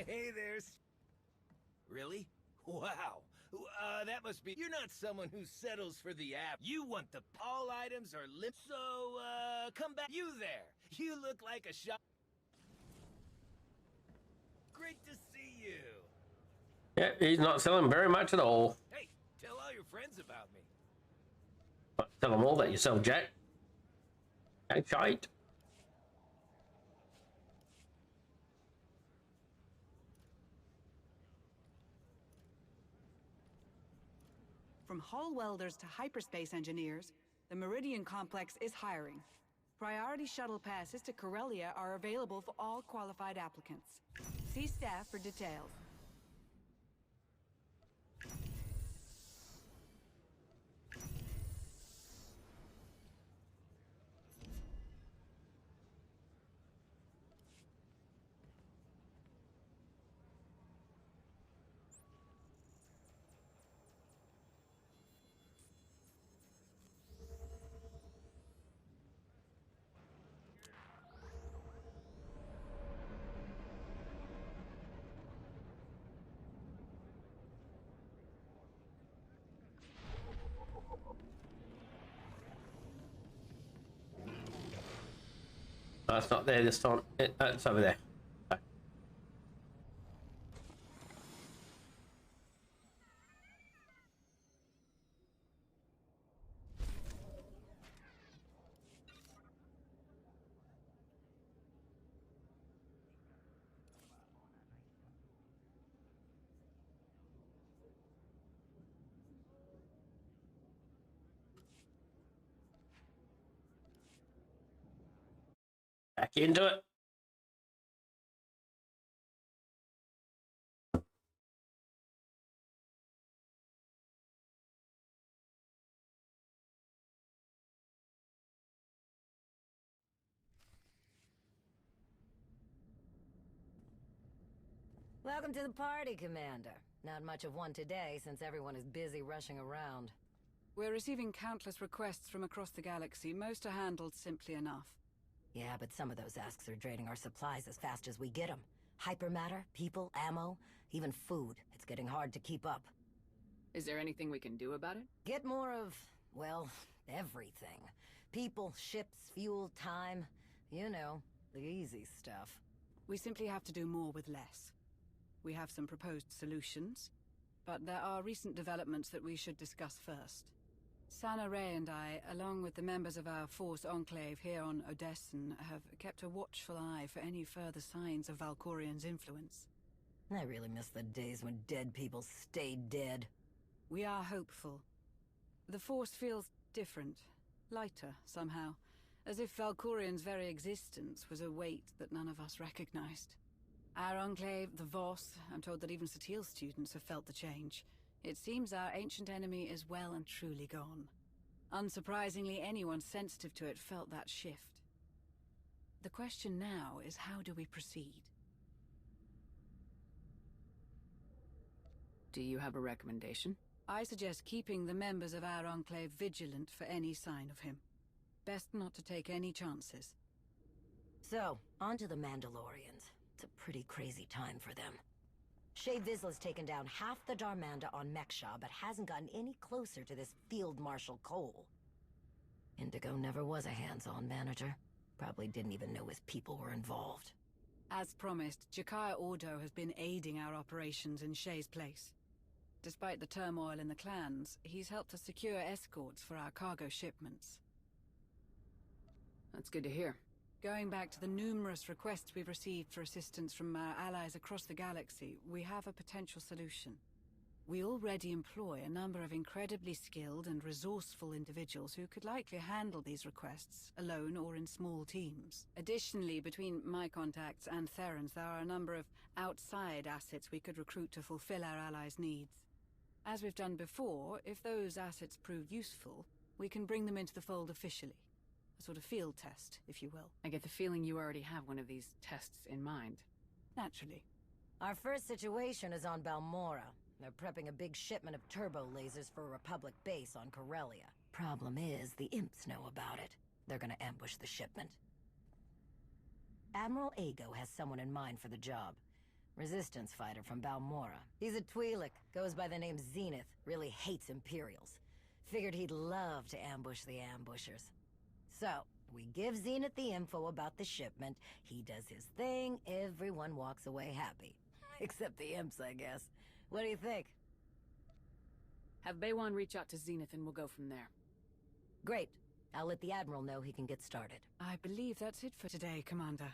Hey, there's... Really? Wow. That must be... You're not someone who settles for the app. You want the all items are limp. So, come back. You there. You look like a shop. Great to see you. Yeah, he's not selling very much at all. Hey, tell all your friends about me. Tell them all that you sell, Jack. Jack shite. From hull welders to hyperspace engineers, the Meridian Complex is hiring. Priority shuttle passes to Corellia are available for all qualified applicants. See staff for details. No, it's not there this time. It's over there. Back into it. Welcome to the party, Commander. Not much of one today, since everyone is busy rushing around. We're receiving countless requests from across the galaxy. Most are handled simply enough. Yeah, but some of those asks are draining our supplies as fast as we get them. Hypermatter, people, ammo, even food. It's getting hard to keep up. Is there anything we can do about it? Get more of, well, everything. People, ships, fuel, time. You know, the easy stuff. We simply have to do more with less. We have some proposed solutions, but there are recent developments that we should discuss first. Sana Ray and I, along with the members of our Force Enclave here on Odessen, have kept a watchful eye for any further signs of Valkorian's influence. I really miss the days when dead people stayed dead. We are hopeful. The Force feels different, lighter somehow, as if Valkorian's very existence was a weight that none of us recognized. Our Enclave, the Voss, I'm told that even Satil students have felt the change. It seems our ancient enemy is well and truly gone. Unsurprisingly, anyone sensitive to it felt that shift. The question now is, how do we proceed? Do you have a recommendation? I suggest keeping the members of our Enclave vigilant for any sign of him. Best not to take any chances. So, on to the Mandalorians. It's a pretty crazy time for them. Shae Vizsla's taken down half the Darmanda on Mekshah, but hasn't gotten any closer to this Field Marshal Cole. Indigo never was a hands-on manager. Probably didn't even know his people were involved. As promised, Jakaya Ordo has been aiding our operations in Shae's place. Despite the turmoil in the clans, he's helped us secure escorts for our cargo shipments. That's good to hear. Going back to the numerous requests we've received for assistance from our allies across the galaxy, we have a potential solution. We already employ a number of incredibly skilled and resourceful individuals who could likely handle these requests, alone or in small teams. Additionally, between my contacts and Theron's, there are a number of outside assets we could recruit to fulfill our allies' needs. As we've done before, if those assets prove useful, we can bring them into the fold officially. A sort of field test, if you will. I get the feeling you already have one of these tests in mind. Naturally. Our first situation is on Balmorra. They're prepping a big shipment of turbo lasers for a Republic base on Corellia. Problem is, the imps know about it. They're gonna ambush the shipment. Admiral Ago has someone in mind for the job. Resistance fighter from Balmorra. He's a Twi'lek, goes by the name Zenith, really hates Imperials. Figured he'd love to ambush the ambushers. So, we give Zenith the info about the shipment, he does his thing, everyone walks away happy. Except the imps, I guess. What do you think? Have Baywan reach out to Zenith and we'll go from there. Great. I'll let the Admiral know he can get started. I believe that's it for today, Commander.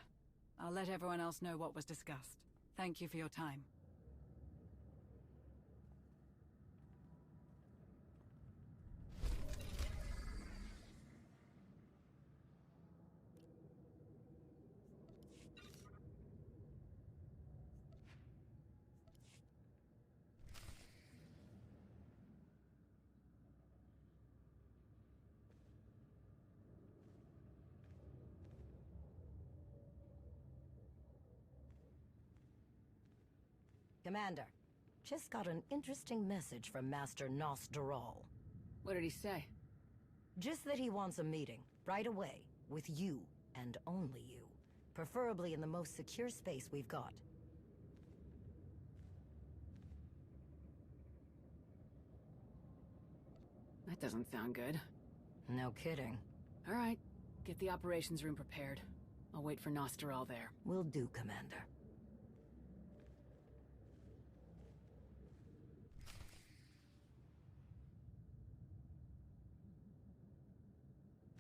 I'll let everyone else know what was discussed. Thank you for your time. Commander, just got an interesting message from Master Nos Dural. What did he say? Just that he wants a meeting, right away, with you, and only you. Preferably in the most secure space we've got. That doesn't sound good. No kidding. All right, get the operations room prepared. I'll wait for Nosteral there. Will do, Commander.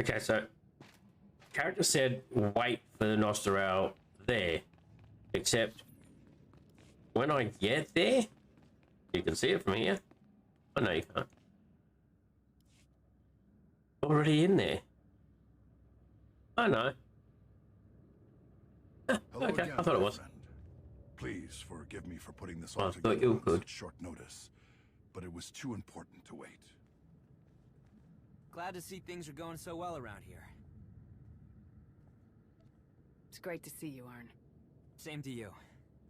Okay, so character said wait for the Nosteral there, except when I get there, you can see it from here. Oh no, you can't. Already in there. Oh no. Hello Okay, again, I thought it my was. friend. Please forgive me for putting this I all thought together you on could. such short notice, but it was too important to wait. Glad to see things are going so well around here. It's great to see you, Arn. Same to you.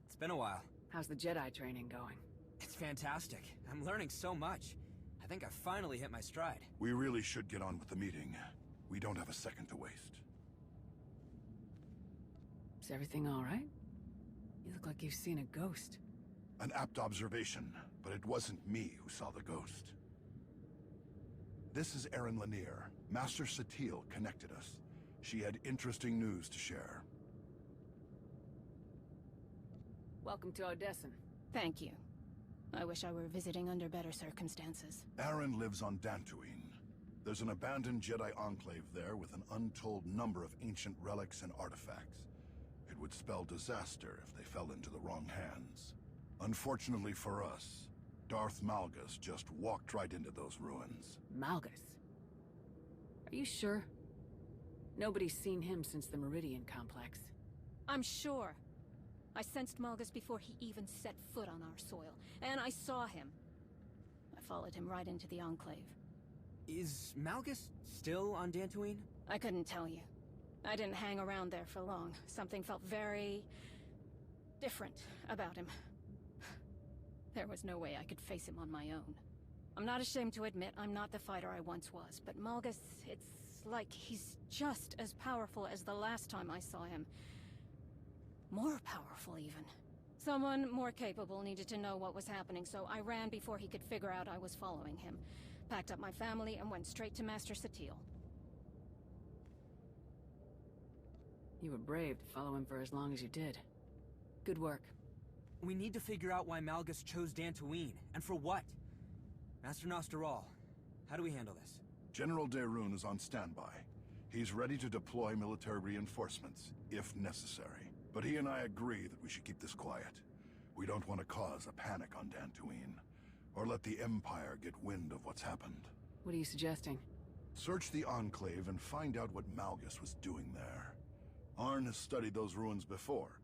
It's been a while. How's the Jedi training going? It's fantastic. I'm learning so much. I think I finally hit my stride. We really should get on with the meeting. We don't have a second to waste. Is everything all right? You look like you've seen a ghost. An apt observation, but it wasn't me who saw the ghost. This is Erin Lanier. Master Satil connected us. She had interesting news to share. Welcome to Odessen. Thank you. I wish I were visiting under better circumstances. Aaron lives on Dantooine. There's an abandoned Jedi enclave there with an untold number of ancient relics and artifacts. It would spell disaster if they fell into the wrong hands. Unfortunately for us, Darth Malgus just walked right into those ruins. Malgus? Are you sure? Nobody's seen him since the Meridian Complex. I'm sure. I sensed Malgus before he even set foot on our soil, and I saw him. I followed him right into the Enclave. Is Malgus still on Dantooine? I couldn't tell you. I didn't hang around there for long. Something felt very... different about him. There was no way I could face him on my own. I'm not ashamed to admit I'm not the fighter I once was, but Malgus, it's like he's just as powerful as the last time I saw him. More powerful, even. Someone more capable needed to know what was happening, so I ran before he could figure out I was following him. Packed up my family and went straight to Master Satil. You were brave to follow him for as long as you did. Good work. We need to figure out why Malgus chose Dantooine, and for what. Master Nosteral, how do we handle this? General Daerun is on standby. He's ready to deploy military reinforcements, if necessary. But he and I agree that we should keep this quiet. We don't want to cause a panic on Dantooine, or let the Empire get wind of what's happened. What are you suggesting? Search the Enclave and find out what Malgus was doing there. Arn has studied those ruins before.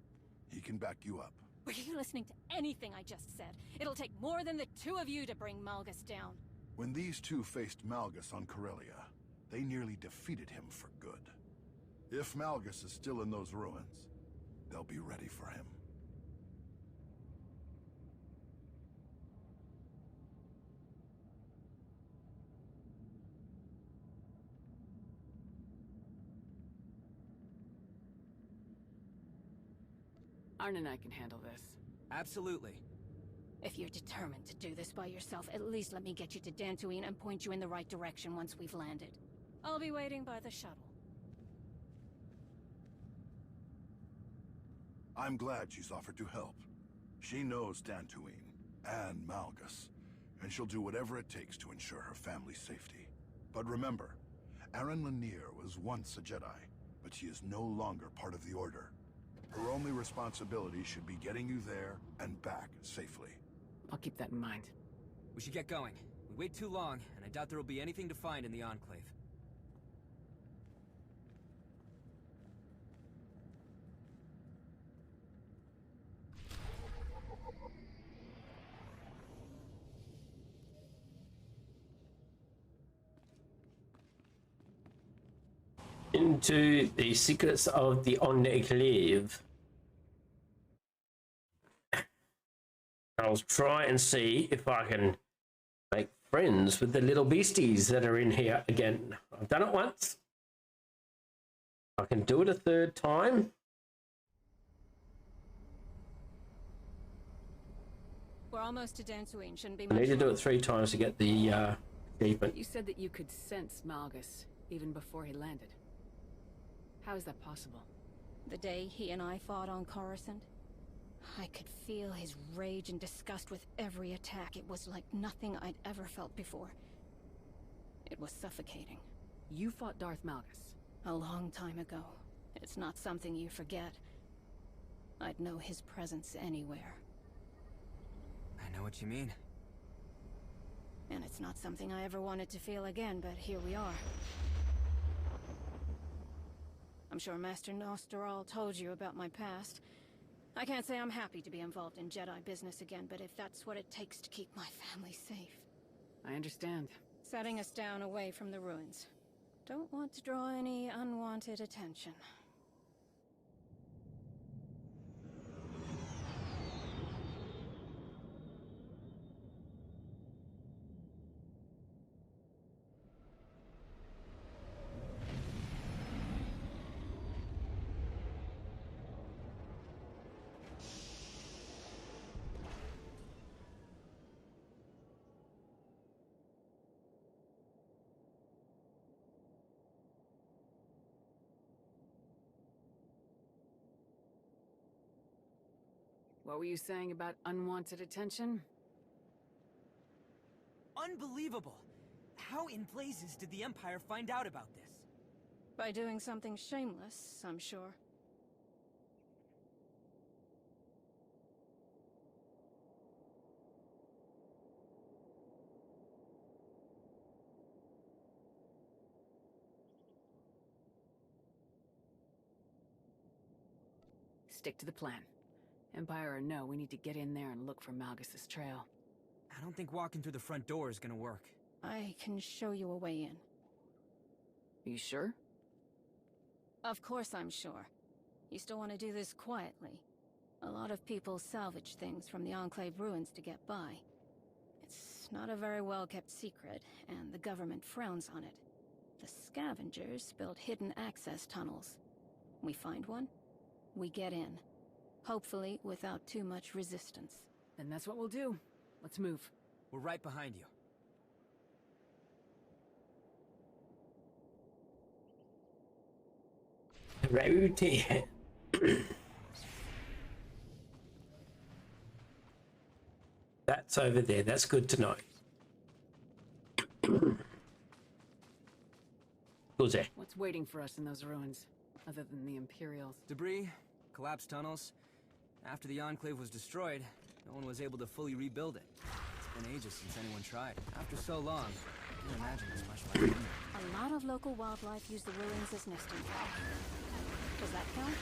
He can back you up. Were you listening to anything I just said? It'll take more than the two of you to bring Malgus down. When these two faced Malgus on Corellia, they nearly defeated him for good. If Malgus is still in those ruins, they'll be ready for him. Arn and I can handle this. Absolutely. If you're determined to do this by yourself, at least let me get you to Dantooine and point you in the right direction once we've landed. I'll be waiting by the shuttle. I'm glad she's offered to help. She knows Dantooine and Malgus, and she'll do whatever it takes to ensure her family's safety. But remember, Aaron Lanier was once a Jedi, but she is no longer part of the Order. Her only responsibility should be getting you there and back safely. I'll keep that in mind. We should get going. We wait too long, and I doubt there will be anything to find in the Enclave. Into the secrets of the Enclave. I'll try and see if I can make friends with the little beasties that are in here again. I've done it once. I can do it a third time. We're almost to Dantooine. Shouldn't be I much need to do longer. it 3 times to get the achievement. You said that you could sense Malgus even before he landed. How is that possible? The day he and I fought on Coruscant, I could feel his rage and disgust with every attack. It was like nothing I'd ever felt before. It was suffocating. You fought Darth Malgus? A long time ago. It's not something you forget. I'd know his presence anywhere. I know what you mean. And it's not something I ever wanted to feel again, but here we are. I'm sure Master Nosteral told you about my past. I can't say I'm happy to be involved in Jedi business again, but if that's what it takes to keep my family safe. I understand. Setting us down away from the ruins. Don't want to draw any unwanted attention. What were you saying about unwanted attention? Unbelievable! How in blazes did the Empire find out about this? By doing something shameless, I'm sure. Stick to the plan. Empire or no, we need to get in there and look for Malgus's trail. I don't think walking through the front door is gonna work. I can show you a way in. You sure? Of course I'm sure. You still want to do this quietly. A lot of people salvage things from the Enclave ruins to get by. It's not a very well-kept secret, and the government frowns on it. The scavengers build hidden access tunnels. We find one, we get in. Hopefully without too much resistance. Then that's what we'll do. Let's move. We're right behind you. Route here. That's over there. That's good to know. Who's there? What's waiting for us in those ruins, other than the Imperials? Debris, collapsed tunnels. After the Enclave was destroyed, no one was able to fully rebuild it. It's been ages since anyone tried. After so long, I can imagine it's much like A lot of local wildlife use the ruins as nesting grounds. Does that count?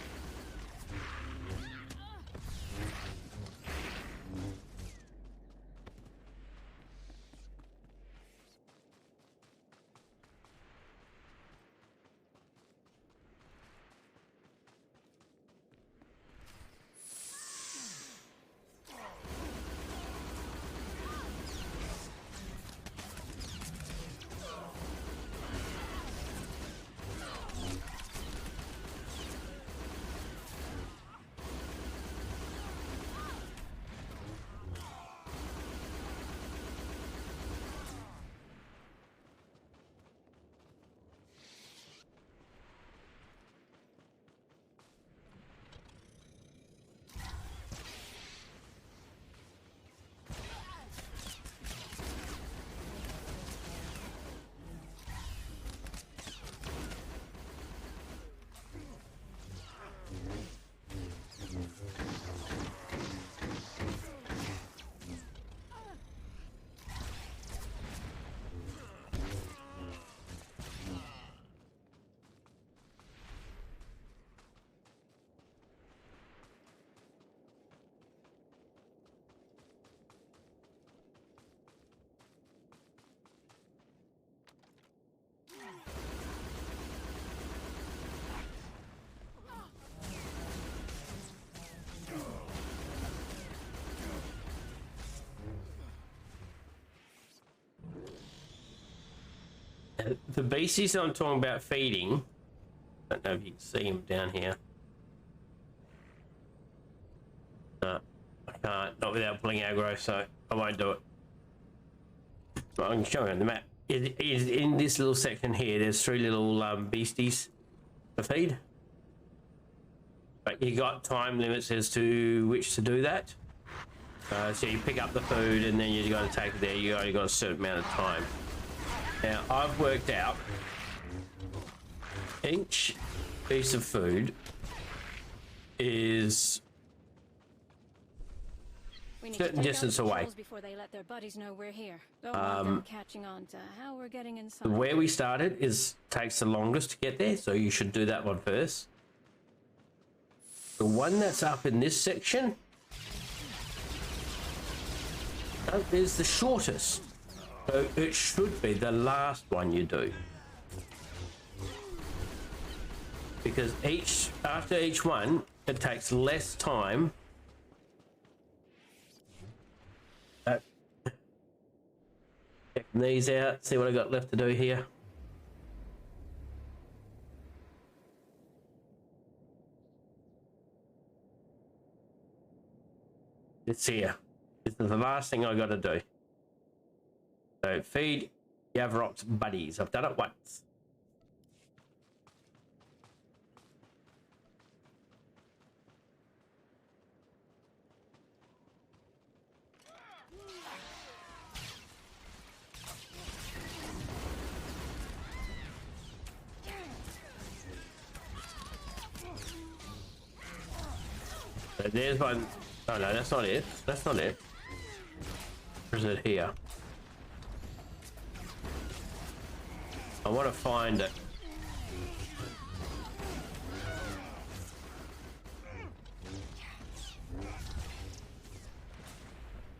The beasties I'm talking about feeding, I don't know if you can see him down here. No, I can't, not without pulling aggro, so I won't do it. But I can show you on the map. It is in this little section here, there's 3 little beasties to feed. But you got time limits as to which to do that. So you pick up the food and then you got to take it there, you only got a certain amount of time. Now, I've worked out each piece of food is a certain distance away. Before they let their buddies know we're here. Don't want them catching on to how we're getting inside. Where we started takes the longest to get there, so you should do that one first. The one that's up in this section is the shortest. So it should be the last one you do. Because after each one, it takes less time. Checking these out, see what I got left to do here. It's here. This is the last thing I got to do. So feed Yavrok's buddies. I've done it once. So there's one. Oh no, that's not it. That's not it. Or is it here? I want to find it.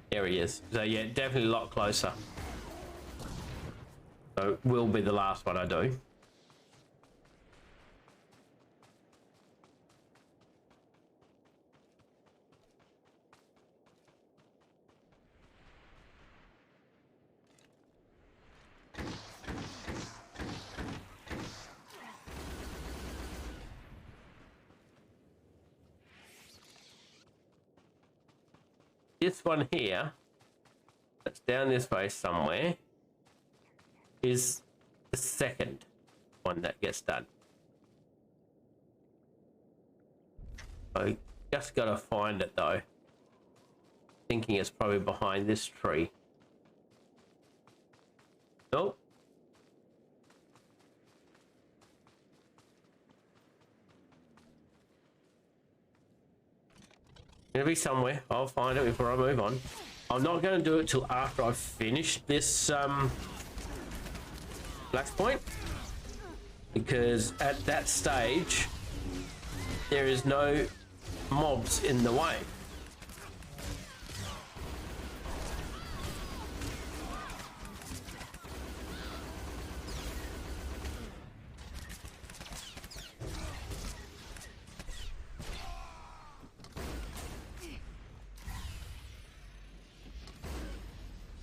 There he is. So yeah, definitely a lot closer. So it will be the last one I do. This one here, that's down this way somewhere, is the second one that gets done. I just gotta find it though. Thinking it's probably behind this tree. Nope. Gonna be somewhere. I'll find it before I move on. I'm not going to do it till after I've finished this Black's Point, because at that stage there is no mobs in the way.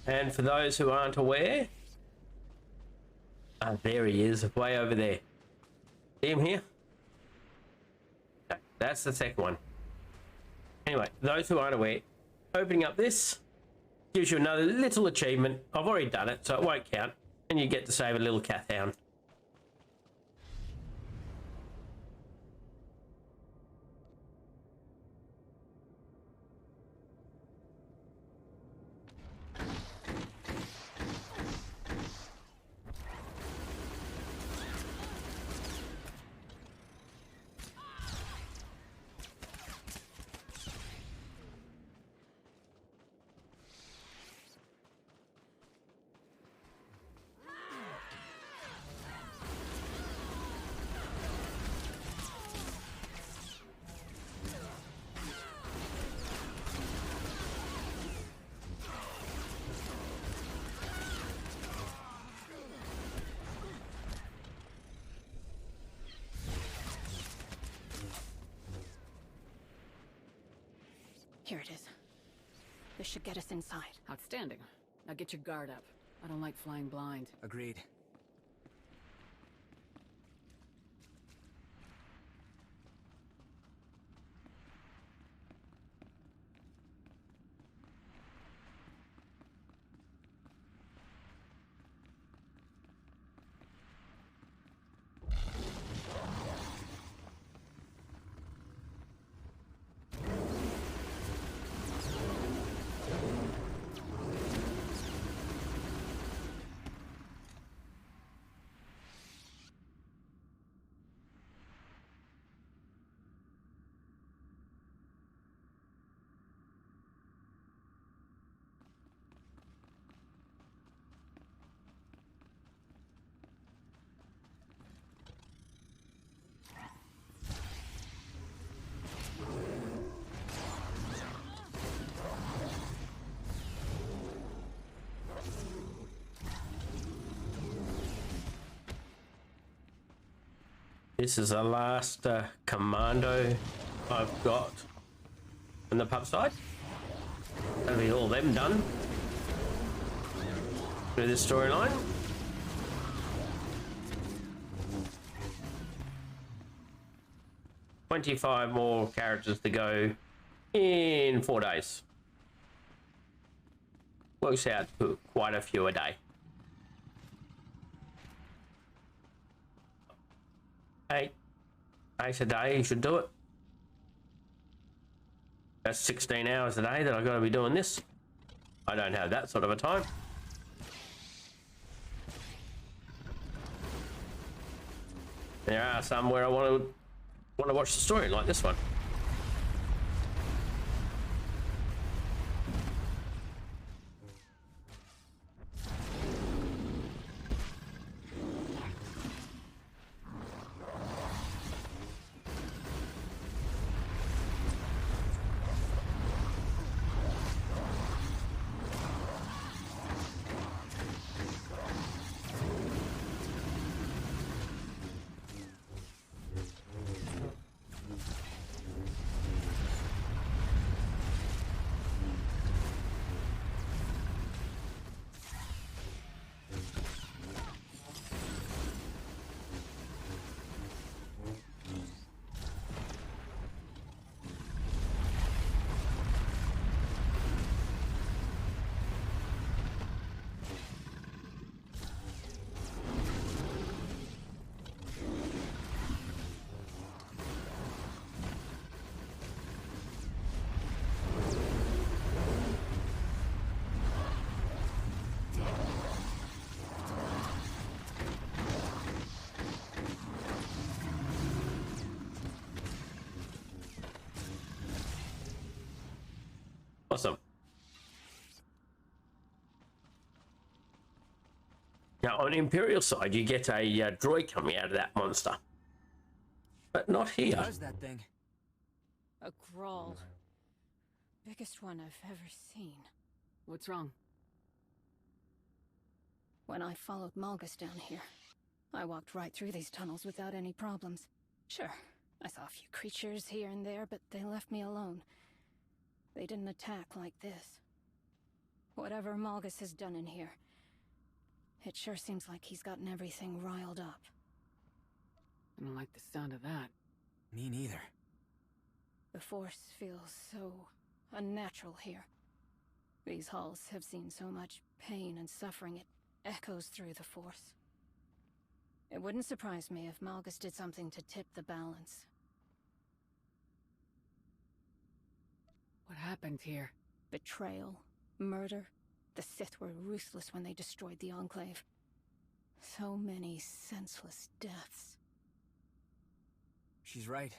And for those who aren't aware, there he is, way over there. See him here? Okay, that's the second one. Anyway, those who aren't aware, opening up this gives you another little achievement. I've already done it, so it won't count. And you get to save a little cat hound. Here it is. This should get us inside. Outstanding. Now get your guard up. I don't like flying blind. Agreed. This is the last commando I've got on the pub side. That'll be all them done through this storyline. $25 more characters to go in 4 days. Works out to quite a few a day. Eight a day, you should do it. That's 16 hours a day that I've got to be doing this. I don't have that sort of a time. There are some where I want to watch the story, like this one. Awesome. Now, on the Imperial side, you get a droid coming out of that monster. But not here. What is that thing? A Grawl. Biggest one I've ever seen. What's wrong? When I followed Malgus down here, I walked right through these tunnels without any problems. Sure, I saw a few creatures here and there, but they left me alone. They didn't attack like this. Whatever Malgus has done in here, it sure seems like he's gotten everything riled up. I don't like the sound of that. Me neither. The Force feels so unnatural here. These halls have seen so much pain and suffering, it echoes through the Force. It wouldn't surprise me if Malgus did something to tip the balance. What happened here? Betrayal, murder. The Sith were ruthless when they destroyed the Enclave. So many senseless deaths. She's right.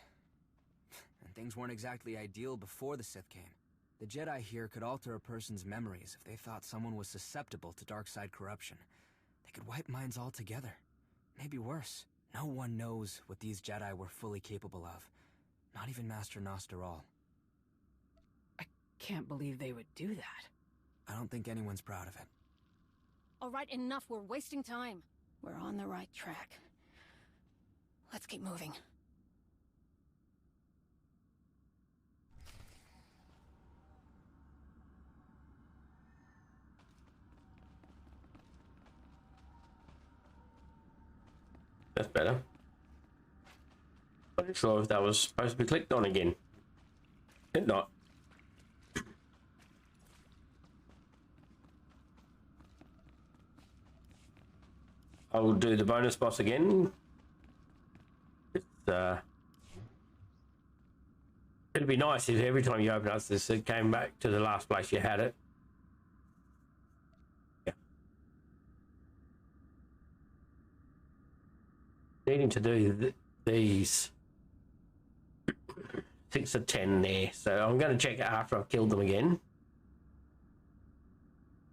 And things weren't exactly ideal before the Sith came. The Jedi here could alter a person's memories if they thought someone was susceptible to dark side corruption. They could wipe minds altogether. Maybe worse. No one knows what these Jedi were fully capable of. Not even Master Nosterol. Can't believe they would do that. I don't think anyone's proud of it. All right, enough. We're wasting time. We're on the right track. Let's keep moving. That's better. I'm not sure if that was supposed to be clicked on again. Did not. I'll do the bonus boss again. It'd be nice if every time you open up this, it came back to the last place you had it. Yeah. Needing to do these 6 of 10 there, so I'm going to check it after I've killed them again.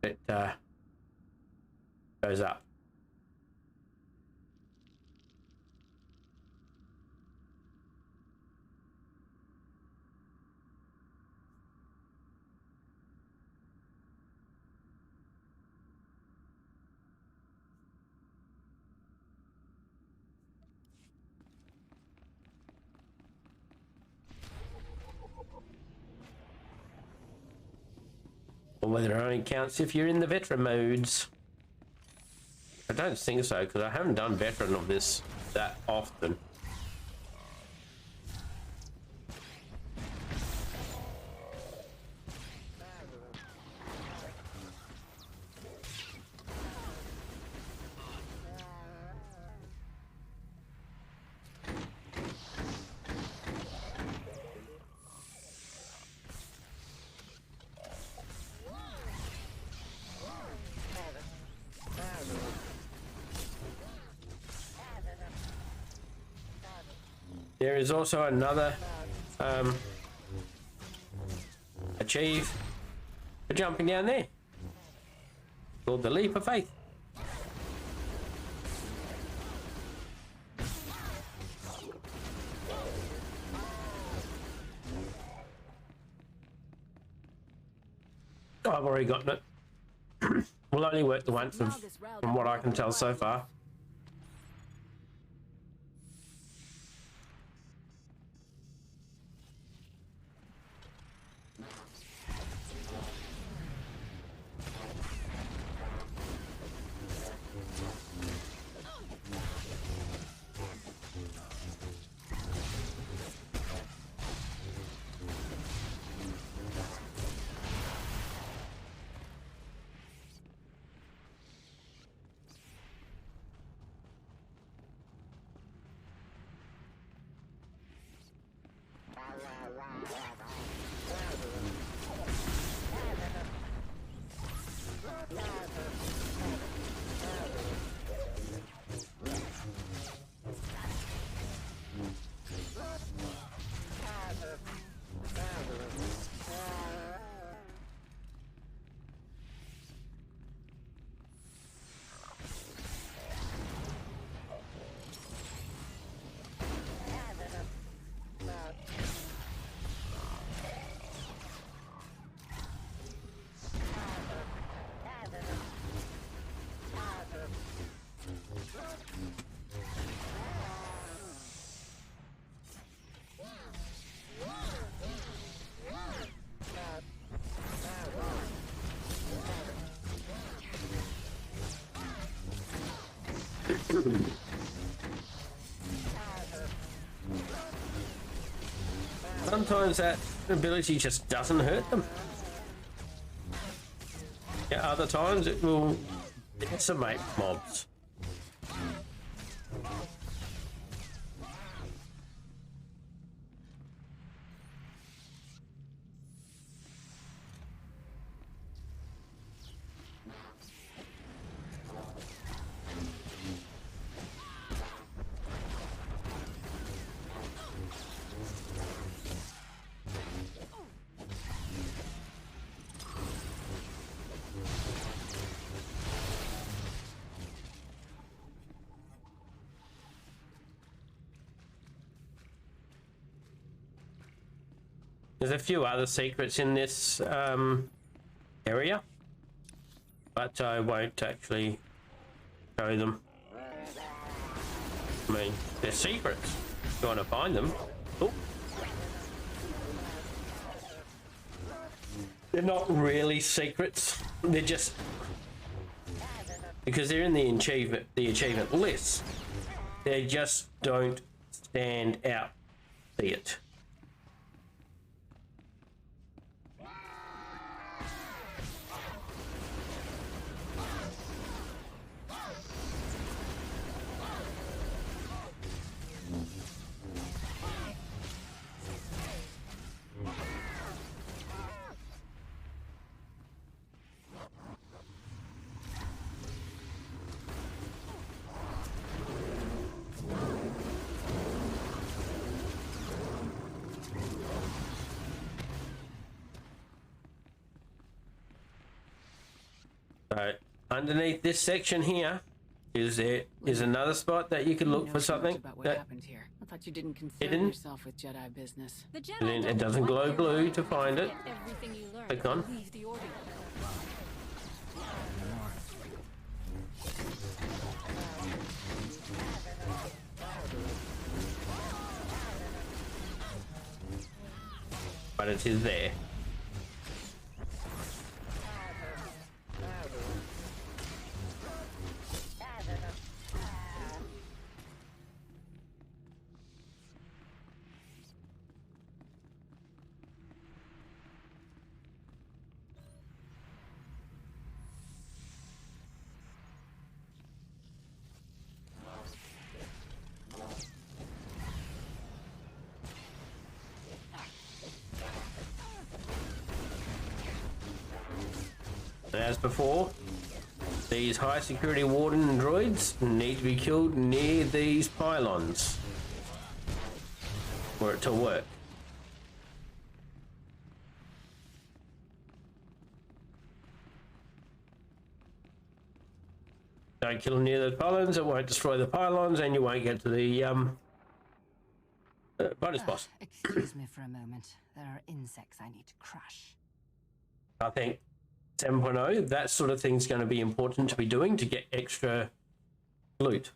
It goes up. Or whether it only counts if you're in the veteran modes. I don't think so, because I haven't done veteran of this that often. There is also another achieve for jumping down there, called the Leap of Faith. Oh, I've already gotten it. Will only work the once from what I can tell so far. Sometimes that ability just doesn't hurt them. Yeah, other times it will decimate mobs. There's a few other secrets in this area, but I won't actually show them. I mean, they're secrets. If you want to find them. Oh. They're not really secrets. They're just because they're in the achievement list. They just don't stand out. See it. So underneath this section here is another spot that you can look for something about what that happened here. I thought you didn't concern hidden. yourself with Jedi business. The Jedi And then it don't doesn't want glow your blue help. to find it. Forget everything you learned. Click on. Leave the order. But it is there. As before, these high security warden droids need to be killed near these pylons for it to work. Don't kill them near the pylons, it won't destroy the pylons and you won't get to the bonus boss. Excuse me for a moment. There are insects I need to crush. I think 7.0, that sort of thing's going to be important to be doing to get extra loot.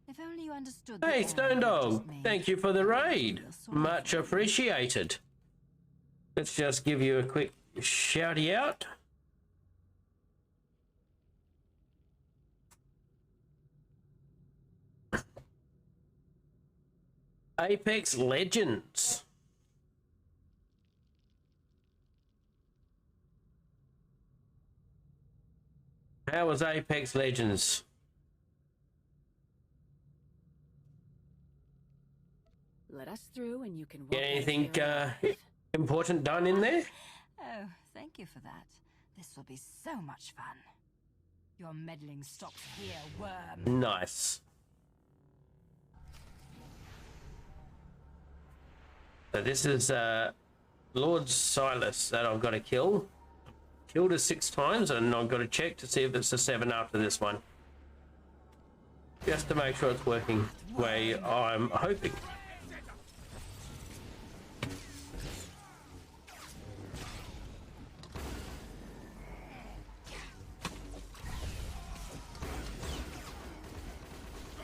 If only you understood. Hey, Stone Dog, thank you for the raid. Much appreciated. Let's just give you a quick shouty out. Apex Legends. How was Apex Legends? Let us through and you can walk Get anything out here. important done in there? Oh, thank you for that. This will be so much fun. Your meddling stops here, worm. Nice. So this is Lord Silas that I've got to kill. Killed her 6 times and I've got to check to see if it's a 7 after this one. Just to make sure it's working the way I'm hoping.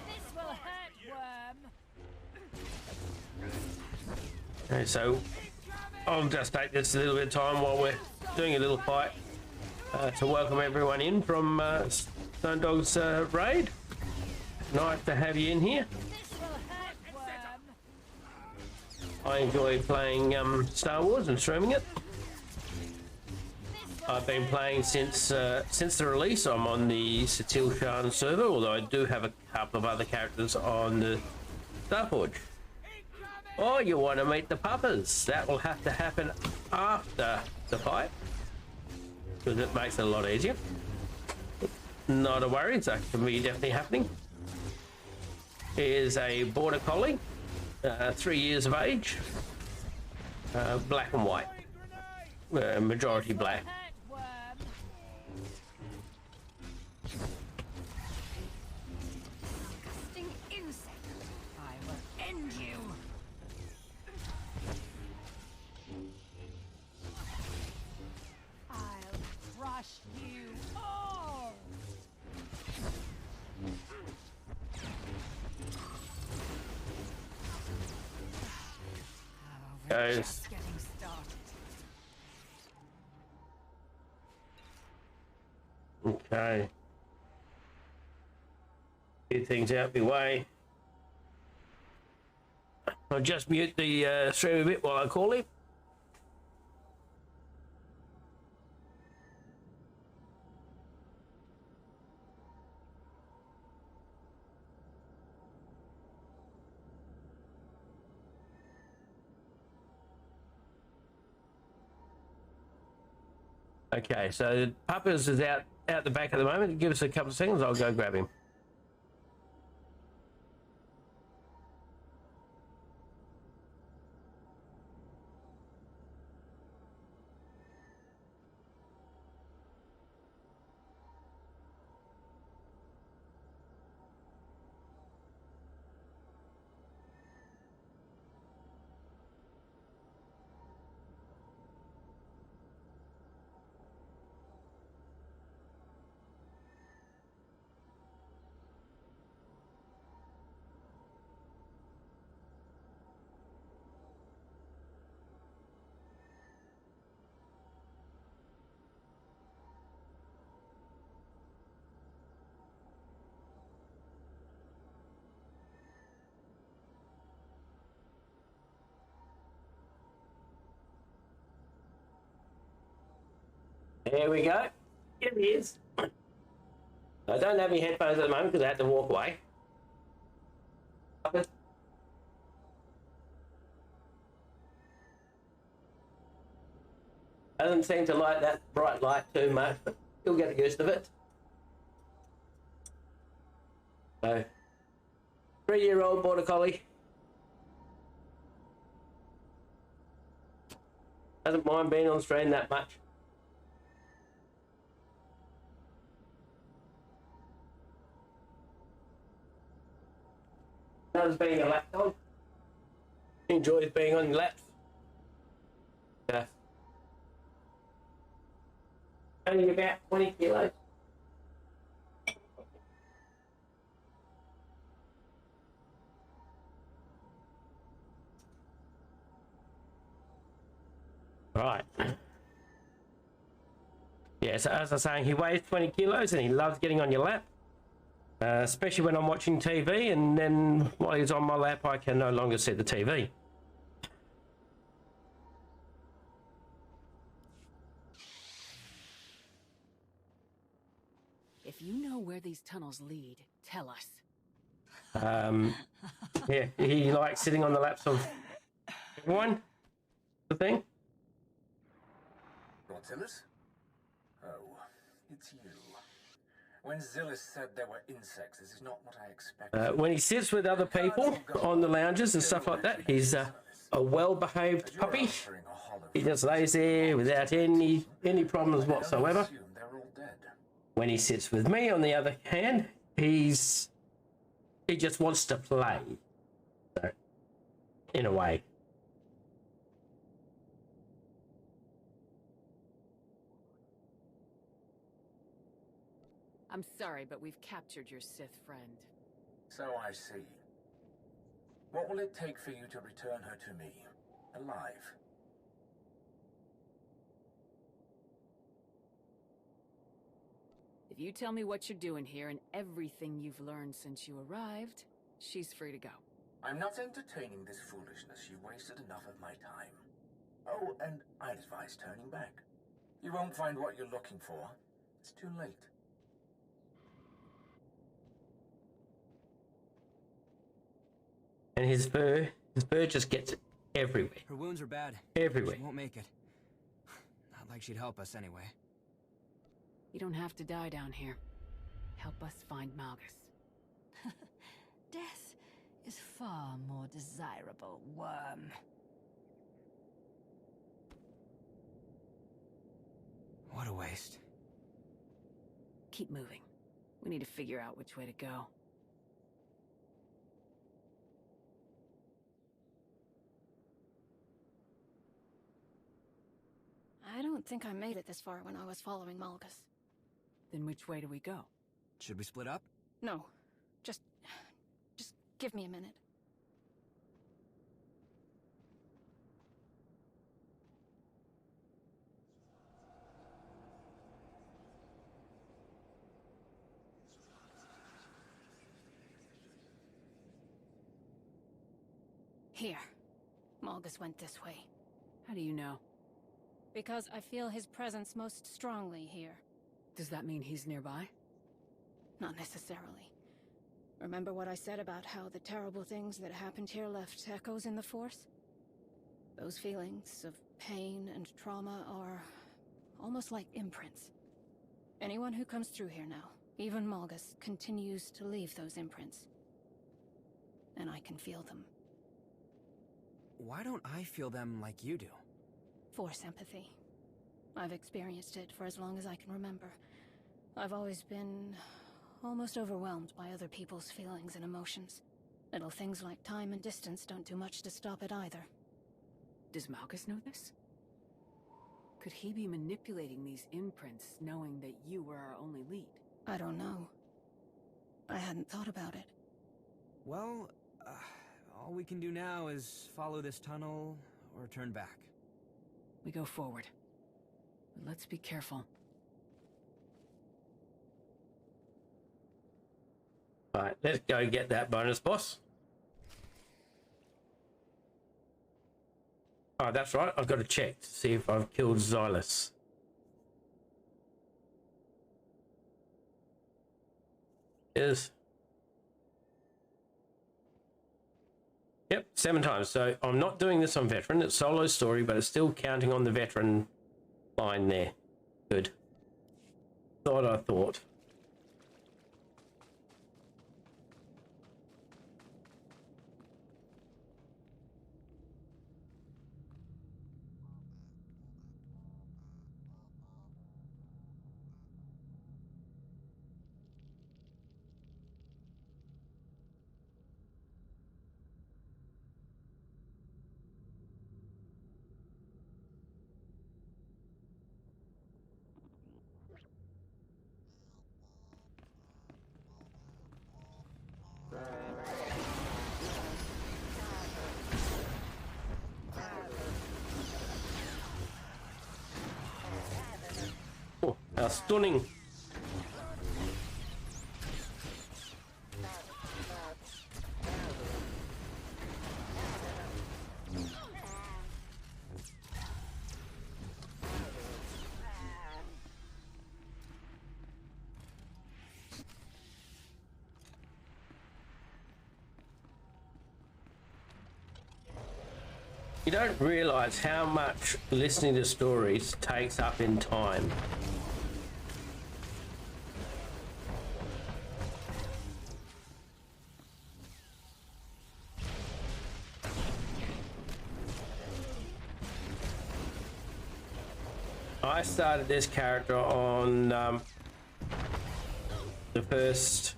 This will hurt, worm. Okay, so I'll just take this a little bit of time while we're doing a little fight to welcome everyone in from Stone Dog's raid. Nice to have you in here. I enjoy playing Star Wars and streaming it. I've been playing since the release. I'm on the Satil Shan server, although I do have a couple of other characters on the Starforge. Oh, you want to meet the puppers? That will have to happen after the fight, because it makes it a lot easier. Not a worry, that can be definitely happening. Here's a border collie, 3 years of age, black and white, majority black. Goes. Okay. Get things out my way. I'll just mute the stream a bit while I call him. Okay, so Puppers is out the back at the moment. Give us a couple of seconds, I'll go grab him. There we go. Here he is. I don't have any headphones at the moment because I had to walk away. Doesn't seem to like that bright light too much, but you'll get the gist of it. So, 3-year-old border collie. Doesn't mind being on screen that much. Loves being a lap dog. Enjoys being on your laps. Yeah. Only about 20 kilos. Right. Yeah, so as I was saying, he weighs 20 kilos and he loves getting on your lap. Especially when I'm watching TV, and then while he's on my lap, I can no longer see the TV. If you know where these tunnels lead, tell us. Yeah, he likes sitting on the laps of everyone. The thing. Nautilus? Oh, it's you. When Zillis said there were insects, this is not what I expected. When he sits with other people on the lounges and stuff like that, he's a well-behaved puppy. He just lays there without any problems whatsoever. When he sits with me, on the other hand, he just wants to play. So, in a way. I'm sorry, but we've captured your Sith friend. So I see. What will it take for you to return her to me, alive? If If you tell me what you're doing here and everything you've learned since you arrived, she's free to go. I'm not entertaining this foolishness. You wasted enough of my time. Oh, and I'd advise turning back. You won't find what you're looking for. It's too late. And his fur just gets everywhere. Her wounds are bad. Everywhere. She won't make it. Not like she'd help us anyway. You don't have to die down here. Help us find Malgus. Death is far more desirable, worm. What a waste. Keep moving. We need to figure out which way to go. I don't think I made it this far when I was following Malgus. Then which way do we go? Should we split up? No. Just give me a minute. Here. Malgus went this way. How do you know? Because I feel his presence most strongly here. Does that mean he's nearby? Not necessarily. Remember what I said about how the terrible things that happened here left echoes in the Force? Those feelings of pain and trauma are almost like imprints. Anyone who comes through here now, even Malgus, continues to leave those imprints. And I can feel them. Why don't I feel them like you do? Force empathy. I've experienced it for as long as I can remember. I've always been almost overwhelmed by other people's feelings and emotions. Little things like time and distance don't do much to stop it either. Does Malgus know this? Could he be manipulating these imprints, knowing that you were our only lead? I don't know. I hadn't thought about it. Well, all we can do now is follow this tunnel or turn back. We go forward. But let's be careful. Alright, let's go get that bonus boss. Oh, that's right. I've got to check to see if I've killed Xylus. Yes. Yep, 7 times. So I'm not doing this on veteran. It's solo story, but it's still counting on the veteran line there. Good. I thought. Oh, how stunning. You don't realize how much listening to stories takes up in time. I started this character on the first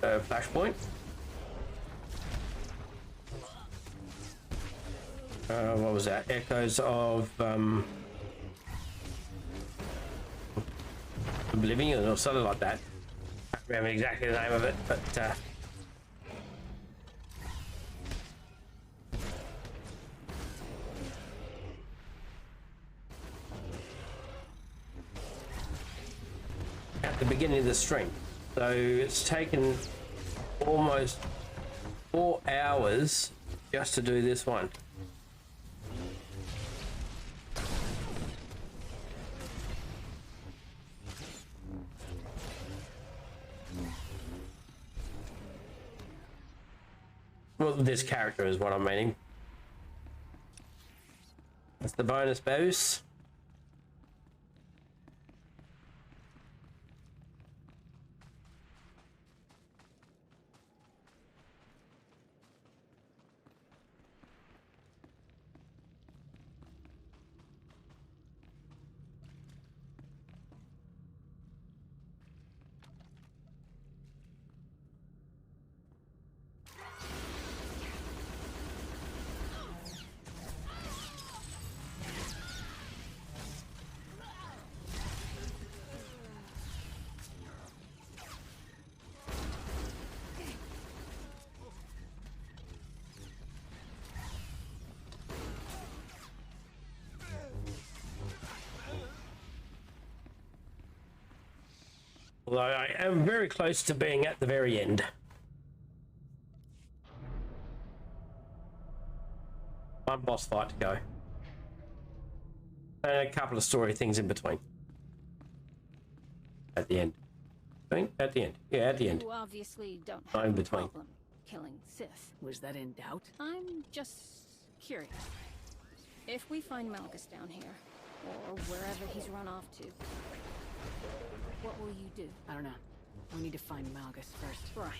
Flashpoint. What was that? Echoes of Oblivion or something like that. I can't remember exactly the name of it, but at the beginning of the stream. So it's taken almost 4 hours just to do this one. Well, this character is what I'm meaning. That's the bonus boost. Although I am very close to being at the very end. One boss fight to go. And a couple of story things in between. At the end. At the end. Yeah, at the end. You obviously don't Not have in a between. problem killing Sith. Was that in doubt? I'm just curious. If we find Malgus down here, or wherever he's run off to, what will you do? I don't know. We need to find Malgus first. Right.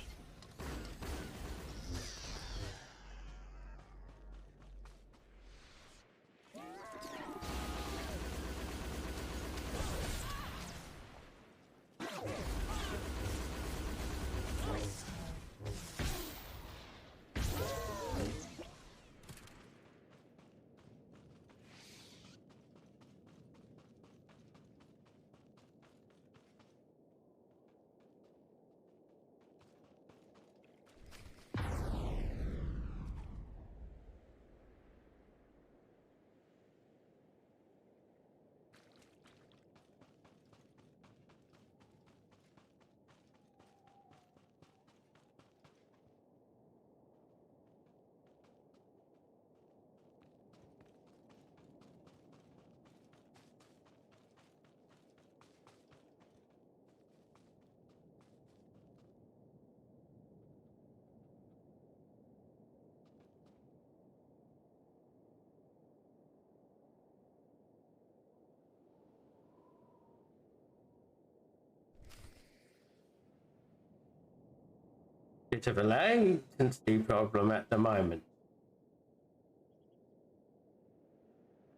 Bit of a latency problem at the moment.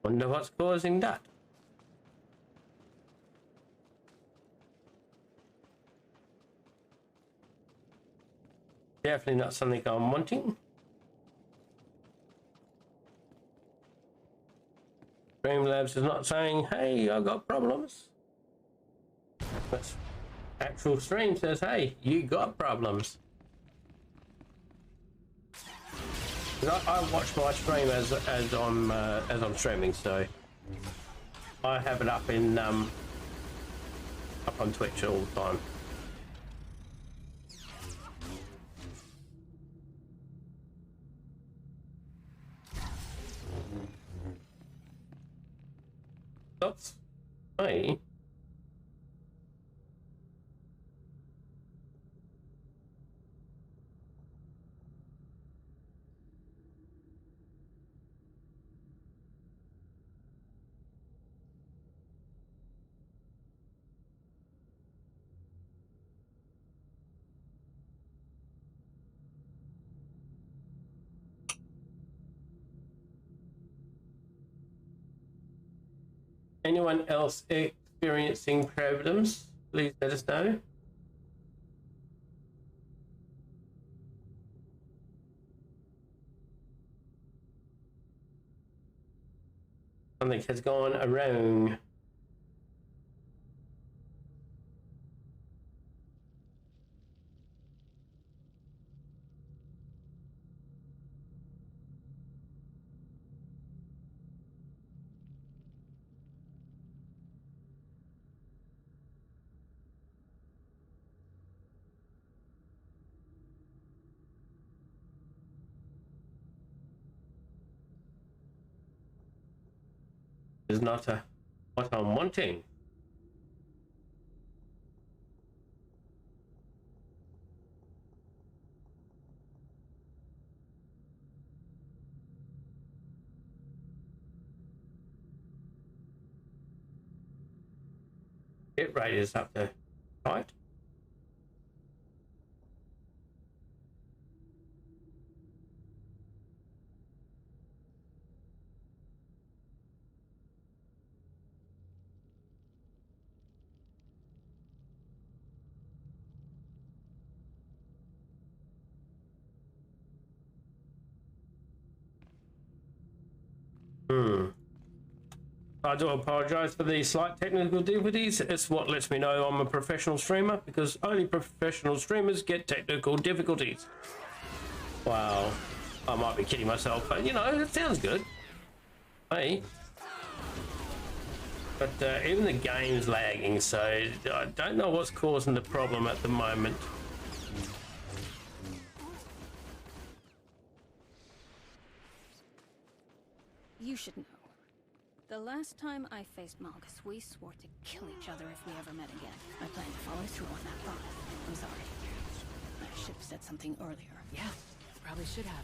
Wonder what's causing that. Definitely not something I'm wanting. Streamlabs is not saying, hey, I got problems. But actual stream says, hey, you got problems. I watch my stream as I'm streaming, so I have it up in up on Twitch all the time. That's me. Anyone else experiencing problems? Please let us know. Something has gone wrong. is not what I'm wanting. Hit rate is up to right. I do apologize for the slight technical difficulties. It's what lets me know I'm a professional streamer, because only professional streamers get technical difficulties. Wow. I might be kidding myself, but you know, it sounds good. Hey. But even the game's lagging, so I don't know what's causing the problem at the moment. You should know. The last time I faced Malgus, we swore to kill each other if we ever met again. I plan to follow through on that promise. I'm sorry. I should have said something earlier. Yeah, probably should have.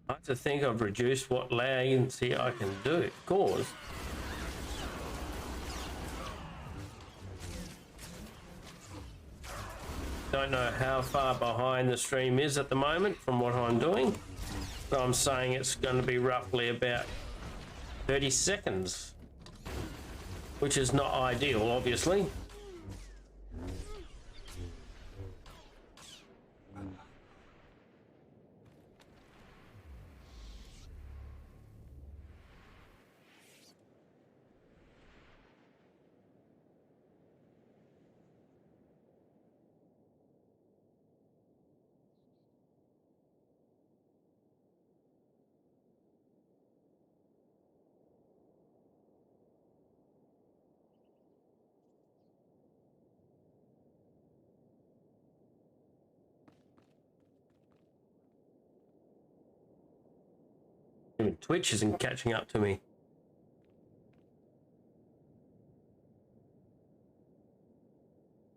I like to think I've reduced what latency I can do, of course. Don't know how far behind the stream is at the moment from what I'm doing, but I'm saying it's going to be roughly about 30 seconds, which is not ideal, obviously. Even Twitch isn't catching up to me.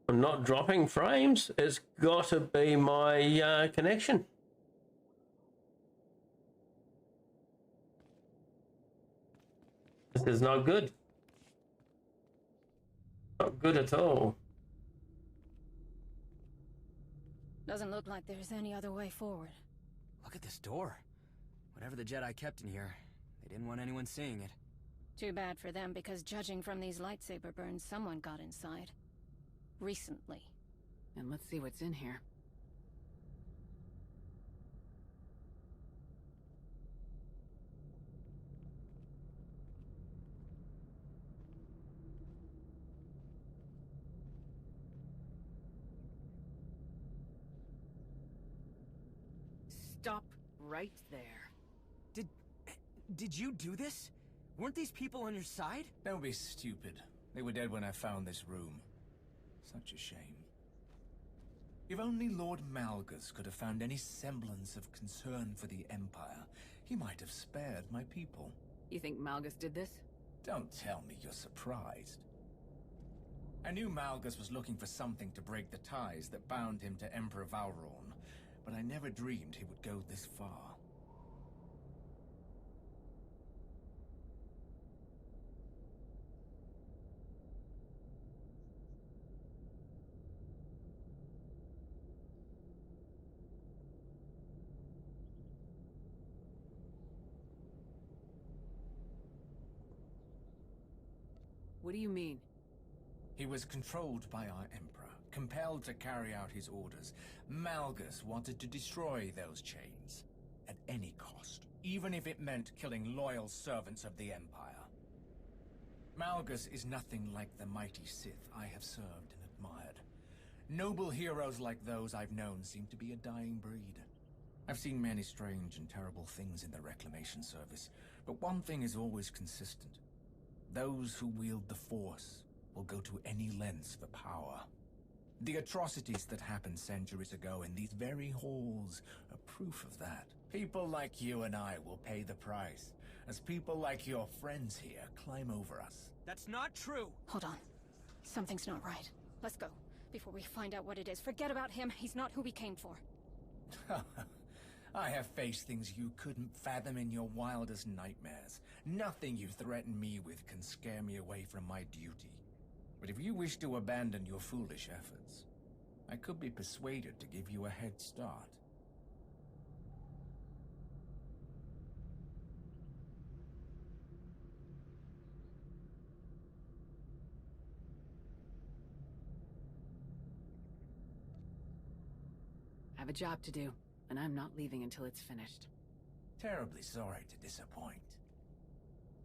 I'm not dropping frames. It's got to be my connection. This is not good. Not good at all. Doesn't look like there's any other way forward. Look at this door. Whatever the Jedi kept in here, they didn't want anyone seeing it. Too bad for them, because judging from these lightsaber burns, someone got inside. Recently. And let's see what's in here. Stop right there. Did you do this? Weren't these people on your side? Don't be stupid. They were dead when I found this room. Such a shame. If only Lord Malgus could have found any semblance of concern for the Empire, he might have spared my people. You think Malgus did this? Don't tell me you're surprised. I knew Malgus was looking for something to break the ties that bound him to Emperor Valron, but I never dreamed he would go this far. What do you mean? He was controlled by our Emperor, compelled to carry out his orders. Malgus wanted to destroy those chains, at any cost, even if it meant killing loyal servants of the Empire. Malgus is nothing like the mighty Sith I have served and admired. Noble heroes like those I've known seem to be a dying breed. I've seen many strange and terrible things in the Reclamation Service, but one thing is always consistent. Those who wield the Force will go to any lengths for power. The atrocities that happened centuries ago in these very halls are proof of that. People like you and I will pay the price, as people like your friends here climb over us. That's not true! Hold on. Something's not right. Let's go, before we find out what it is. Forget about him. He's not who we came for. I have faced things you couldn't fathom in your wildest nightmares. Nothing you threaten me with can scare me away from my duty. But if you wish to abandon your foolish efforts, I could be persuaded to give you a head start. I have a job to do, and I'm not leaving until it's finished. Terribly sorry to disappoint.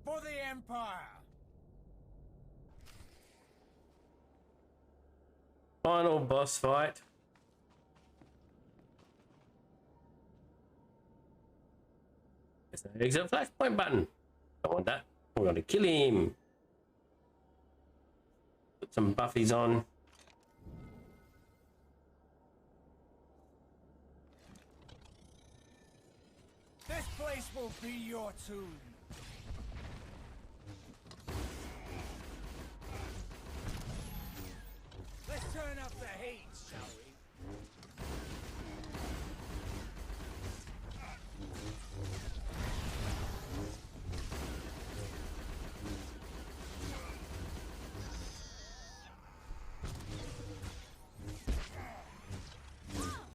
For the Empire! Final boss fight. There's the exit flashpoint button. Don't want that. We're going to kill him. Put some buffies on. This place will be your tomb. Let's turn up the heat, shall we?